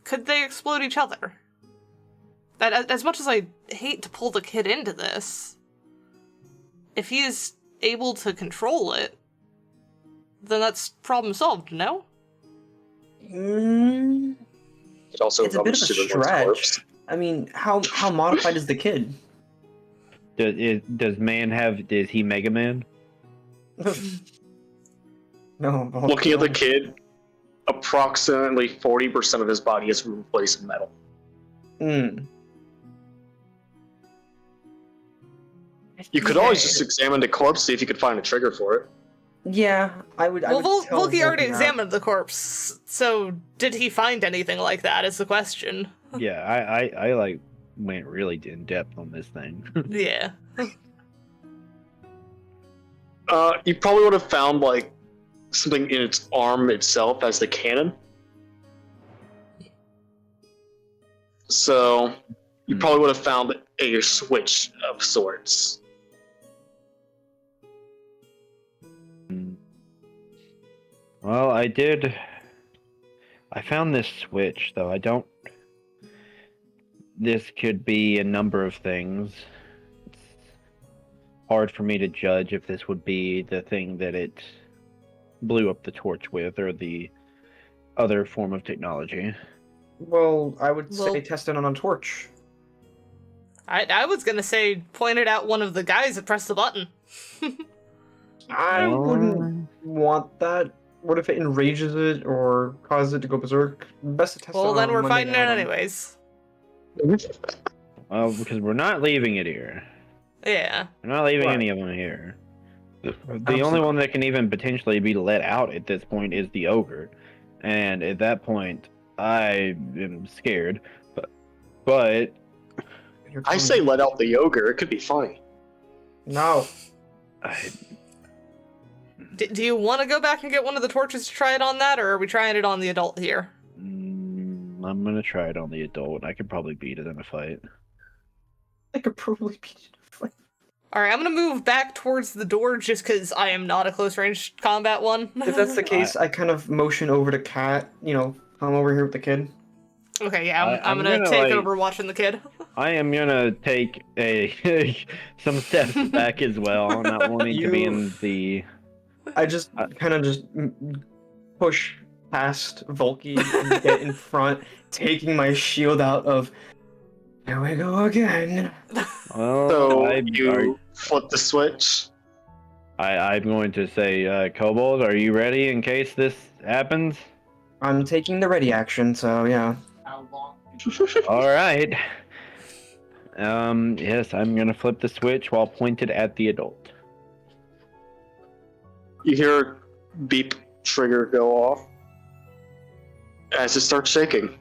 Could they explode each other? As much as I hate to pull the kid into this, if he is able to control it, then that's problem solved, no? It also It's a bit of a to the stretch. corpse. I mean, how modified is the kid? Does man have? Is he Mega Man? No. Looking at the kid, approximately 40% of his body is replaced in metal. You could always just examine the corpse, see if you could find a trigger for it. Yeah, I would. Well, Volky already that. examined the corpse, so did he find anything like that is the question. Yeah, I like went really in depth on this thing. Yeah. You probably would have found like something in its arm itself as the cannon. So you probably would have found a switch of sorts. Well, I found this switch, though. This could be a number of things. It's hard for me to judge if this would be the thing that it blew up the torch with, or the other form of technology. Well, I would say test it on a torch. I was gonna say pointed out one of the guys that pressed the button. I wouldn't want that. What if it enrages it or causes it to go berserk? Best to test it Well, on then we're Monday fighting it night. anyways. Well, because we're not leaving it here. Yeah. We're not leaving Right. any of them here. The only one that can even potentially be let out at this point is the ogre. And at that point, I am scared. But You're I telling say me- let out the ogre, it could be funny. No. Do you want to go back and get one of the torches to try it on that, or are we trying it on the adult here? I'm gonna try it on the adult. I could probably beat it in a fight. I could probably beat it. Alright, I'm gonna move back towards the door just because I am not a close range combat one. If that's the case, I kind of motion over to Kat. Come over here with the kid. Okay, yeah, I'm I'm gonna gonna, take like- over watching the kid. I am gonna take some steps back as well, not wanting to be in the. I just kind of just push past Volky and get in front, taking my shield out of. Here we go again. Well, So I'm flip the switch. going to say, Kobold, are you ready in case this happens? I'm taking the ready action, so yeah. How long? All right. Yes, I'm gonna flip the switch while pointed at the adult. You hear beep trigger go off as it starts shaking.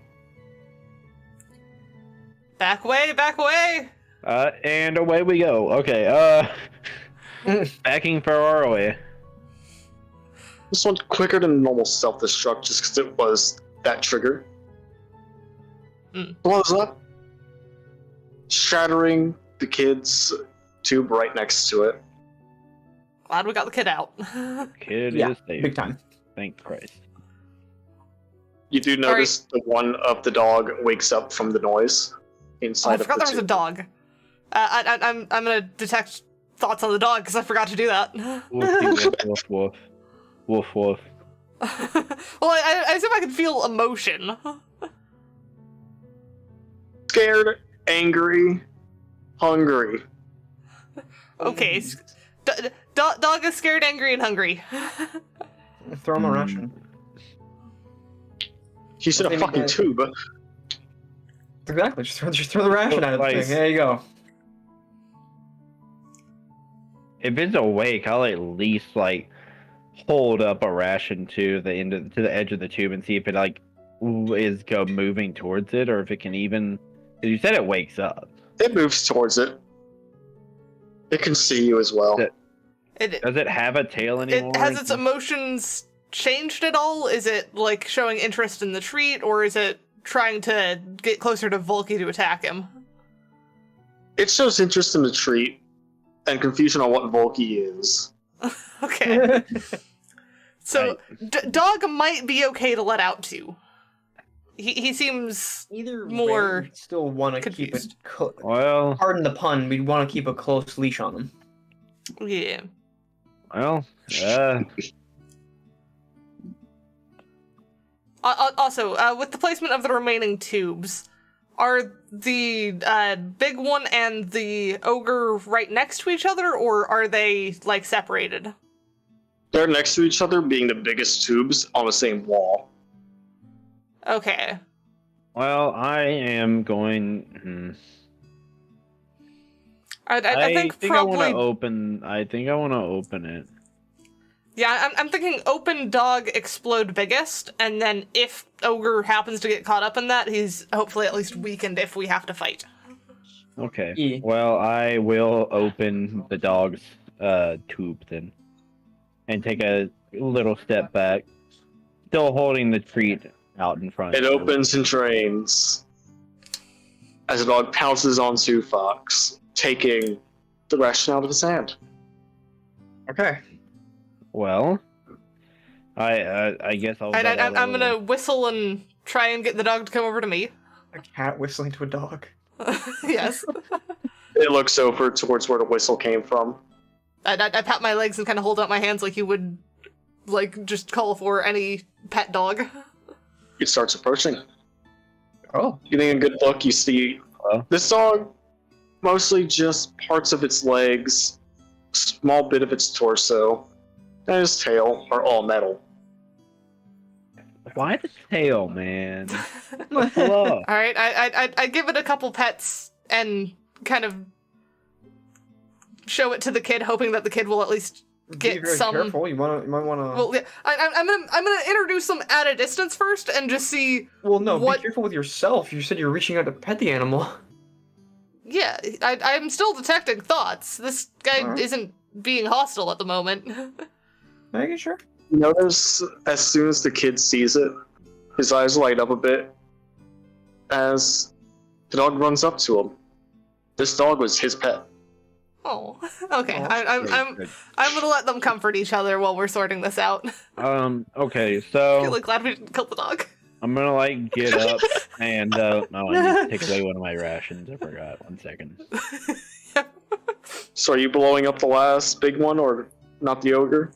Back away, back away! And away we go. Okay, backing far away. This one's quicker than normal self-destruct just because it was that trigger. Blows up, shattering the kid's tube right next to it. Glad we got the kid out. Kid Yeah, is safe. big time. Thank Christ. You do notice the one of the dog wakes up from the noise Oh, inside I of forgot the there was a tube. dog. I'm gonna detect thoughts on the dog because I forgot to do that. Woof, woof, woof. Woof, woof. Well, I assume I can feel emotion. Scared, angry, hungry. Okay, dog is scared, angry, and hungry. Throw him a ration. He's in a Maybe fucking dead. tube. Exactly. Just throw the ration at the Nice. thing. There you go. If it's awake, I'll at least hold up a ration to the edge of the tube and see if it is moving towards it, or if it can even. 'Cause you said it wakes up. It moves towards it. It can see you as well. Does it have a tail anymore? Has its emotions changed at all? Is it like showing interest in the treat, or is it trying to get closer to Volky to attack him? It shows interest in the treat and confusion on what Volky is. Okay. So, dog might be okay to let out too. He seems Either more way, we'd still want to keep it. confused. Well, Pardon the pun. We'd want to keep a close leash on him. Yeah. well, Also, with the placement of the remaining tubes, are the big one and the ogre right next to each other, or are they, like, separated? They're next to each other, being the biggest tubes on the same wall. Okay. well, I am going. I think I probably... want to open. I think I want to open it. Yeah, I'm thinking open dog, explode biggest, and then if ogre happens to get caught up in that, he's hopefully at least weakened if we have to fight. Okay. Yeah. Well, I will open the dog's tube then, and take a little step back, still holding the treat out in front. It opens and drains as the dog pounces onto Fox, taking the ration out of his hand. Okay. Well, I guess I'll. let out a I'm gonna little- whistle and try and get the dog to come over to me. A cat whistling to a dog. Yes. It looks over towards where the whistle came from. I pat my legs and kind of hold out my hands like you would, like, just call for any pet dog. It starts approaching. Oh. Getting a good look, you see Hello? this dog, mostly just parts of its legs, small bit of its torso, and his tail are all metal. Why the tail, man? Hello. All right, I give it a couple pets and kind of show it to the kid, hoping that the kid will at least Be get very some. careful. You might want to. Well, yeah, I'm gonna introduce them at a distance first and just see. Well, no. what- Be careful with yourself. You said you're reaching out to pet the animal. Yeah, I'm still detecting thoughts. This guy Alright. isn't being hostile at the moment. Making sure. Notice as soon as the kid sees it, his eyes light up a bit as the dog runs up to him. This dog was his pet. Oh, okay. Oh, I'm Good. gonna let them comfort each other while we're sorting this out. Okay, I'm so really glad we didn't kill the dog. I'm gonna like get up and oh, I need to take away one of my rations. I forgot. 1 second. So are you blowing up the last big one or not the ogre?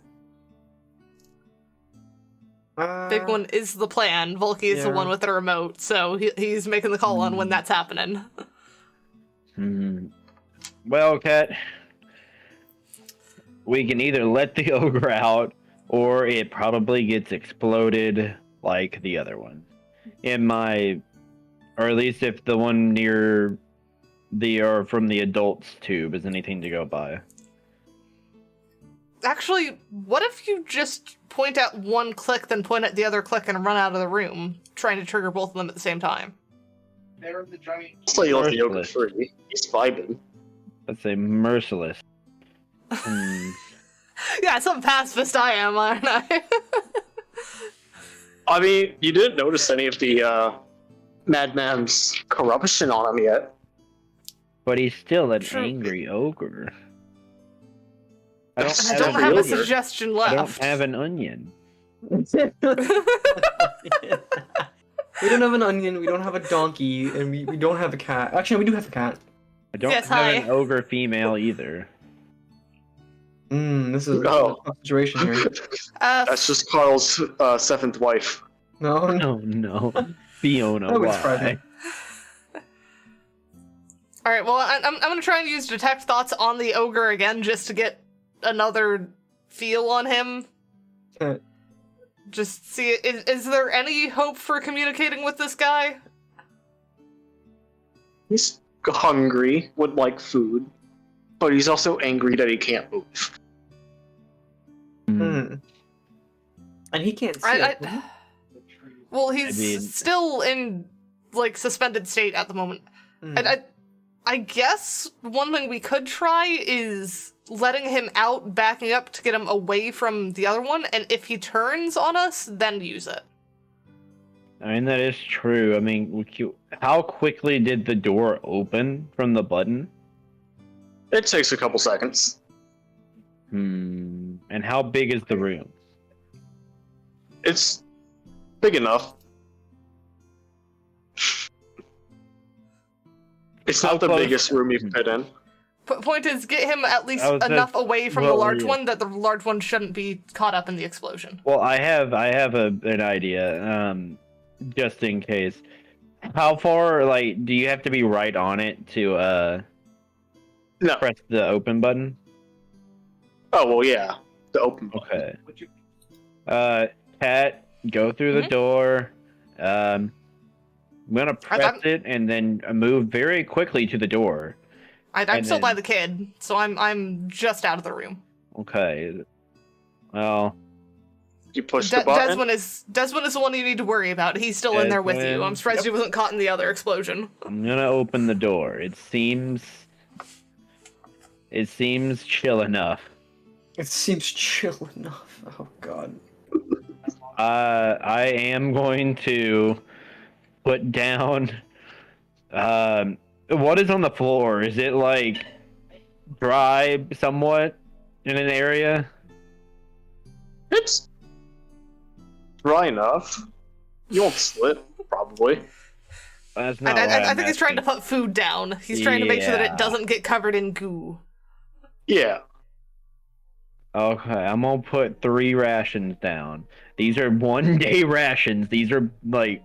Big one is the plan. Volky is the Yeah. one with the remote, so he's making the call on when that's happening. Well, Cat, we can either let the ogre out, or it probably gets exploded like the other one. Or at least if the one near or from the adult's tube is anything to go by. Actually, what if you just point at one click, then point at the other click, and run out of the room, trying to trigger both of them at the same time? They're the giant. So you let the ogre Merciless. free. He's vibing. Let's say merciless. Hmm. Yeah, some pacifist I am, aren't I? I mean, you didn't notice any of the madman's corruption on him yet. But he's still an True. angry ogre. I I That's don't every have a ogre. suggestion I left. don't have an onion. We don't have an onion. We don't have a donkey, and we don't have a cat. Actually, we do have a cat. I don't Yes, have hi. an ogre female either. This is Oh. a tough situation here. That's just Carl's seventh wife. No, no. Oh no. Fiona, That was why? frightening. Alright, well, I'm gonna try and use Detect Thoughts on the ogre again, just to get another feel on him. Okay. Just see, is there any hope for communicating with this guy? He's hungry, would like food, but he's also angry that he can't move. Hmm. And he can't see. I- us. Well, he's still in, like, suspended state at the moment. And I guess one thing we could try is letting him out, backing up to get him away from the other one, and if he turns on us, then use it. I mean, that is true. I mean, how quickly did the door open from the button? It takes a couple seconds. And how big is the room? It's big enough. It's not the biggest room you can fit in. Point is, get him at least enough away from the large one that the large one shouldn't be caught up in the explosion. Well, I have an idea, just in case. How far, like, do you have to be right on it to No. press the open button? Oh, well, yeah. The open button. Okay. Cat, go through the door. I'm gonna press it and then move very quickly to the door. I'm still by the kid, so I'm just out of the room. Okay. Well, You push the button. Desmond is the one you need to worry about. He's still in there with you. I'm surprised he wasn't caught in the other explosion. I'm gonna open the door. It seems chill enough. It seems chill enough. Oh god. I am going to put down. What is on the floor? Is it like dry somewhat in an area? It's dry enough. You won't slip, probably. That's not I think he's trying to put food down. He's trying to make sure that it doesn't get covered in goo. Yeah. Okay, I'm gonna put 3 rations down. These are 1-day rations. These are like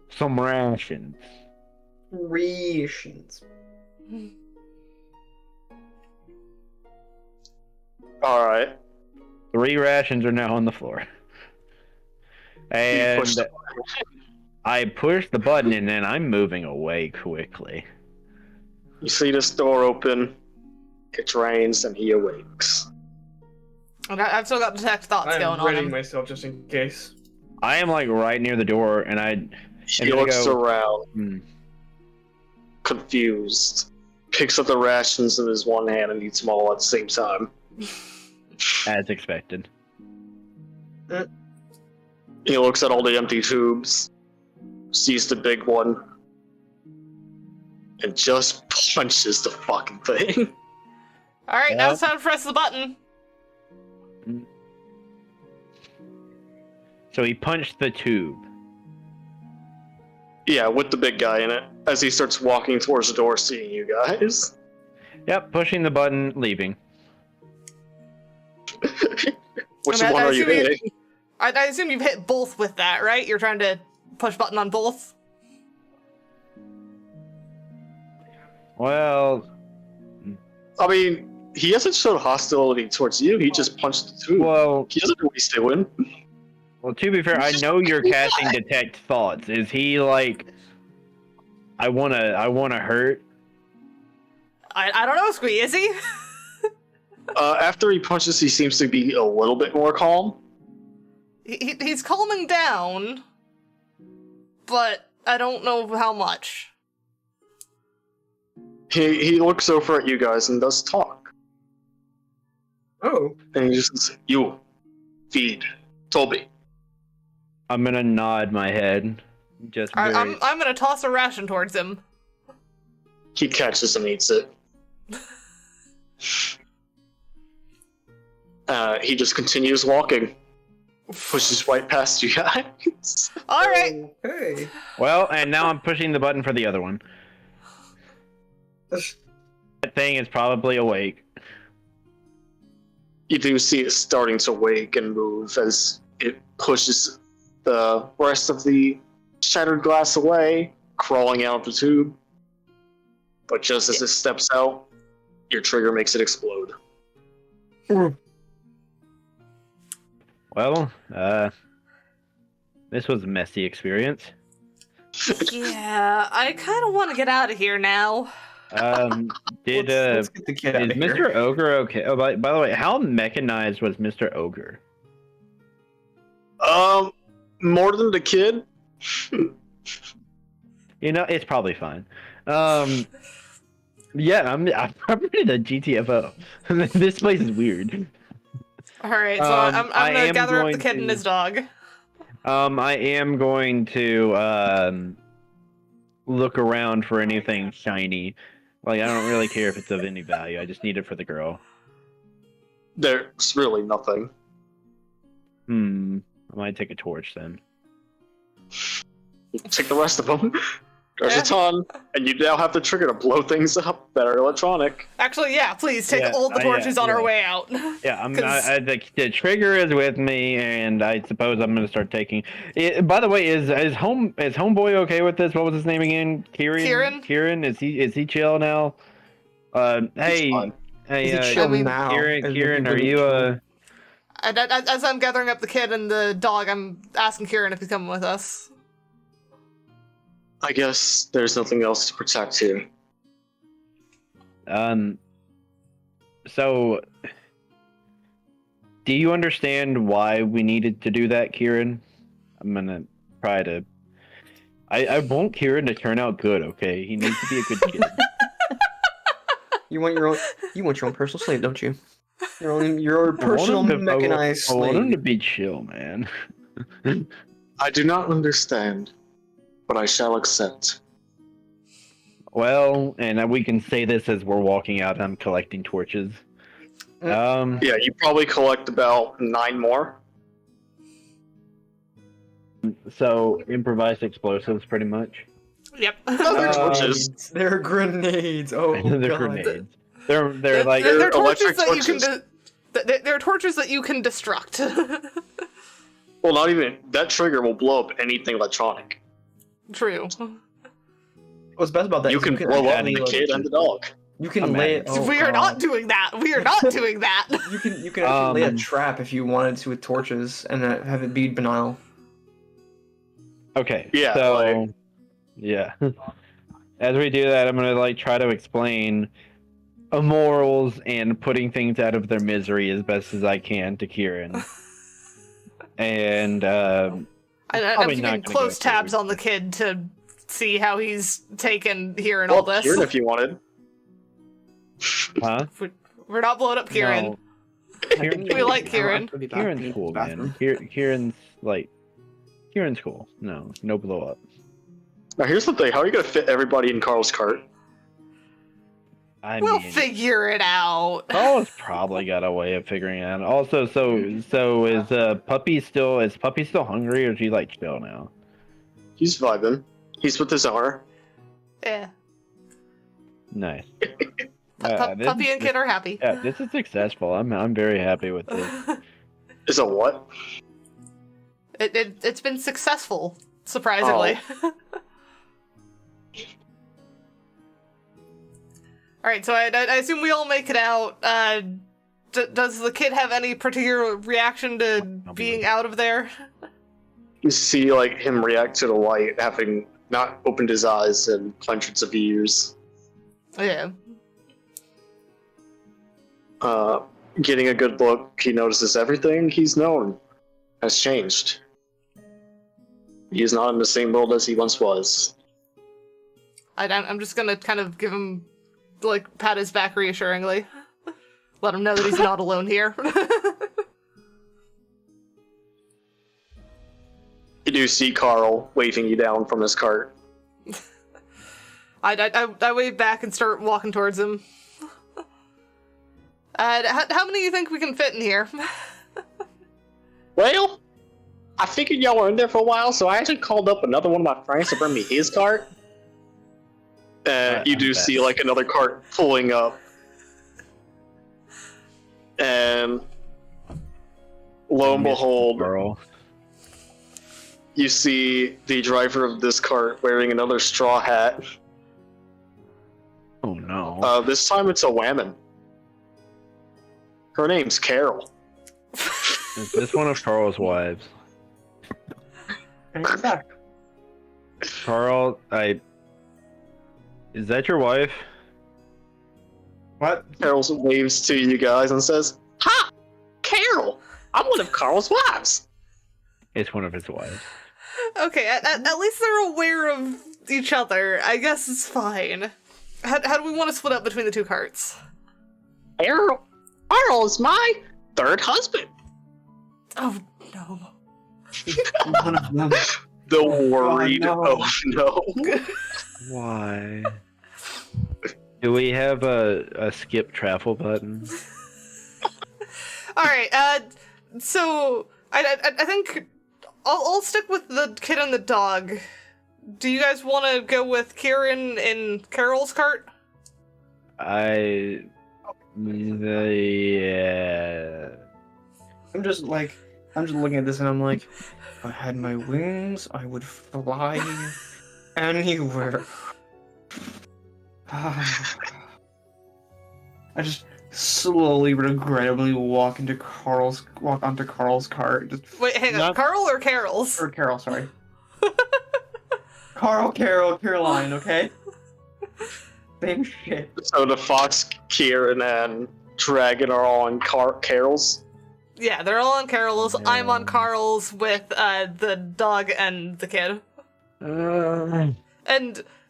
some rations. Rations. Alright. 3 rations are now on the floor. And I push the button and then I'm moving away quickly. You see this door open, it drains, and he awakes. And I've still got detect thoughts going I'm readying on. myself just in case. I am like right near the door and He looks around, confused, picks up the rations in his one hand and eats them all at the same time. as expected. He looks at all the empty tubes, sees the big one, and just punches the fucking thing. Alright, now it's time to press the button. So he punched the tube. Yeah, with the big guy in it, as he starts walking towards the door, seeing you guys. Yep, pushing the button, leaving. Which one are you hitting? I assume you've hit both with that, right? You're trying to push button on both? Well, I mean, he hasn't showed hostility towards you, he just punched the tube. well, He doesn't know what he's doing. well. To be fair, I know you're casting detect thoughts. Is he like, I wanna hurt? I don't know, Squee, is he? After he punches, he seems to be a little bit more calm. He's calming down, but I don't know how much. He looks over at you guys and does talk. Oh. And he just says, you, feed, Toby. I'm gonna nod my head. Just very... I'm gonna toss a ration towards him. He catches and eats it. He just continues walking. Pushes right past you guys. Alright. Okay. Well, and now I'm pushing the button for the other one. That thing is probably awake. You do see it starting to wake and move as it pushes the rest of the shattered glass away, crawling out of the tube. But just as it steps out, your trigger makes it explode. Well, this was a messy experience. Yeah, I kind of want to get out of here now. Let's get the kid out is of here. Mr. Ogre okay? Oh, by the way, how mechanized was Mr. Ogre? More than the kid? You know, it's probably fine. Yeah, I'm ready to GTFO. This place is weird. Alright, so I'm gonna gather up the kid and his dog. I am going to look around for anything shiny. Like, I don't really care if it's of any value. I just need it for the girl. There's really nothing. I might take a torch then. Take the rest of them. There's a ton, and you now have the trigger to blow things up that are electronic. Actually, yeah, please take all the torches on our way out. Yeah, the trigger is with me, and I suppose I'm gonna start taking. By the way, is homeboy okay with this? What was his name again? Kieran. Is he chill now? Hey, chill now? Kieran, are you As I'm gathering up the kid and the dog, I'm asking Kieran if he's coming with us. I guess there's nothing else to protect here. So, do you understand why we needed to do that, Kieran? I'm gonna try to. I want Kieran to turn out good. Okay, he needs to be a good kid. You want your own personal slave, don't you? Your personal mechanized slave. I want him to be chill, man. I do not understand, but I shall accept. Well, and we can say this as we're walking out. I'm collecting torches. Yeah, you probably collect about 9 more. So improvised explosives, pretty much. Yep. They're torches. They're grenades. Oh, they're God. grenades. They're like they're torches electric that torches. you can. They're torches that you can destruct. Well, not even that trigger will blow up anything electronic. True. What's best about that? You is can blow up the kid and the dog. You can lay it. Oh, we are not doing that. We are not doing that. You can actually lay a trap if you wanted to with torches and have it be banal. Okay. Yeah, So, yeah. As we do that, I'm gonna try to explain morals and putting things out of their misery as best as I can to Kieran. And I'm keeping not gonna close go tabs through. on the kid to see how he's taken here and all this. Kieran, if you wanted. Huh? We're not blowing up Kieran. No. We like Kieran. Kieran's cool, man. Kieran's cool. No blow up. Now, here's the thing. How are you going to fit everybody in Carl's cart? We'll figure it out. Carl's probably got a way of figuring it out. Also, so is Puppy still hungry, or is he chill now? He's vibing. He's with his hour. Yeah. Nice. Puppy and kid are happy. Yeah, this is successful. I'm very happy with this. Is a what? It's been successful, surprisingly. Oh. Alright, so I assume we all make it out. Does the kid have any particular reaction to being out of there? You see, him react to the light, having not opened his eyes in hundreds of years. Yeah. Getting a good look, he notices everything he's known has changed. He is not in the same world as he once was. I'm just gonna kind of give him, pat his back reassuringly. Let him know that he's not alone here. You do see Carl waving you down from his cart. I wave back and start walking towards him. How many do you think we can fit in here? Well, I figured y'all were in there for a while, so I actually called up another one of my friends to bring me his cart. You do see another cart pulling up. And lo and behold, Girl. you see the driver of this cart wearing another straw hat. Oh no. This time it's a woman. Her name's Carol. Is this one of Carl's wives? And you're back. Carl, is that your wife? What? Carol waves to you guys and says, "Ha! Carol! I'm one of Carl's wives!" It's one of his wives. Okay, at least they're aware of each other. I guess it's fine. How do we want to split up between the two carts? Carl is my third husband. Oh, no. One of them. The worried. no. Oh no. Why? Do we have a skip travel button? Alright, so, I think I'll stick with the kid and the dog. Do you guys want to go with Kieran in Carol's cart? Yeah. I'm just looking at this and I'm like, if I had my wings, I would fly anywhere. I just slowly, regrettably walk onto Carl's cart. Just, Wait, hang on, Not- Carl or Carol's? or Carol, sorry. Carl, Caroline, okay? Same shit. So the Fox, Kieran, and Dragon are all on Carol's. Yeah, they're all on Carol's. Yeah. I'm on Carl's with the dog and the kid. And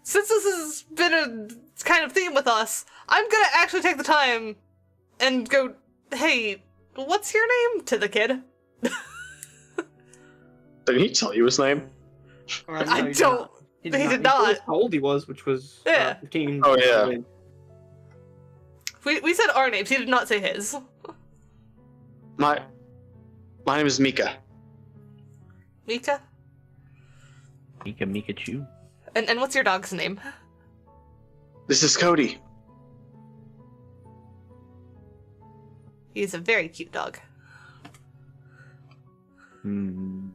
since this has been a kind of theme with us, I'm gonna actually take the time and go, hey, what's your name? To the kid. Did he tell you his name? I don't. He did not. He told us how old he was, which was Yeah. 15. Oh, yeah. We said our names, he did not say his. My name is Mika. Mika? Mikachu. And what's your dog's name? This is Cody. He's a very cute dog. Hmm.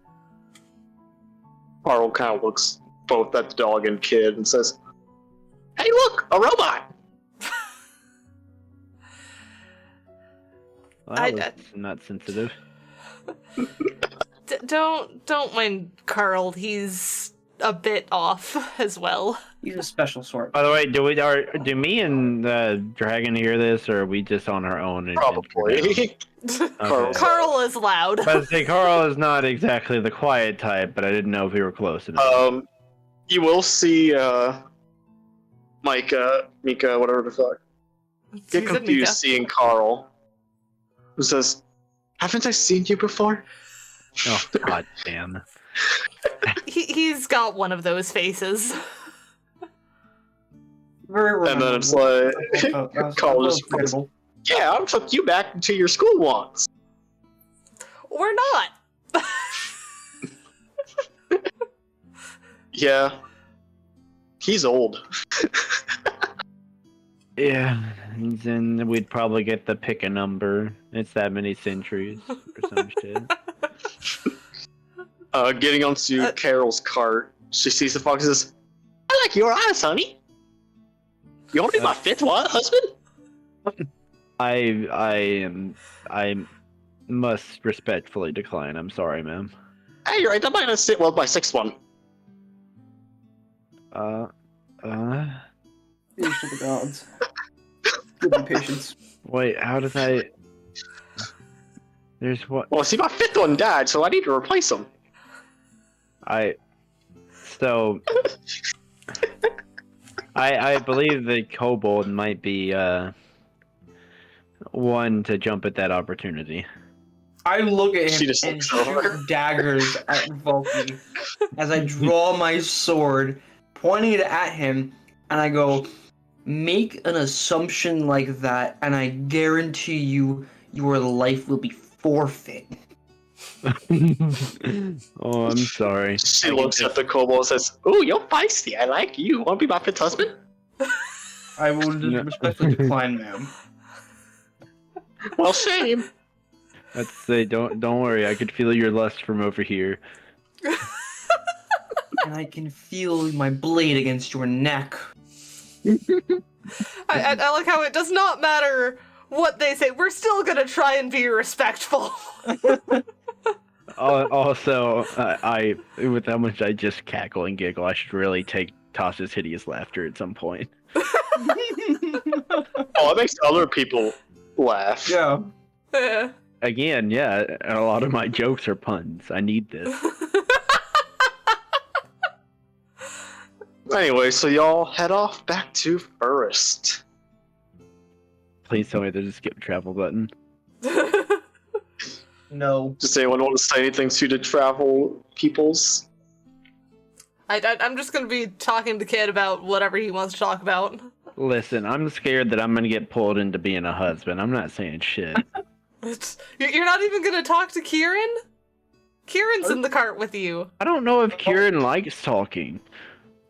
Carl kind of looks both at the dog and kid and says, "Hey, look, a robot." Well, I- that's not sensitive. Don't mind Carl, he's a bit off as well. He's a special sort. By the way, do me and Dragon hear this, or are we just on our own? adventure Probably. now? Okay. Carl is loud. But say Carl is not exactly the quiet type, but I didn't know if we were close enough. You will see Mika, whatever the fuck. Get He said confused Mika. seeing Carl, who says, "Haven't I seen you before?" Oh, god damn. He's got one of those faces. Very And then it's like, Carl just forgettable. "Yeah, I took you back to your school once." Or not. Yeah. He's old. Yeah, then we'd probably get the pick a number. It's that many centuries or some shit. Getting onto Carol's cart, she sees the fox and says, "I like your eyes, honey. You want to be my fifth husband?" I must respectfully decline. I'm sorry, ma'am. Hey, you're right. That might not sit well with my sixth one. Here's to the gods. Give me patience. Wait, how does I... There's what... Well, see, my fifth one died, so I need to replace him. So... I believe the kobold might be, one to jump at that opportunity. I look at She him just and looks over. shoot daggers at Volky as I draw my sword, pointing it at him, and I go, make an assumption like that, and I guarantee you your life will be forfeit. Oh, I'm sorry. She looks at the kobold and says, "Ooh, you're feisty. I like you. Want to be my fifth husband?" I will No. respectfully decline, ma'am. Well, shame. Let's say, don't worry. I could feel your lust from over here. And I can feel my blade against your neck. I like how it does not matter what they say. We're still gonna try and be respectful. Also, I with how much I just cackle and giggle, I should really take Tasha's hideous laughter at some point. Oh, it makes other people laugh. Yeah. Yeah. again, yeah, a lot of my jokes are puns. I need this. Anyway, so y'all head off back to Forest. Please tell me there's a skip travel button. No. Does anyone want to say anything to the travel peoples? I'm just gonna be talking to Kid about whatever he wants to talk about. Listen, I'm scared that I'm gonna get pulled into being a husband. I'm not saying shit. You're not even gonna talk to Kieran? Kieran's in the cart with you. I don't know if Kieran likes talking.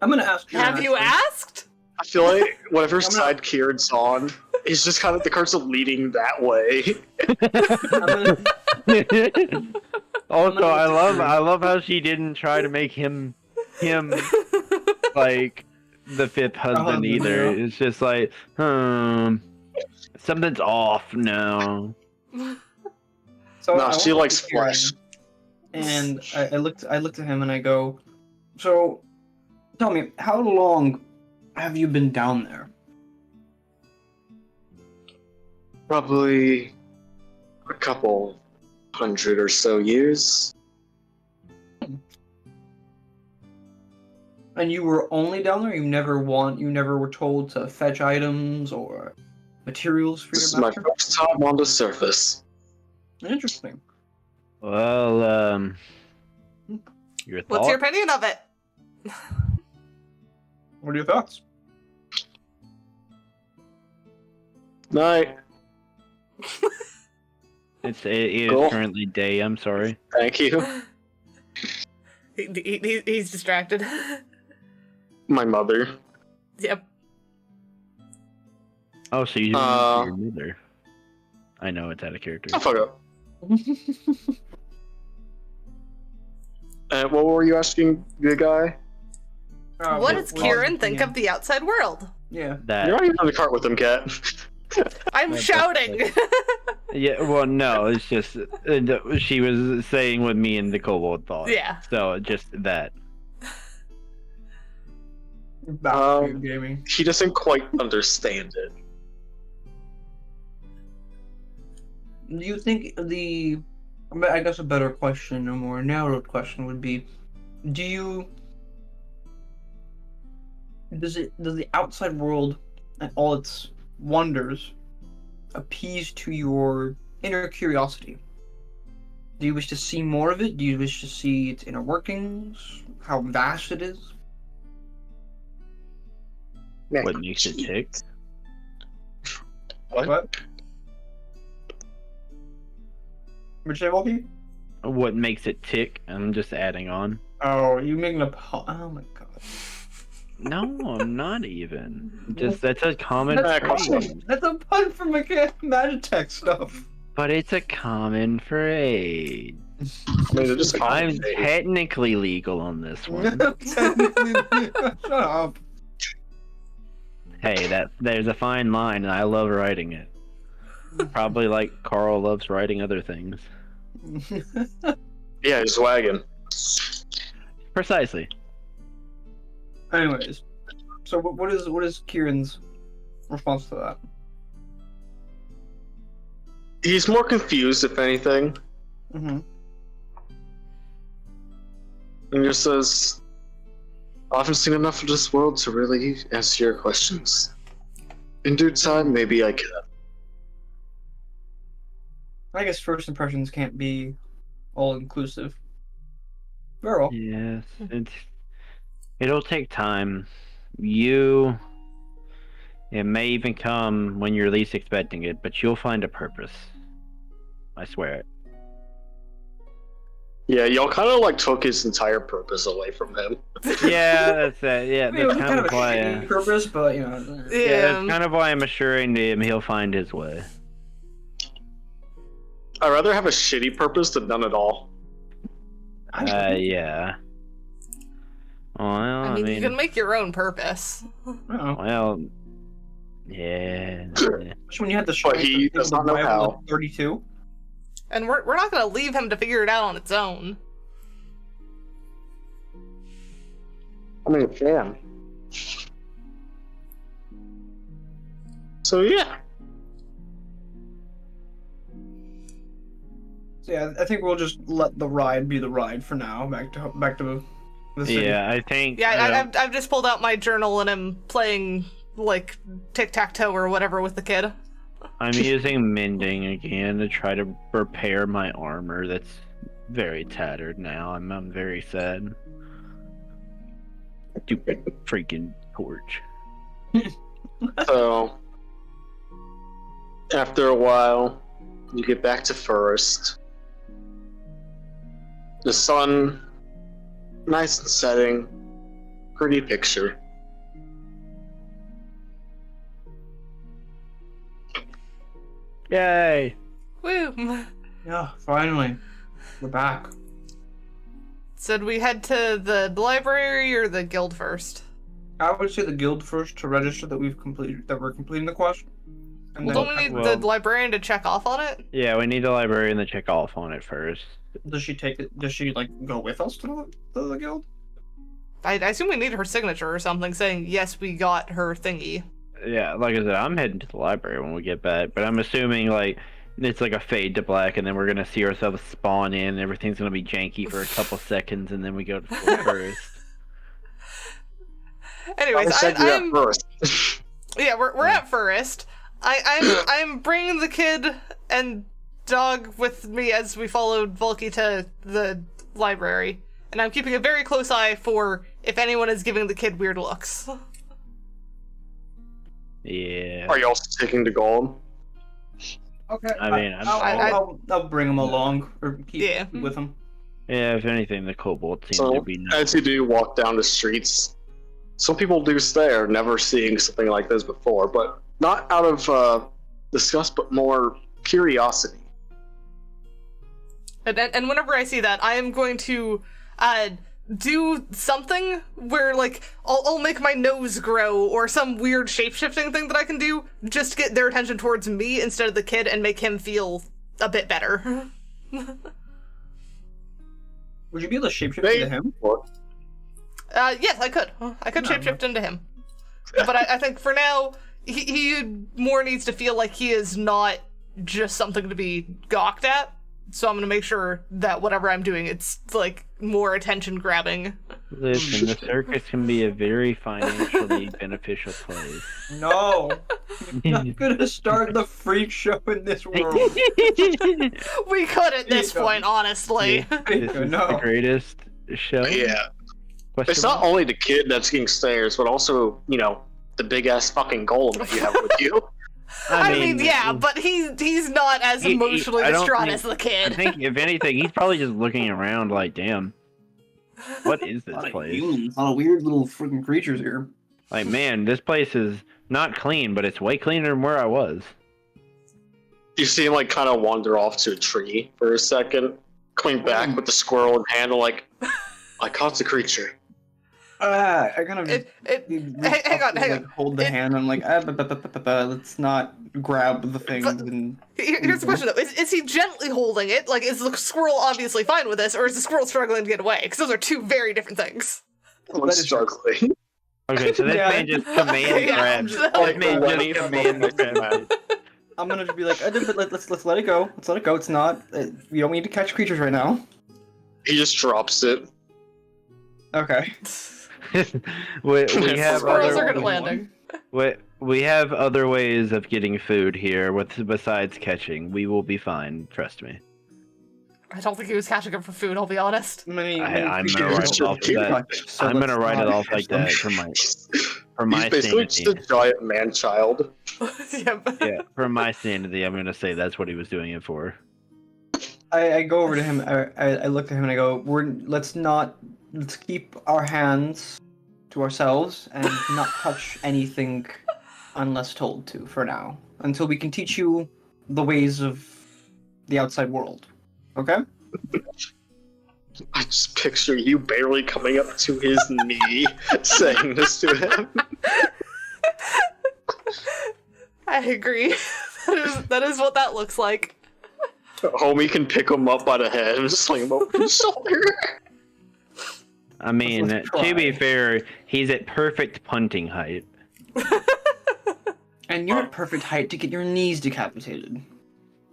I'm gonna ask you. Have you asked? I feel like whatever side Kieran's on, he's just kind of the cards are leading that way. Also, I love how she didn't try to make him like the fifth husband either. Yeah. It's just like, something's off now. So No, I she walk likes up to Kieran, flesh. And I looked at him and I go, so tell me, how long have you been down there? Probably a couple 100 or so years. And you were only down there? You never were told to fetch items or materials for This is your my master? first time on the surface. Interesting. Well, your thoughts? What's your opinion of it? What are your thoughts? Night. It is Cool. currently day. I'm sorry. Thank you. He's distracted. My mother. Yep. Oh, so you Uh, your mother? I know it's out of character. Oh, fuck up. What were you asking, good guy? What does Kieran think of the outside world? Yeah. That You're not even in the cart with him, Cat. I'm That's shouting. Yeah, well, no, it's just she was saying what me and the kobold thought. Yeah. So just that. Battlefield gaming. He doesn't quite understand it. Do you think I guess a better question, a more narrowed question would be, does the outside world and all its wonders appease to your inner curiosity? Do you wish to see more of it? Do you wish to see its inner workings? How vast it is? What makes it tick? What? What'd you say, Wolfie? What makes it tick? I'm just adding on. Oh, you making a oh my god. No, I'm not even. Just that's a common That's phrase. That's a pun for Magitech stuff. But it's a common phrase. I mean, they're just I'm complicated. technically legal on this one. Shut up. Hey, there's a fine line, and I love writing it. Probably like Carl loves writing other things. Yeah, he's wagon. Precisely. Anyways, so what is Kieran's response to that? He's more confused, if anything. Mm-hmm. And just says, I haven't seen enough of this world to really answer your questions. In due time, maybe I can. I guess first impressions can't be all inclusive. Very well. Yes, it'll take time. It may even come when you're least expecting it, but you'll find a purpose. I swear it. Yeah, y'all kind of like took his entire purpose away from him. Yeah, that's it. Yeah, I mean, it that's was kind of a why. shitty purpose, but you know. Yeah, that's kind of why I'm assuring him he'll find his way. I'd rather have a shitty purpose than none at all. Yeah. Well, I mean, you can make your own purpose. Well, yeah. Especially when you had the But he strength of does not know rival how. of 32. And we're not gonna leave him to figure it out on its own. I mean, damn. So yeah. So yeah, I think we'll just let the ride be the ride for now. Back to the city. Yeah, I think. Yeah, I've just pulled out my journal and I'm playing like tic-tac-toe or whatever with the kid. I'm using mending again to try to repair my armor that's very tattered now. I'm very sad. Stupid freaking torch. So, after a while, you get back to Forest. The sun, nice and setting, pretty picture. Yay! Woo! Yeah, finally, we're back. So did we head to the library or the guild first? I would say the guild first to register that we're completing the quest. And Well, don't we need the librarian to check off on it? Yeah, we need the librarian to check off on it first. Does she take it? Does she like go with us to the guild? I assume we need her signature or something saying yes, we got her thingy. Yeah, like I said, I'm heading to the library when we get back, but I'm assuming like it's like a fade to black, and then we're gonna see ourselves spawn in, and everything's gonna be janky for a couple seconds, and then we go to full first. Anyways, I'm first. yeah, we're at first. I'm bringing the kid and dog with me as we followed Volky to the library, and I'm keeping a very close eye for if anyone is giving the kid weird looks. Yeah. Are you also taking the gold? Okay. I mean, I'll bring him along or keep with him. Yeah, if anything, the kobold seems So, to be nice. as you do walk down the streets, some people do stare, never seeing something like this before, but not out of disgust, but more curiosity. And whenever I see that, I am going to do something where, like, I'll make my nose grow or some weird shape-shifting thing that I can do just to get their attention towards me instead of the kid and make him feel a bit better. Would you be able to shapeshift into him? Yes, I could. I could shapeshift into him. But I think for now, he more needs to feel like he is not just something to be gawked at. So I'm going to make sure that whatever I'm doing, it's, like, more attention-grabbing. Listen, the circus can be a very financially beneficial place. No! You're not gonna start the freak show in this world. We could at this point, honestly. This is the greatest show. Yeah. Question It's not mark? only the kid that's getting stares, but also, you know, the big-ass fucking golem that you have with you. I mean, yeah, but he's not as emotionally I don't distraught think- as the kid. I think, if anything, he's probably just looking around like, damn, what is this place? Humans, a lot of weird little freaking creatures here. Like, man, this place is not clean, but it's way cleaner than where I was. You see him, like, kind of wander off to a tree for a second, coming back with the squirrel in hand, like, I caught the creature. I kind of hang on. like, hold the hand. I'm like, let's not grab the thing. And Here's the question, though. Is he gently holding it? Like, is the squirrel obviously fine with this, or is the squirrel struggling to get away? Because those are two very different things. I'm struggling. Okay, so this man just command Yeah, grabs. like, This man just command grabs. I'm gonna just be like, let's let it go. Let's let it go. It's not. We don't need to catch creatures right now. He just drops it. Okay. we have Squirrels other, are good at landing. we have other ways of getting food here besides catching. We will be fine, trust me. I don't think he was catching him for food, I'll be honest. I'm gonna write it off like that. I'm gonna write it off like that for my He's basically sanity. just a giant man-child. Yeah, for my sanity, I'm gonna say that's what he was doing it for. I go over to him. I look at him and I go, let's keep our hands to ourselves and not touch anything unless told to for now, until we can teach you the ways of the outside world. Okay? I just picture you barely coming up to his knee, saying this to him. I agree. That is what that looks like. Homie can pick him up by the head and sling him over his shoulder. I mean, Let's to be try. fair, he's at perfect punting height. And you're at perfect height to get your knees decapitated.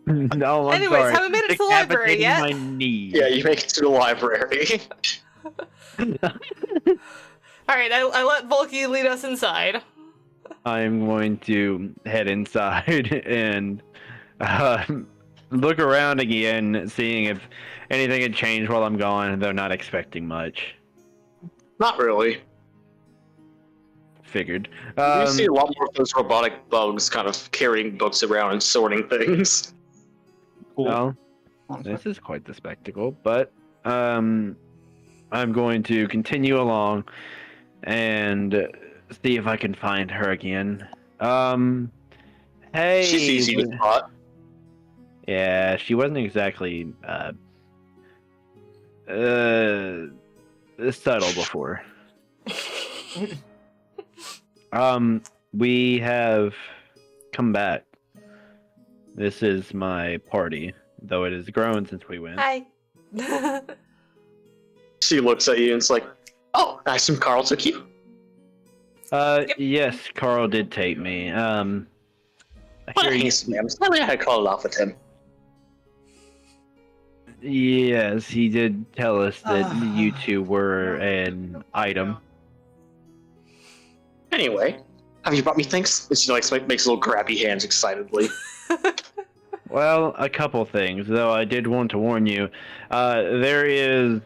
No, I'm Anyways, sorry. haven't made it to the library Decapitating yet. my knee. Yeah, you make it to the library. Alright, I let Volky lead us inside. I'm going to head inside and look around again, seeing if anything had changed while I'm gone, though not expecting much. Not really. Figured. You see a lot more of those robotic bugs kind of carrying books around and sorting things. Well, this is quite the spectacle, but I'm going to continue along and see if I can find her again. Hey. She's easy to spot. Yeah, she wasn't exactly subtle before. We have come back. This is my party, though it has grown since we went. Hi. She looks at you and it's like, oh, I assume Carl took you? Yes, Carl did take me. What a handsome man. Tell me I had called off with him. Yes, he did tell us that you two were an item. Anyway, have you brought me things? And she makes little grabby hands excitedly. Well, a couple things, though I did want to warn you. There is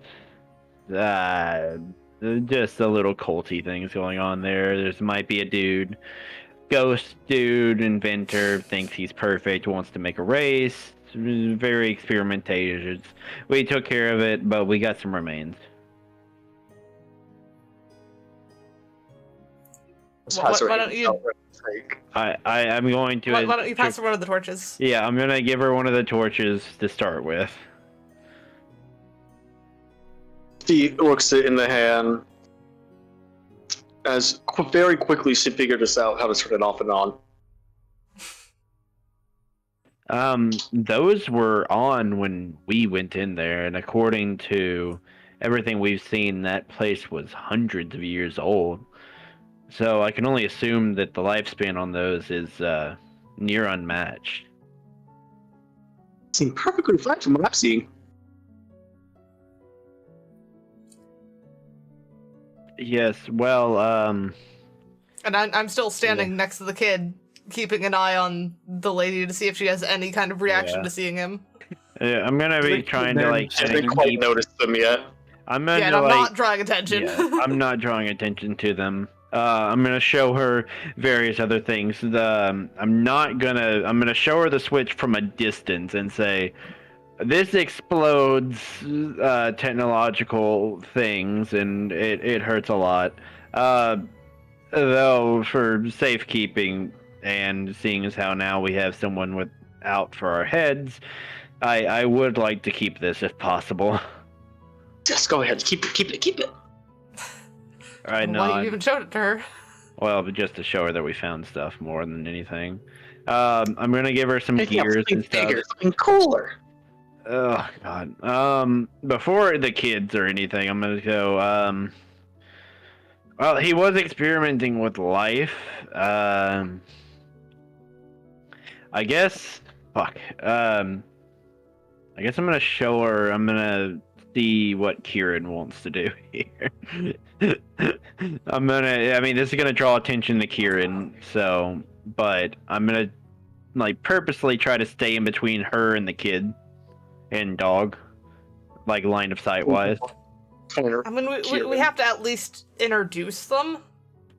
just a little culty things going on there. There might be a dude, ghost dude, inventor, thinks he's perfect, wants to make a race. Very experimentative. We took care of it, but we got some remains. Why don't you? I'm going to. Why don't you pass her one of the torches? Yeah, I'm gonna give her one of the torches to start with. She looks it in the hand. As very quickly she figured this out, how to turn it off and on. Those were on when we went in there, and according to everything we've seen, that place was hundreds of years old. So I can only assume that the lifespan on those is near unmatched. Seem perfectly fine from what I'm seeing. Yes, well, And I'm still standing next to the kid, keeping an eye on the lady to see if she has any kind of reaction to seeing him. yeah, I'm gonna be trying to like. I haven't quite noticed them yet. I'm gonna Yeah, and I'm like. not drawing attention. Yeah, I'm not drawing attention to them. I'm gonna show her various other things. I'm gonna show her the switch from a distance and say, "This explodes technological things, and it hurts a lot." Though for safekeeping and seeing as how now we have someone out for our heads, I would like to keep this if possible. Just go ahead, keep it. I know. Why you even showed it to her? Well, but just to show her that we found stuff more than anything. I'm gonna give her some gears and stuff. Bigger, something cooler. Oh god. Before the kids or anything, I'm gonna go. Well, he was experimenting with life. I guess. Fuck. I guess I'm gonna show her. I'm gonna see what Kieran wants to do here. I mean, this is gonna draw attention to Kieran, but I'm gonna, like, purposely try to stay in between her and the kid and dog, like, line of sight wise. I mean, we have to at least introduce them.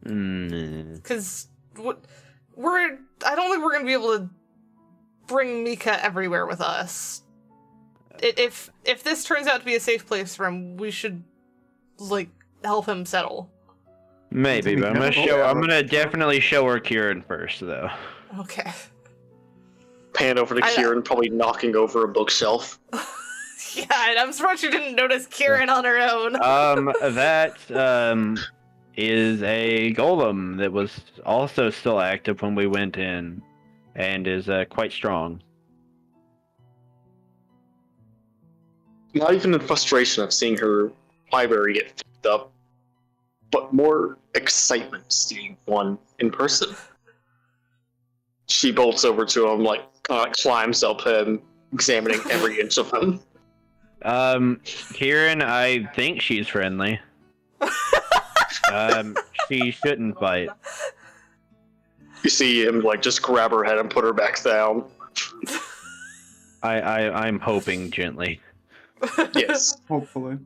Because I don't think we're gonna be able to bring Mika everywhere with us. If this turns out to be a safe place for him, we should, like, help him settle. Maybe, but I'm gonna definitely show her Kieran first, though. Okay. Pan over to Kieran, probably knocking over a bookshelf. Yeah, and I'm surprised you didn't notice Kieran on her own. That is a golem that was also still active when we went in, and is quite strong. Not even in frustration of seeing her library get fucked up, but more excitement seeing one in person. She bolts over to him, like, climbs up him, examining every inch of him. Kieran, I think she's friendly. She shouldn't bite. You see him, like, just grab her head and put her back down. I'm hoping gently. Yes. Hopefully.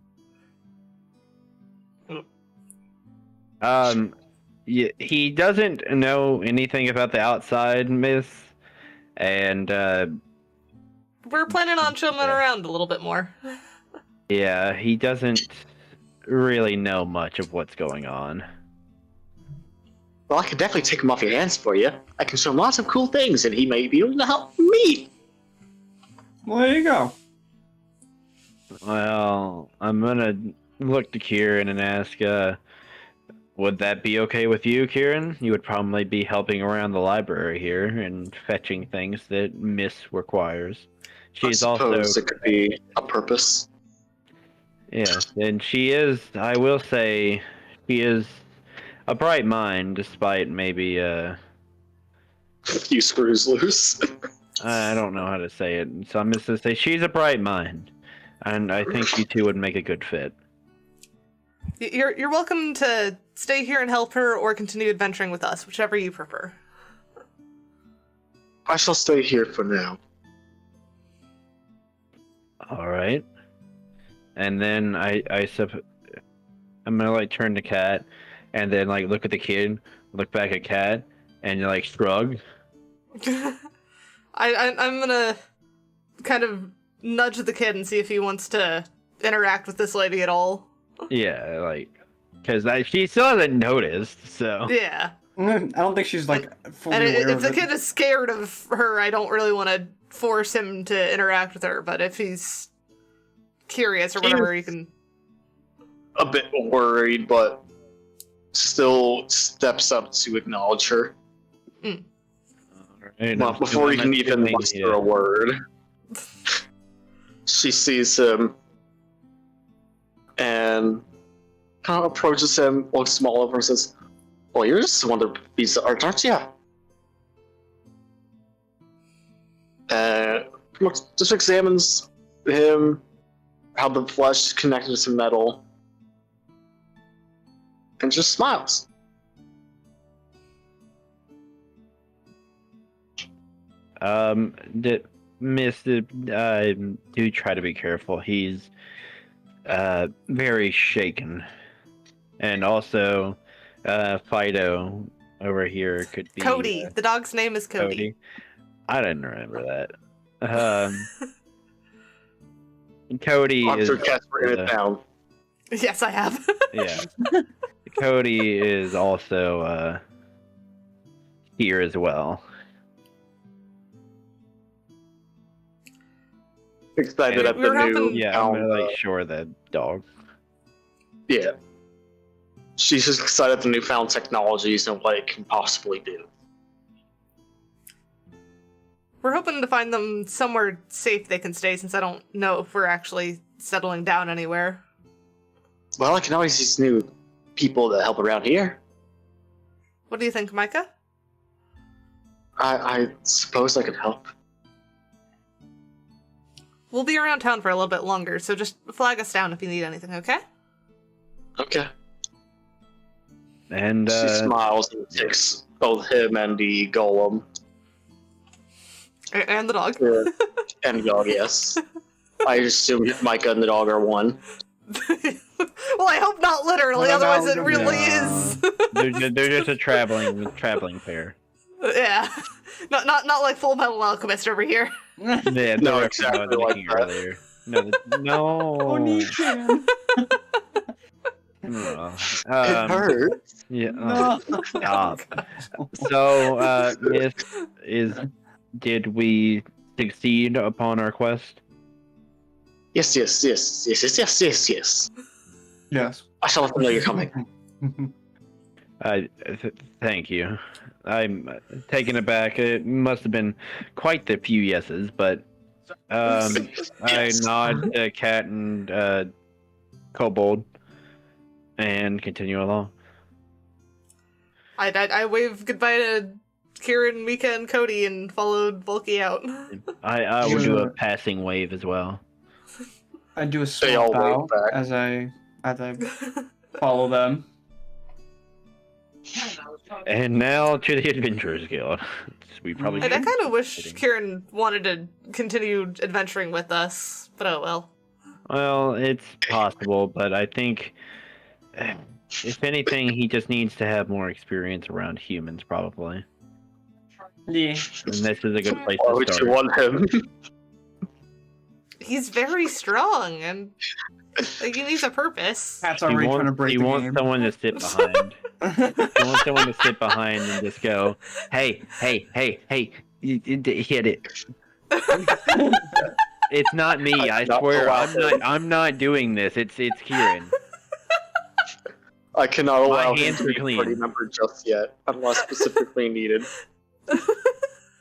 He doesn't know anything about the outside, miss, and We're planning on chilling around a little bit more. yeah, he doesn't really know much of what's going on. Well, I can definitely take him off your hands for you. I can show him lots of cool things, and he may be able to help me. Well, there you go. Well, I'm gonna look to Kieran and ask, would that be okay with you, Kieran? You would probably be helping around the library here and fetching things that Miss requires. She's I also... suppose it could be a purpose. Yes, and she is, I will say, she is a bright mind, despite maybe, Few screws loose. I don't know how to say it, so I'm just gonna say she's a bright mind, and I think you two would make a good fit. You're welcome to stay here and help her, or continue adventuring with us, whichever you prefer. I shall stay here for now. Alright. And then I'm gonna, like, turn to Cat, and then, like, look at the kid, look back at Cat, and, like, shrug. I'm gonna kind of nudge the kid and see if he wants to interact with this lady at all. Yeah, like, because she still hasn't noticed, so... Yeah. I don't think she's like fully And aware if of the it. kid is scared of her, I don't really want to force him to interact with her, but if he's curious or whatever, you can... A bit worried, but still steps up to acknowledge her. Alright, Well, before he can even muster a word, she sees him and kind of approaches him, looks small over and says, "Well, you're just one of these art, aren't you?" And just examines him, how the flesh is connected to metal, and just smiles. Miss, do try to be careful. He's very shaken, and also Fido over here could be Cody. The dog's name is Cody. I didn't remember that. Cody is Dr. Casper in it down. Yes, I have. yeah. Cody is also here as well. Excited at We the were new. hoping- Yeah, I'm gonna like shore the dog. Yeah. She's just excited at the newfound technologies and what it can possibly do. We're hoping to find them somewhere safe they can stay, since I don't know if we're actually settling down anywhere. Well, I can always use new people to help around here. What do you think, Micah? I suppose I could help. We'll be around town for a little bit longer, so just flag us down if you need anything, okay? Okay. And She smiles and takes both him and the golem. And the dog. And the dog, yes. I assume Micah and the dog are one. Well, I hope not literally, Well, otherwise no, it really no. is. they're just a traveling pair. Yeah. Not like Full Metal Alchemist over here. Yeah, No, that's exactly what I was like thinking that. earlier. No. Oni-chan. No. It hurts. Yeah. No. Stop. So, did we succeed upon our quest? Yes. Yes. I shall let them know you're coming. Thank you. I'm taken aback. It must have been quite the few yeses, but I Yes. nod to Cat and Kobold and continue along. I wave goodbye to Kieran, Mika, and Cody and followed Bulky out. I will do a passing wave as well. I do a They all small wave bow back. as I follow them. And now to the Adventurers Guild. We probably I kind shouldn't of be wish kidding. Kieran wanted to continue adventuring with us, but oh well. Well, it's possible, but I think, if anything, he just needs to have more experience around humans, probably. Yeah. And this is a good place Why to would you start. want him? He's very strong and like he needs a purpose. Cat's He already trying to break he the wants game. someone to sit behind. He wants someone to sit behind and just go, hey, you hit it. It's not me, I cannot swear. allow I'm not doing this. It's Kieran. I cannot allow him hands to are be a clean. party member just yet, unless specifically needed.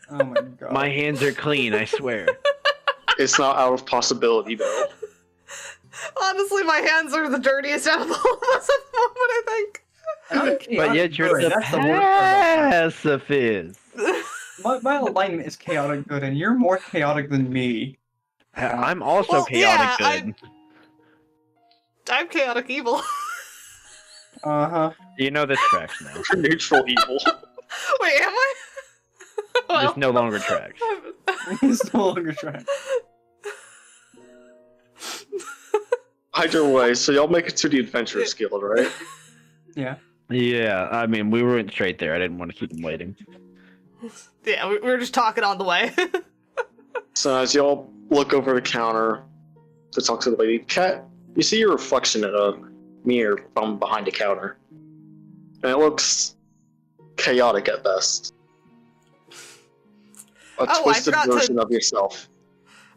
Oh my god. My hands are clean, I swear. It's not out of possibility, though. Honestly, my hands are the dirtiest out of all of us at the moment, I think. But yet you're the That's the worst part pacifist. about my alignment is chaotic good, and you're more chaotic than me. I'm also Well, chaotic yeah, good. I'm chaotic evil. Uh-huh. You know this tracks now. For neutral evil. Wait, am I? This no longer tracks. He's no longer trying. Either way, so y'all make it to the Adventurers Guild, right? Yeah. Yeah, I mean, we went straight there. I didn't want to keep him waiting. Yeah, we were just talking on the way. So as y'all look over the counter to talk to the lady, Kat, you see your reflection in a mirror from behind the counter. And it looks chaotic at best. A I twisted forgot to- version of yourself.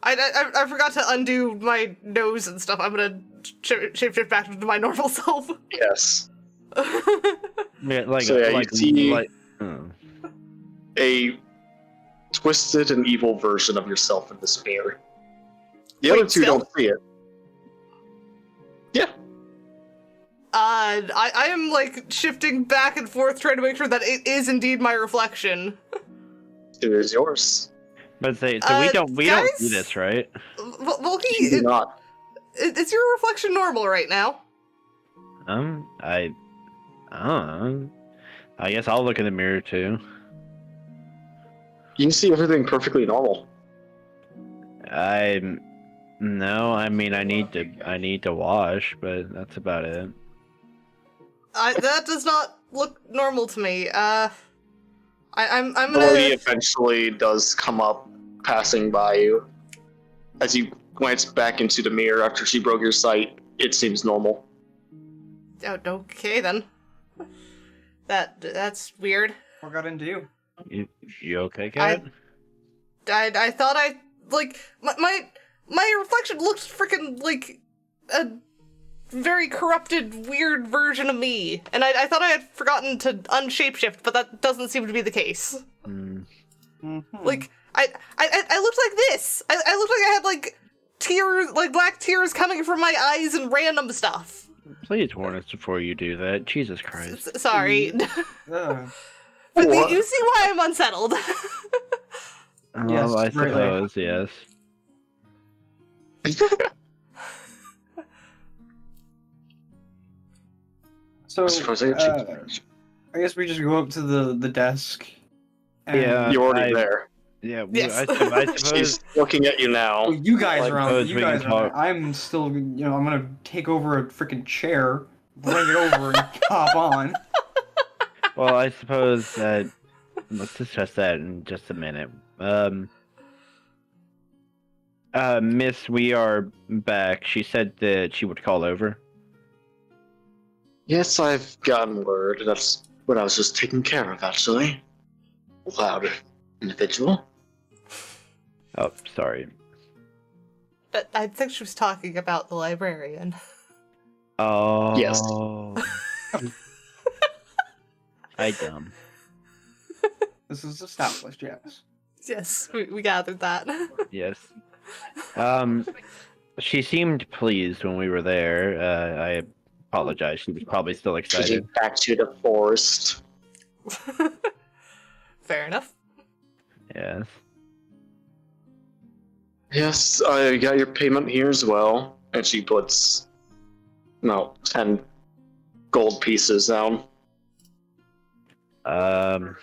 I forgot to undo my nose and stuff. I'm gonna shapeshift back into my normal self. Yes. Yeah, like, So, yeah, you like, see- like, oh. A twisted and evil version of yourself in this mirror. The Wait, other two still? don't see it. Yeah. I am like shifting back and forth trying to make sure that it is indeed my reflection. It is yours. But so we don't guys? see this, right? Volky, You do not. is your reflection normal right now? I don't know. I guess I'll look in the mirror too. You can see everything perfectly normal. No, I mean I need to wash, but that's about it. That does not look normal to me. I'm The gonna. lady eventually does come up, passing by you. As you glance back into the mirror after she broke your sight, it seems normal. Oh, okay then. That's weird. What got into you? You okay, Kat? I thought my reflection looks freaking like a very corrupted, weird version of me, and I thought I had forgotten to unshapeshift, but that doesn't seem to be the case. Mm-hmm. Like I looked like this. I looked like I had like tears, like black tears coming from my eyes and random stuff. Please warn us before you do that. Jesus Christ. Sorry, Ugh. but What? you see why I'm unsettled. Yes, Well, I greatly. suppose, yes. So, I suppose I I guess we just go up to the desk. Yeah. You're already I- there. Yeah, Yes. I suppose. She's looking at you now. Well, you guys Like, are on. suppose You we guys can are. talk. I'm still. I'm gonna take over a freaking chair, bring it over, and hop on. Well, I suppose that. Let's discuss that in just a minute. Miss, we are back. She said that she would call over. Yes, I've gotten word. That's what I was just taking care of, actually. Loud individual. Oh, sorry. But I think she was talking about the librarian. Oh. Yes. I dumb. This is established, yes. Yes, we gathered that. Yes. She seemed pleased when we were there. I apologize. She was probably still Taking excited. back to the forest. Fair enough. Yes. Yes, I got your payment here as well. And she puts, 10 gold pieces down. Why,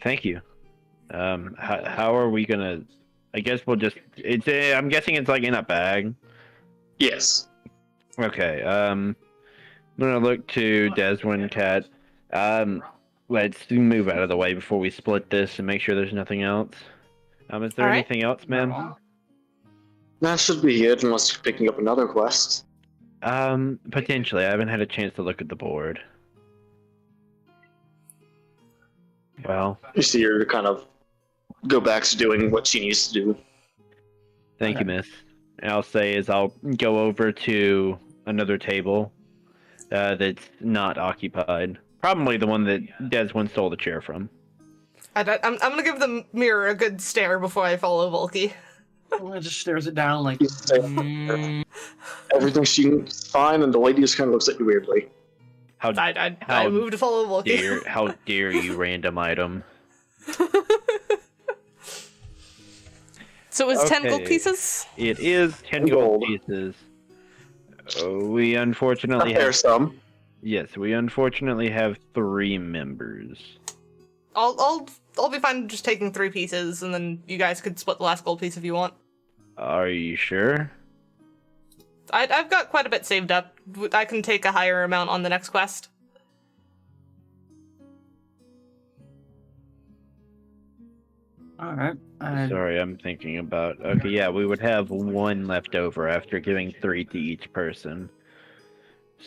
thank you. How are we gonna? I guess we'll just. I'm guessing it's like in a bag. Yes. Okay. I'm gonna look to Deswin Cat. Let's move out of the way before we split this and make sure there's nothing else. Is there All right. anything else, ma'am? That should be it, unless you're picking up another quest. Potentially. I haven't had a chance to look at the board. Well, You see her kind of go back to doing what she needs to do. thank you, miss. And I'll say is I'll go over to another table that's not occupied. Probably the one that Deswin stole the chair from. I'm gonna give the mirror a good stare before I follow Volky. It just stares it down like. Everything seems fine, and the lady just kind of looks at you weirdly. I move to follow Volky. How dare you, random item. So it's 10 gold Okay. pieces? It is 10 gold pieces. We unfortunately There's some. Yes, we unfortunately have 3 members. I'll be fine just taking 3 pieces, and then you guys could split the last gold piece if you want. Are you sure? I've got quite a bit saved up. I can take a higher amount on the next quest. Alright. Sorry, I'm thinking about... Okay, yeah, we would have 1 left over after giving 3 to each person.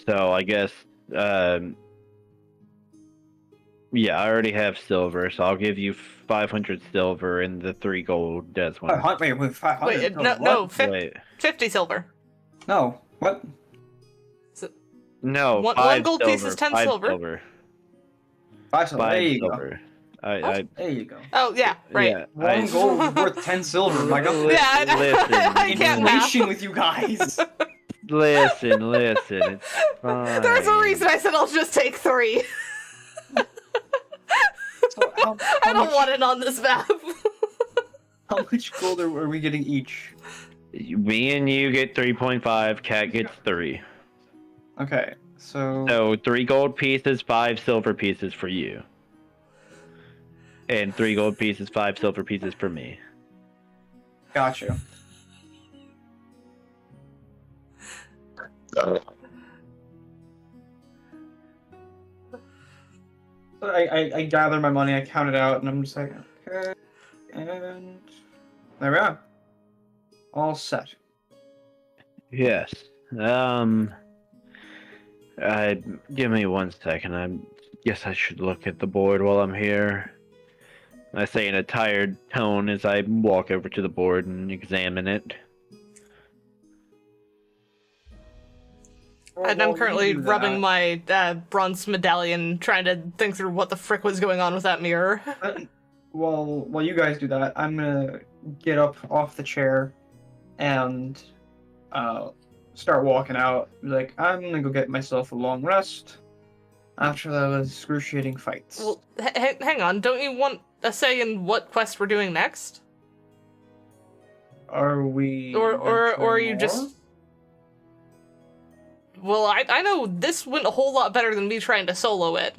So, I guess... Yeah, I already have silver, so I'll give you 500 silver and the 3 gold as one. Wait, 500? Wait, no, what? 50 silver. No, what? No, One 5 gold silver, piece is 10 5 silver. 5 silver. 5 There you go. silver. There you go. Oh, yeah, right. Yeah, 1 gold is worth 10 silver. My God. Yeah, I can't math. Inflation with you guys. Listen, it's fine. There's a reason I said I'll just take 3. So I don't want it on this map. How much gold are we getting each? Me and you get 3.5, Cat gets 3. Okay, so... So 3 gold pieces, 5 silver pieces for you. And 3 gold pieces, 5 silver pieces for me. Gotcha. Got it. So I gather my money, I count it out, and I'm just like, okay, and there we are. All set. Yes. Give me 1 second. I guess I should look at the board while I'm here. I say in a tired tone as I walk over to the board and examine it. And I'm currently rubbing my bronze medallion, trying to think through what the frick was going on with that mirror. While you guys do that, I'm gonna get up off the chair and start walking out. Like, I'm gonna go get myself a long rest after those excruciating fights. Well, hang on, don't you want a say in what quest we're doing next? Are we... Or are venturing you more? just... Well, I know this went a whole lot better than me trying to solo it.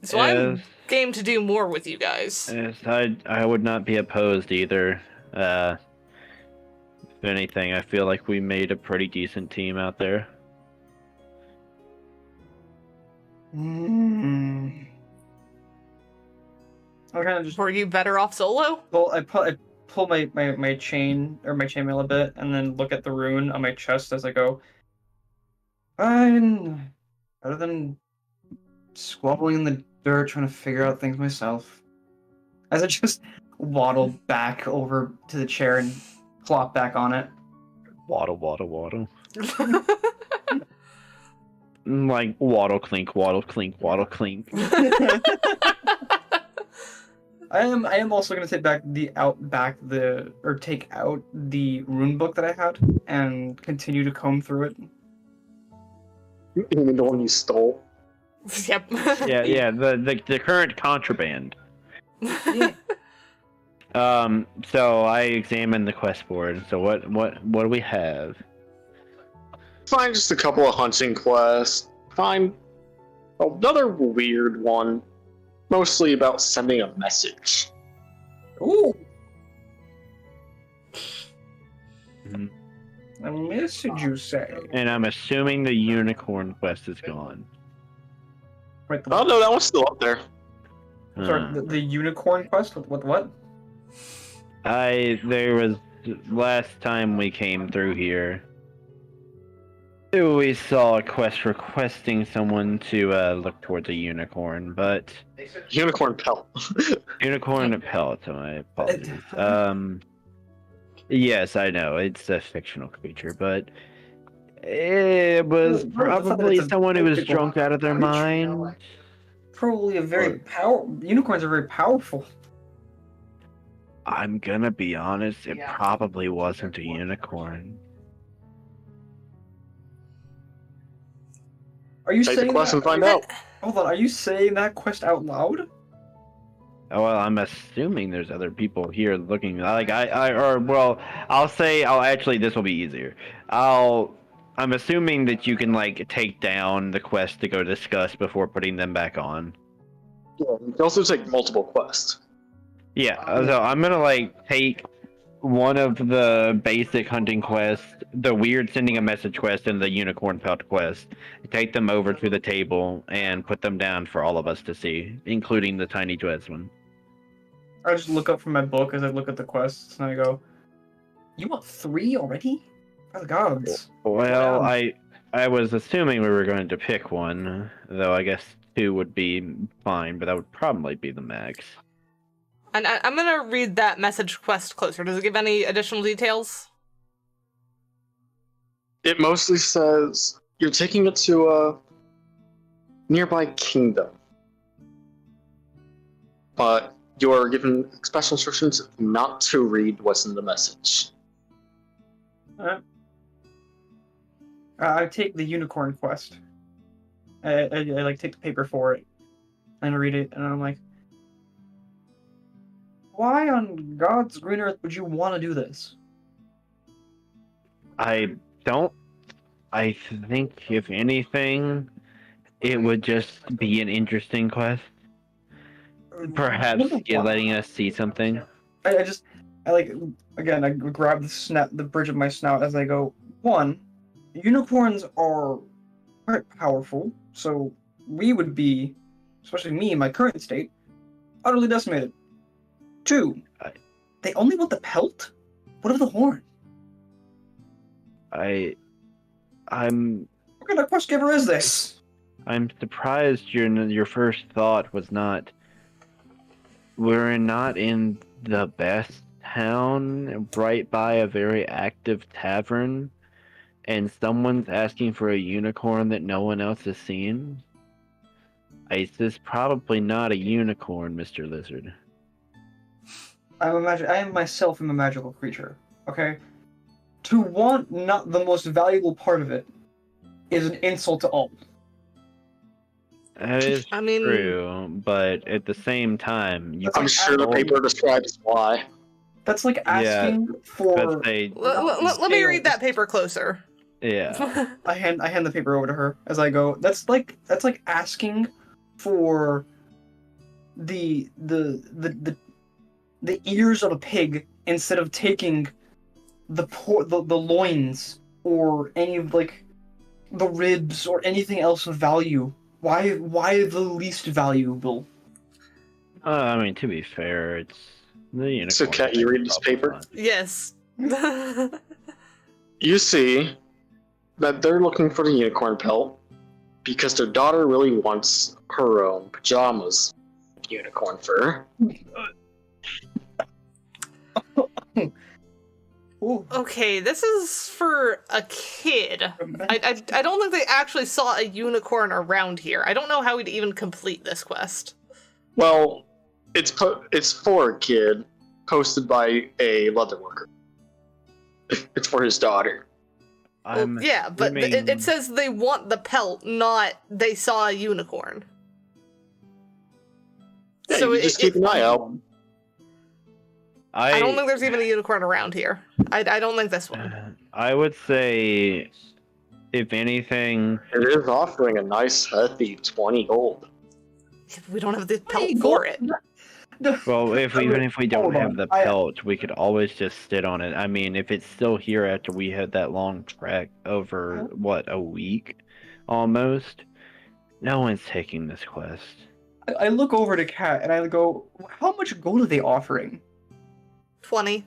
So I'm game to do more with you guys. Yes, I would not be opposed either. If anything, I feel like we made a pretty decent team out there. I'm kind of just... Were you better off solo? Well, I pull my chain, or my chainmail a bit, and then look at the rune on my chest as I go, fine. Better than squabbling in the dirt trying to figure out things myself. As I just waddle back over to the chair and plop back on it. Waddle. Like waddle clink. I am also gonna take out the rune book that I had and continue to comb through it. You mean the one you stole? Yep. Yeah, the current contraband. Yeah. So I examined the quest board. So what do we have? Find just a couple of hunting quests. Find another weird one, mostly about sending a message. Ooh, Mhm. a message you say? And I'm assuming the unicorn quest is gone. Wait, Oh no, that one's still up there. sorry, the unicorn quest? What? There was last time we came through here. We saw a quest requesting someone to look towards a unicorn, but Unicorn pelt. unicorn pelt. My apologies. Yes, I know it's a fictional creature, but it was No, no, it's not that probably it's a someone who was mythical drunk out of their creature. mind. Probably a very unicorns are very powerful. I'm gonna be honest, it probably wasn't a unicorn. Are you Take the saying quest and that? find out. Hold on, are you saying that quest out loud? Oh, well, I'm assuming there's other people here looking. I'll actually, this will be easier. I'm assuming that you can like take down the quest to go discuss before putting them back on. Yeah, you can also take multiple quests. Yeah, so I'm gonna like take one of the basic hunting quests, the weird sending a message quest, and the unicorn pelt quest. Take them over to the table and put them down for all of us to see, including the tiny dress one. I just look up from my book as I look at the quests and I go, "You want 3 already? For the gods!" Well, I was assuming we were going to pick one, though I guess 2 would be fine, but that would probably be the max. And I'm gonna read that message quest closer. Does it give any additional details? It mostly says you're taking it to a nearby kingdom, but you're given special instructions not to read what's in the message. I take the unicorn quest. I like take the paper for it and I read it, and I'm like, why on God's green earth would you want to do this? I think, if anything, it would just be an interesting quest. Perhaps you're letting us see something. I like, again, I grab the bridge of my snout as I go, 1, unicorns are quite powerful, so we would be, especially me in my current state, utterly decimated. 2, they only want the pelt? What of the horn? I'm What kind of quest giver is this? I'm surprised your first thought was not, we're not in the best town, right by a very active tavern, and someone's asking for a unicorn that no one else has seen. This is probably not a unicorn, Mr. Lizard. I am myself a magical creature, okay? To want not the most valuable part of it is an insult to all. That is I mean- true, but at the same time, you That's I'm like sure the paper describes why. That's like asking for. but they, Let me read that paper closer. yeah. I hand the paper over to her as I go. That's like asking for the ears of a pig instead of taking the loins or any of like the ribs or anything else of value. Why the least valuable? I mean, to be fair, it's the unicorn. So, Kat, you read this paper? Yes. You see that they're looking for the unicorn pelt because their daughter really wants her own pajamas. Unicorn fur. Ooh. Okay, this is for a kid. I don't think they actually saw a unicorn around here. I don't know how we'd even complete this quest. Well, it's for a kid, posted by a leather worker. It's for his daughter. I'm yeah, but assuming- it says they want the pelt, not they saw a unicorn. Yeah, So you just keep an eye out. I don't think there's even a unicorn around here. I don't think this one. I would say, if anything, It is offering a nice, hefty 20 gold. We don't have the pelt 20 for gold? it. well, even if we don't Hold have on. the I- pelt, we could always just sit on it. I mean, if it's still here after we had that long trek over, what, a week? Almost? No one's taking this quest. I look over to Kat and I go, how much gold are they offering? 20.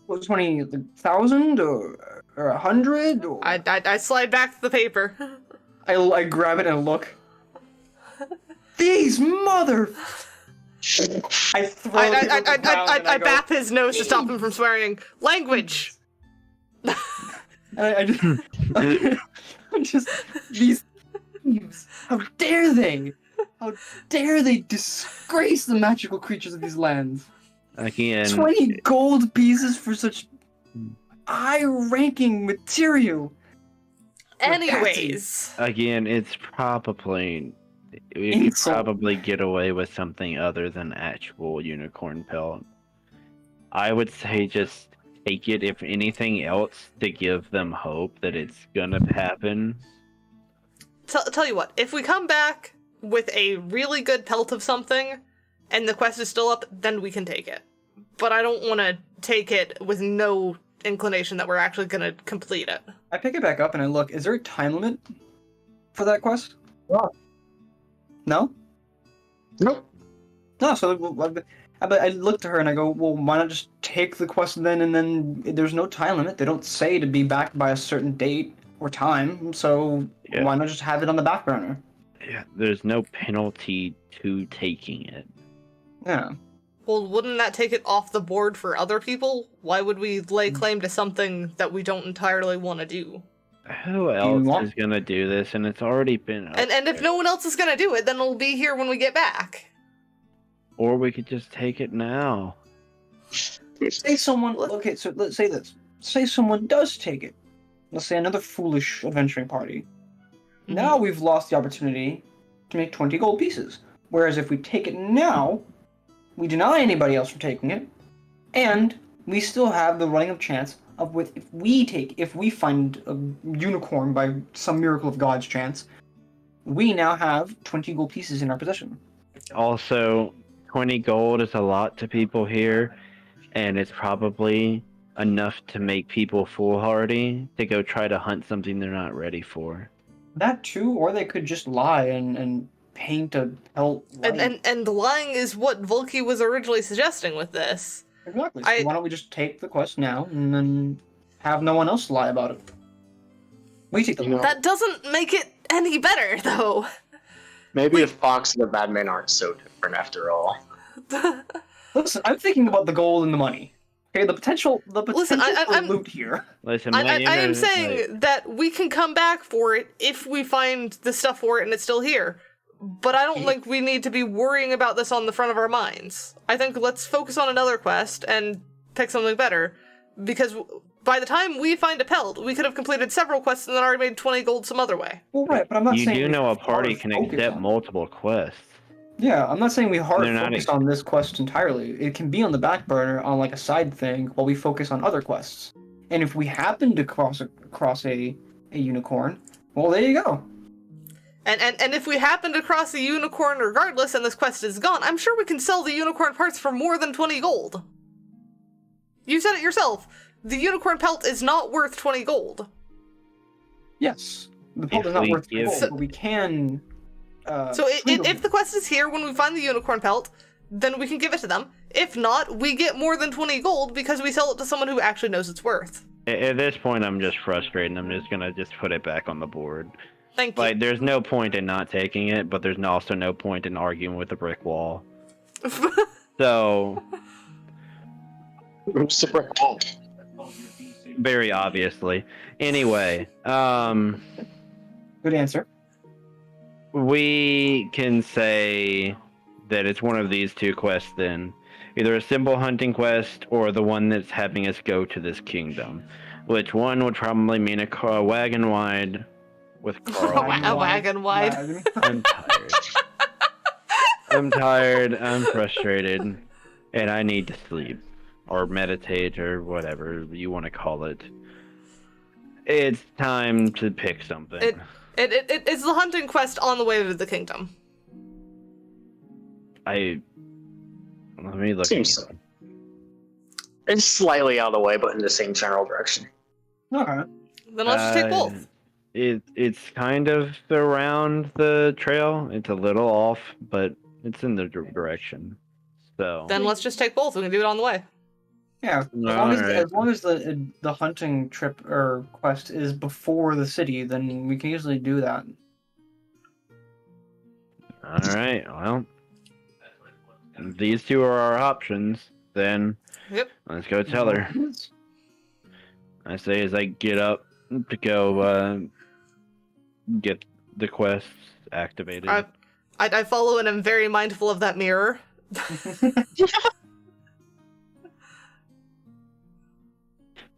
What, 20,000 or 100? Or... I slide back the paper. I grab it and look. These mother... I throw it to the ground and I go, bap his nose to stop him from swearing. Language! and I just... I'm just... These thieves! How dare they! How dare they disgrace the magical creatures of these lands! Again, 20 gold pieces for such high-ranking material! Anyways. again, it's probably... We could Insult. probably get away with something other than actual unicorn pelt. I would say just take it, if anything else, to give them hope that it's gonna happen. Tell you what, if we come back with a really good pelt of something, and the quest is still up, then we can take it. But I don't want to take it with no inclination that we're actually going to complete it. I pick it back up and I look, is there a time limit for that quest? No? Nope. No, so I look to her and I go, well, why not just take the quest then, and then there's no time limit. They don't say to be back by a certain date or time, so Yeah. why not just have it on the back burner? Yeah, there's no penalty to taking it. Yeah. Well, wouldn't that take it off the board for other people? Why would we lay claim to something that we don't entirely want to do? Who else is gonna do this? And it's already been up And if there. no one else is going to do it, then it'll be here when we get back. Or we could just take it now. Say someone, okay, so let's say this. Say someone does take it. Let's say another foolish adventuring party. Now we've lost the opportunity to make 20 gold pieces. Whereas if we take it now, we deny anybody else from taking it, and we still have the running of chance of if we find a unicorn by some miracle of God's chance, we now have 20 gold pieces in our possession. Also, 20 gold is a lot to people here, and it's probably enough to make people foolhardy to go try to hunt something they're not ready for. That too, or they could just lie and paint a pelt. And lying is what Volky was originally suggesting with this. Exactly. So why don't we just take the quest now and then have no one else lie about it? We take the quest. That doesn't make it any better, though. Maybe the fox and the madman aren't so different after all. Listen, I'm thinking about the gold and the money. Okay, the potential Listen, for loot here. Listen, I am saying that we can come back for it if we find the stuff for it and it's still here. But I don't think we need to be worrying about this on the front of our minds. I think let's focus on another quest and pick something better. Because by the time we find a pelt, we could have completed several quests and then already made 20 gold some other way. Well, right, but I'm not You saying do we know a hard party can focus accept on- multiple quests. Yeah, I'm not saying we hard They're not focus on this quest entirely. It can be on the back burner on like a side thing while we focus on other quests. And if we happen to cross a unicorn, well, there you go. And if we happen to cross a unicorn regardless and this quest is gone, I'm sure we can sell the unicorn parts for more than 20 gold. You said it yourself. The unicorn pelt is not worth 20 gold. Yes, the pelt If is not we worth give- gold, but we can. So if the quest is here when we find the unicorn pelt, then we can give it to them. If not, we get more than 20 gold because we sell it to someone who actually knows its worth. At this point, I'm just frustrated. I'm just gonna put it back on the board. Thank you. Like, there's no point in not taking it, but there's also no point in arguing with the brick wall. So, Oops, a brick wall. very obviously. Anyway, Good answer. we can say that it's one of these two quests then. Either a simple hunting quest or the one that's having us go to this kingdom. Which one would probably mean a wagon wide with Carl. A wagon wide. I'm tired. I'm tired, I'm frustrated, and I need to sleep. Or meditate, or whatever you want to call it. It's time to pick something. It's the hunting quest on the way to the kingdom. Let me look. Seems so. It's slightly out of the way, but in the same general direction. Okay. Then let's just take both. It's kind of around the trail. It's a little off, but it's in the direction. So Then let's just take both. We can do it on the way. Yeah, as long as the hunting trip or quest is before the city, then we can easily do that. All right. Well, if these two are our options. Then let's go tell her. I say as I get up to go get the quests activated. I follow and am very mindful of that mirror.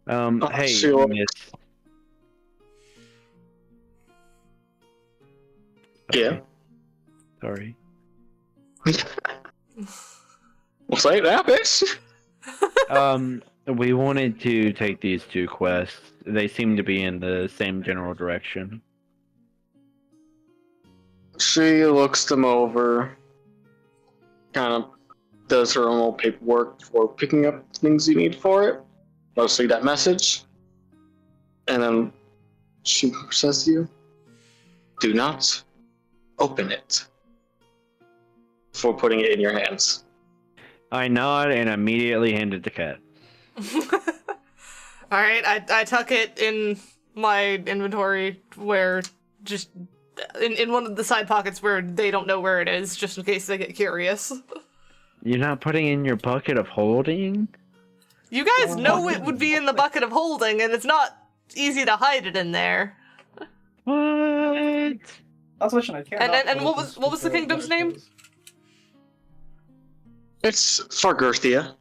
Hey, sure. Miss. Yeah. Sorry. We'll say that, bitch. We wanted to take these two quests. They seem to be in the same general direction. She looks them over, kind of does her own little paperwork for picking up things you need for it. Mostly that message. And then she says to you, do not open it before putting it in your hands. I nod and immediately hand it to Kat. Alright, I tuck it in my inventory where just in one of the side pockets where they don't know where it is, just in case they get curious. You're not putting it in your bucket of holding? You guys know it would be in the bucket of holding, and it's not easy to hide it in there. What? And what was the kingdom's name? It's Fargurthia.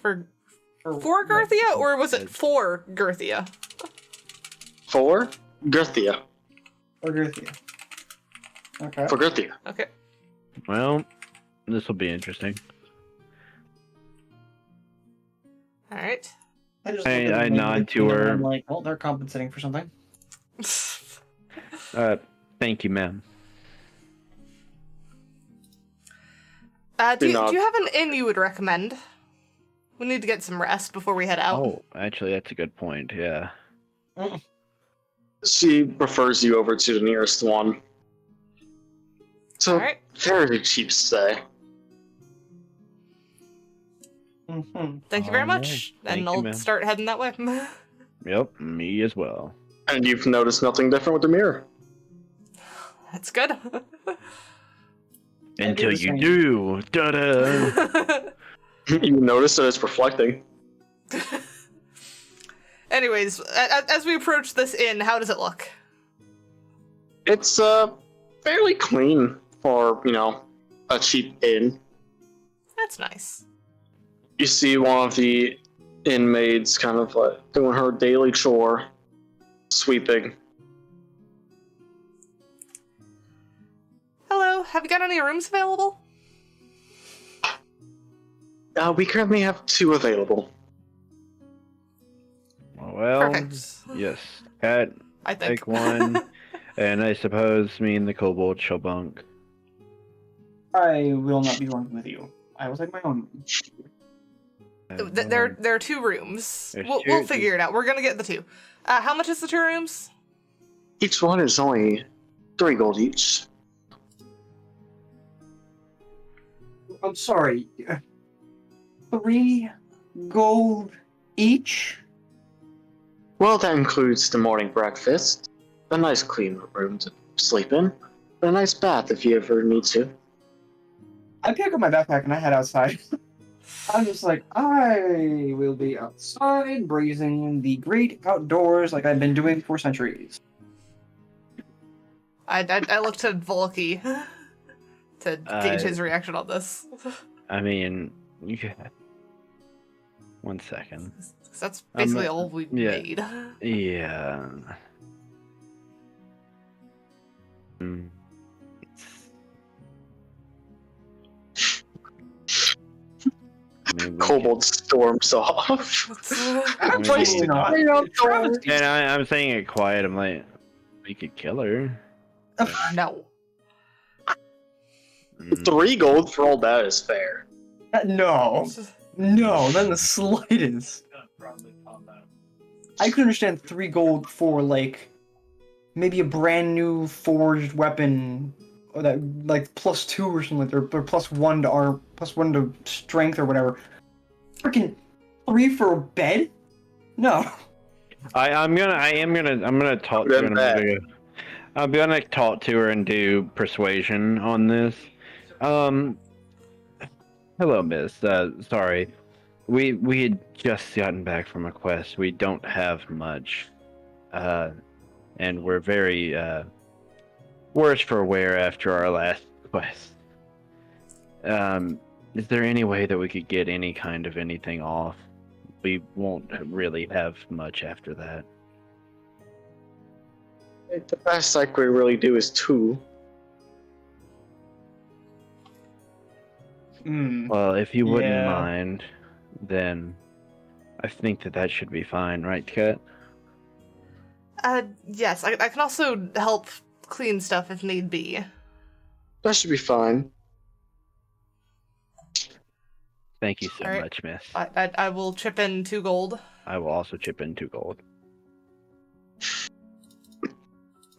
For Girthia, or was it for Girthia? For Girthia. Fargurthia. Okay. Fargurthia. Okay. Well, this will be interesting. Alright. I nod to her. I'm like, well, they're compensating for something. Thank you, ma'am. Do you have an inn you would recommend? We need to get some rest before we head out. Oh, actually, that's a good point, yeah. She refers you over to the nearest one. So, Alright. very cheap stay. Mm-hmm. Thank you very much. Thank And you, I'll ma'am. start heading that way. Yep, me as well. And you've noticed nothing different with the mirror. That's good. Until you do. Da-da! You notice that it's reflecting. Anyways, as we approach this inn, how does it look? It's fairly clean for, a cheap inn. That's nice. You see one of the inmates kind of doing her daily chore, sweeping. Hello, have you got any rooms available? We currently have 2 available. Well, Perfect. yes. Cat, I think. take one. And I suppose me and the kobold shall bunk. I will not be going with you. I will take my own room. There are 2 rooms. There's We'll two- figure it out. We're gonna get the 2. How much is the 2 rooms? Each one is only 3 gold each. I'm sorry. 3 gold each? Well, that includes the morning breakfast, a nice clean room to sleep in, and a nice bath if you ever need to. I pick up my backpack and I head outside. I'm just like, I will be outside, breezing the great outdoors like I've been doing for centuries. I look to Volky to gauge his reaction on this. I mean, yeah. 1 second. That's basically all we yeah. made. Yeah. Maybe we Kobold storms off. Everybody's Maybe not. straight outdoors. And I'm saying it quiet. I'm like, we could kill her. No. 3 gold for all that is fair. No, no, not in the slightest. I could understand 3 gold for like maybe a brand new forged weapon, or that like +2 or something like that, or +1 to arm, +1 to strength or whatever. Freaking 3 for a bed? No. I'm gonna talk to her. I'm gonna talk to her and do persuasion on this. Hello, miss. Sorry. We had just gotten back from a quest. We don't have much. And we're very, worse for wear after our last quest. Is there any way that we could get any kind of anything off? We won't really have much after that. The best I could really do is 2. Well, if you wouldn't Yeah. mind, then I think that should be fine, right, Kat? Yes, I can also help clean stuff if need be. That should be fine. Thank you so Alright. much, miss. I will chip in 2 gold. I will also chip in 2 gold.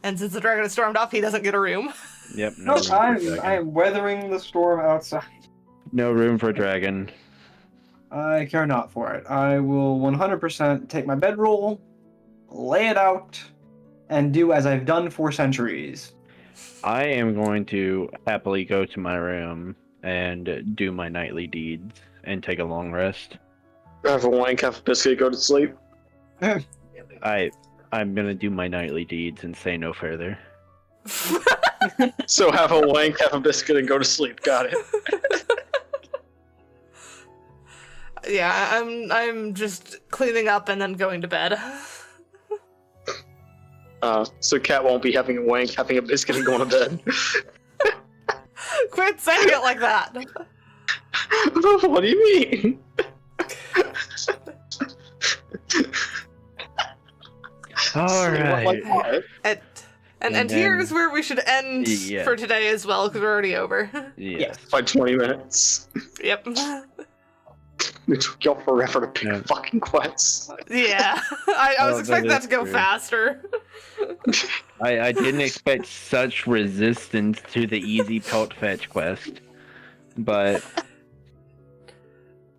And since the dragon has stormed off, he doesn't get a room. Yep. No, room for a dragon. I am weathering the storm outside. No room for a dragon. I care not for it. I will 100% take my bedroll, lay it out, and do as I've done for centuries. I am going to happily go to my room and do my nightly deeds and take a long rest. Have a wank, have a biscuit, go to sleep. I'm gonna do my nightly deeds and say no further. So have a wank, have a biscuit, and go to sleep. Got it. Yeah, I'm just cleaning up and then going to bed. So Cat won't be having a wank, having a biscuit, and going to bed. Quit saying it like that. What do you mean? All right. Like what? And And here's then- where we should end Yeah. for today as well, because we're already over. Yes. By 20 minutes. Yep. It took y'all forever to pick Yeah. fucking quests. Yeah. I was Well, expecting that that to go is true. faster. I didn't expect such resistance to the easy pelt fetch quest, but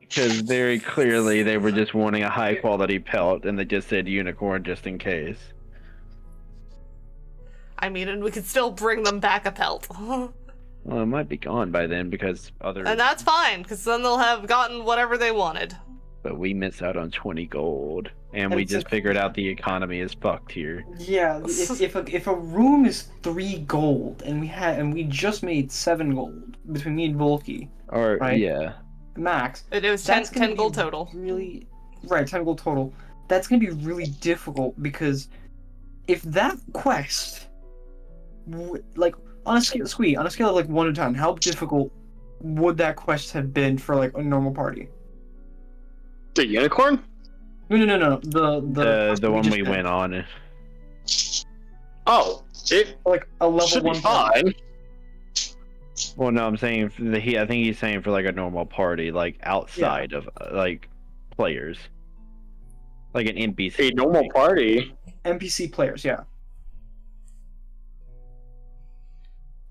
because very clearly they were just wanting a high quality pelt and they just said unicorn just in case. I mean, and we could still bring them back a pelt. Well, it might be gone by then because other. And that's fine, because then they'll have gotten whatever they wanted. But we miss out on 20 gold, and And we it's just like- figured out the economy is fucked here. Yeah, if a room is 3 gold and we just made 7 gold between me and Volky, Or Right. yeah, max. It was 10, That's gonna 10 gold be total. Really, right? 10 gold total. That's gonna be really difficult because if that quest, like on a scale of like 1 to 10, how difficult would that quest have been for like a normal party? The unicorn? No. the one just we did. went on. Oh, it Like a level should 1 be party. fine. Well, no, I'm saying I think he's saying for like a normal party, like outside of like players, like an NPC. A normal party. NPC players, yeah.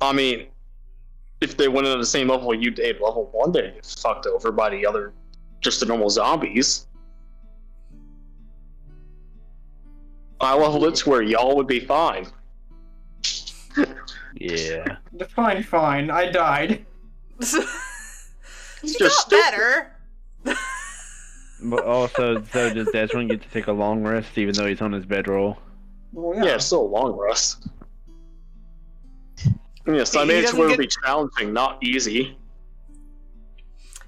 I mean, if they went at the same level you did, level 1, they'd get fucked over by the other, just the normal zombies. I leveled it to where y'all would be fine. Yeah. Fine. I died. You Just got stupid. better. But also, so does Desmond get to take a long rest even though he's on his bedroll? Well, Yeah, it's still a long rest. Yes, I He made it to doesn't where it would get- be challenging, not easy.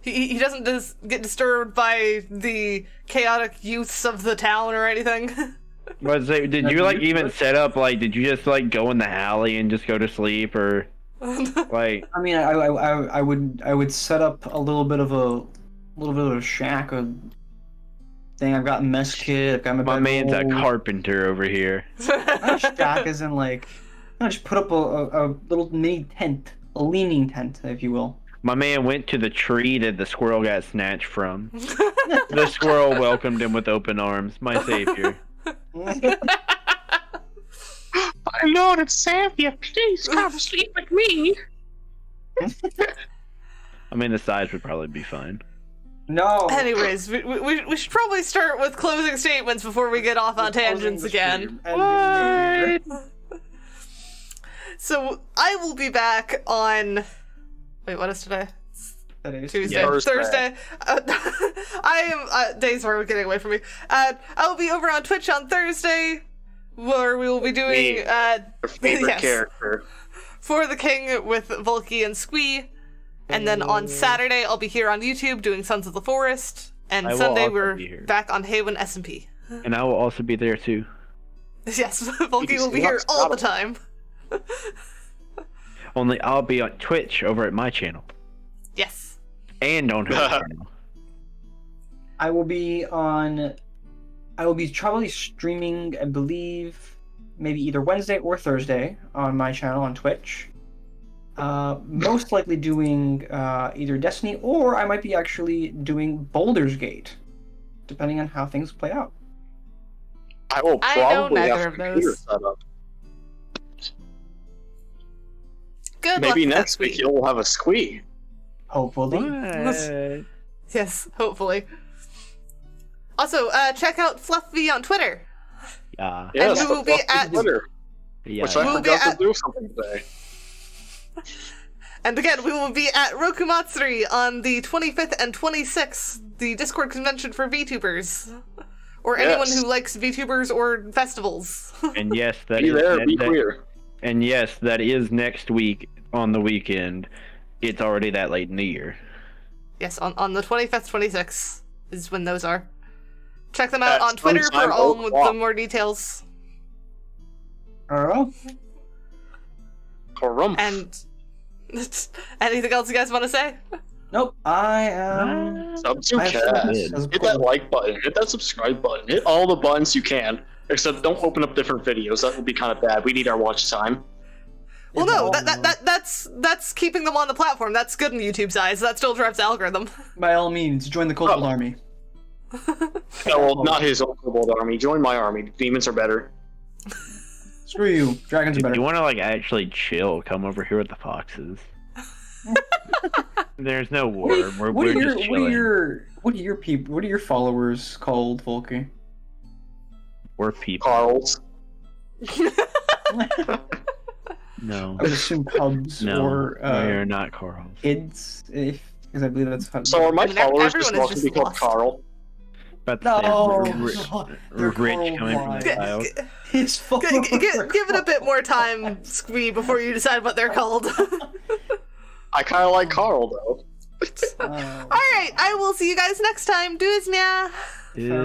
He doesn't get disturbed by the chaotic youths of the town or anything. Did you like even set up like? Did you just like go in the alley and just go to sleep, or like? I mean, I would set up a little bit of a shack. Thing. I've got a mess kit. I've got My man's a carpenter over here. Not shack, as in like, I just put up a little mini tent, a leaning tent, if you will. My man went to the tree that the squirrel got snatched from. The squirrel welcomed him with open arms. My savior. My lord and savior, please come sleep with me. I mean, the size would probably be fine. No. Anyways, we should probably start with closing statements before we get off on tangents again. What? So I will be back on. Wait, what is today? Tuesday, Yeah, Thursday. I am days are getting away from me. I will be over on Twitch on Thursday, where we will be doing Your favorite character. For the King with Volky and Squee. And then on Saturday, I'll be here on YouTube doing Sons of the Forest. And I will Sunday, also we're be here. back on Haven SMP. And I will also be there too. Yes, Volky will be here all the time. Only I'll be on Twitch over at my channel. Yes. And on her channel. I will be probably streaming, I believe, maybe either Wednesday or Thursday on my channel on Twitch. Most likely doing either Destiny, or I might be actually doing Baldur's Gate, depending on how things play out. I will I know probably neither have of a computer those. set up. Good Maybe luck next week you'll have a squee. Hopefully. What? Yes, hopefully. Also, check out Fluff-V on Twitter. Yeah. Yes, we will be at- Twitter, Yeah. which I We'll be forgot at- to do something today. And again, we will be at Rokumatsuri on the 25th and 26th, the Discord convention for VTubers. Or anyone Yes. who likes VTubers or festivals. And yes, that Be is there, be that- queer. And yes, that is next week on the weekend. It's already that late in the year. Yes, on the 25th, 26th is when those are. Check them out At on Twitter sometime for all 0:00. the more details. Alright. Harumph. And anything else you guys want to say? Nope. I am. Sub to I have cast. some- Hit that like button. Hit that subscribe button. Hit all the buttons you can. Except don't open up different videos. That would be kind of bad. We need our watch time. Well, no, that's keeping them on the platform. That's good in YouTube's eyes. That still drives the algorithm. By all means, join the Kobold Oh. Army. No, well, not his own kobold army. Join my army. Demons are better. Screw you. Dragons are If better. you want to like actually chill, come over here with the foxes. There's no war. We're What are just chilling. what are your followers called, Volky? We're people. Carl's. No. I would assume cubs No. or We're not Carl. kids, because I believe that's how. So are my I mean, followers just everyone is welcome to be just called lost. Carl? But No, they're rich Carl coming from the Wise. child. His followers. Give it a bit more time, Squee, before you decide what they're called. I kind of like Carl, though. Oh. Alright, I will see you guys next time. Do is meow. Yeah.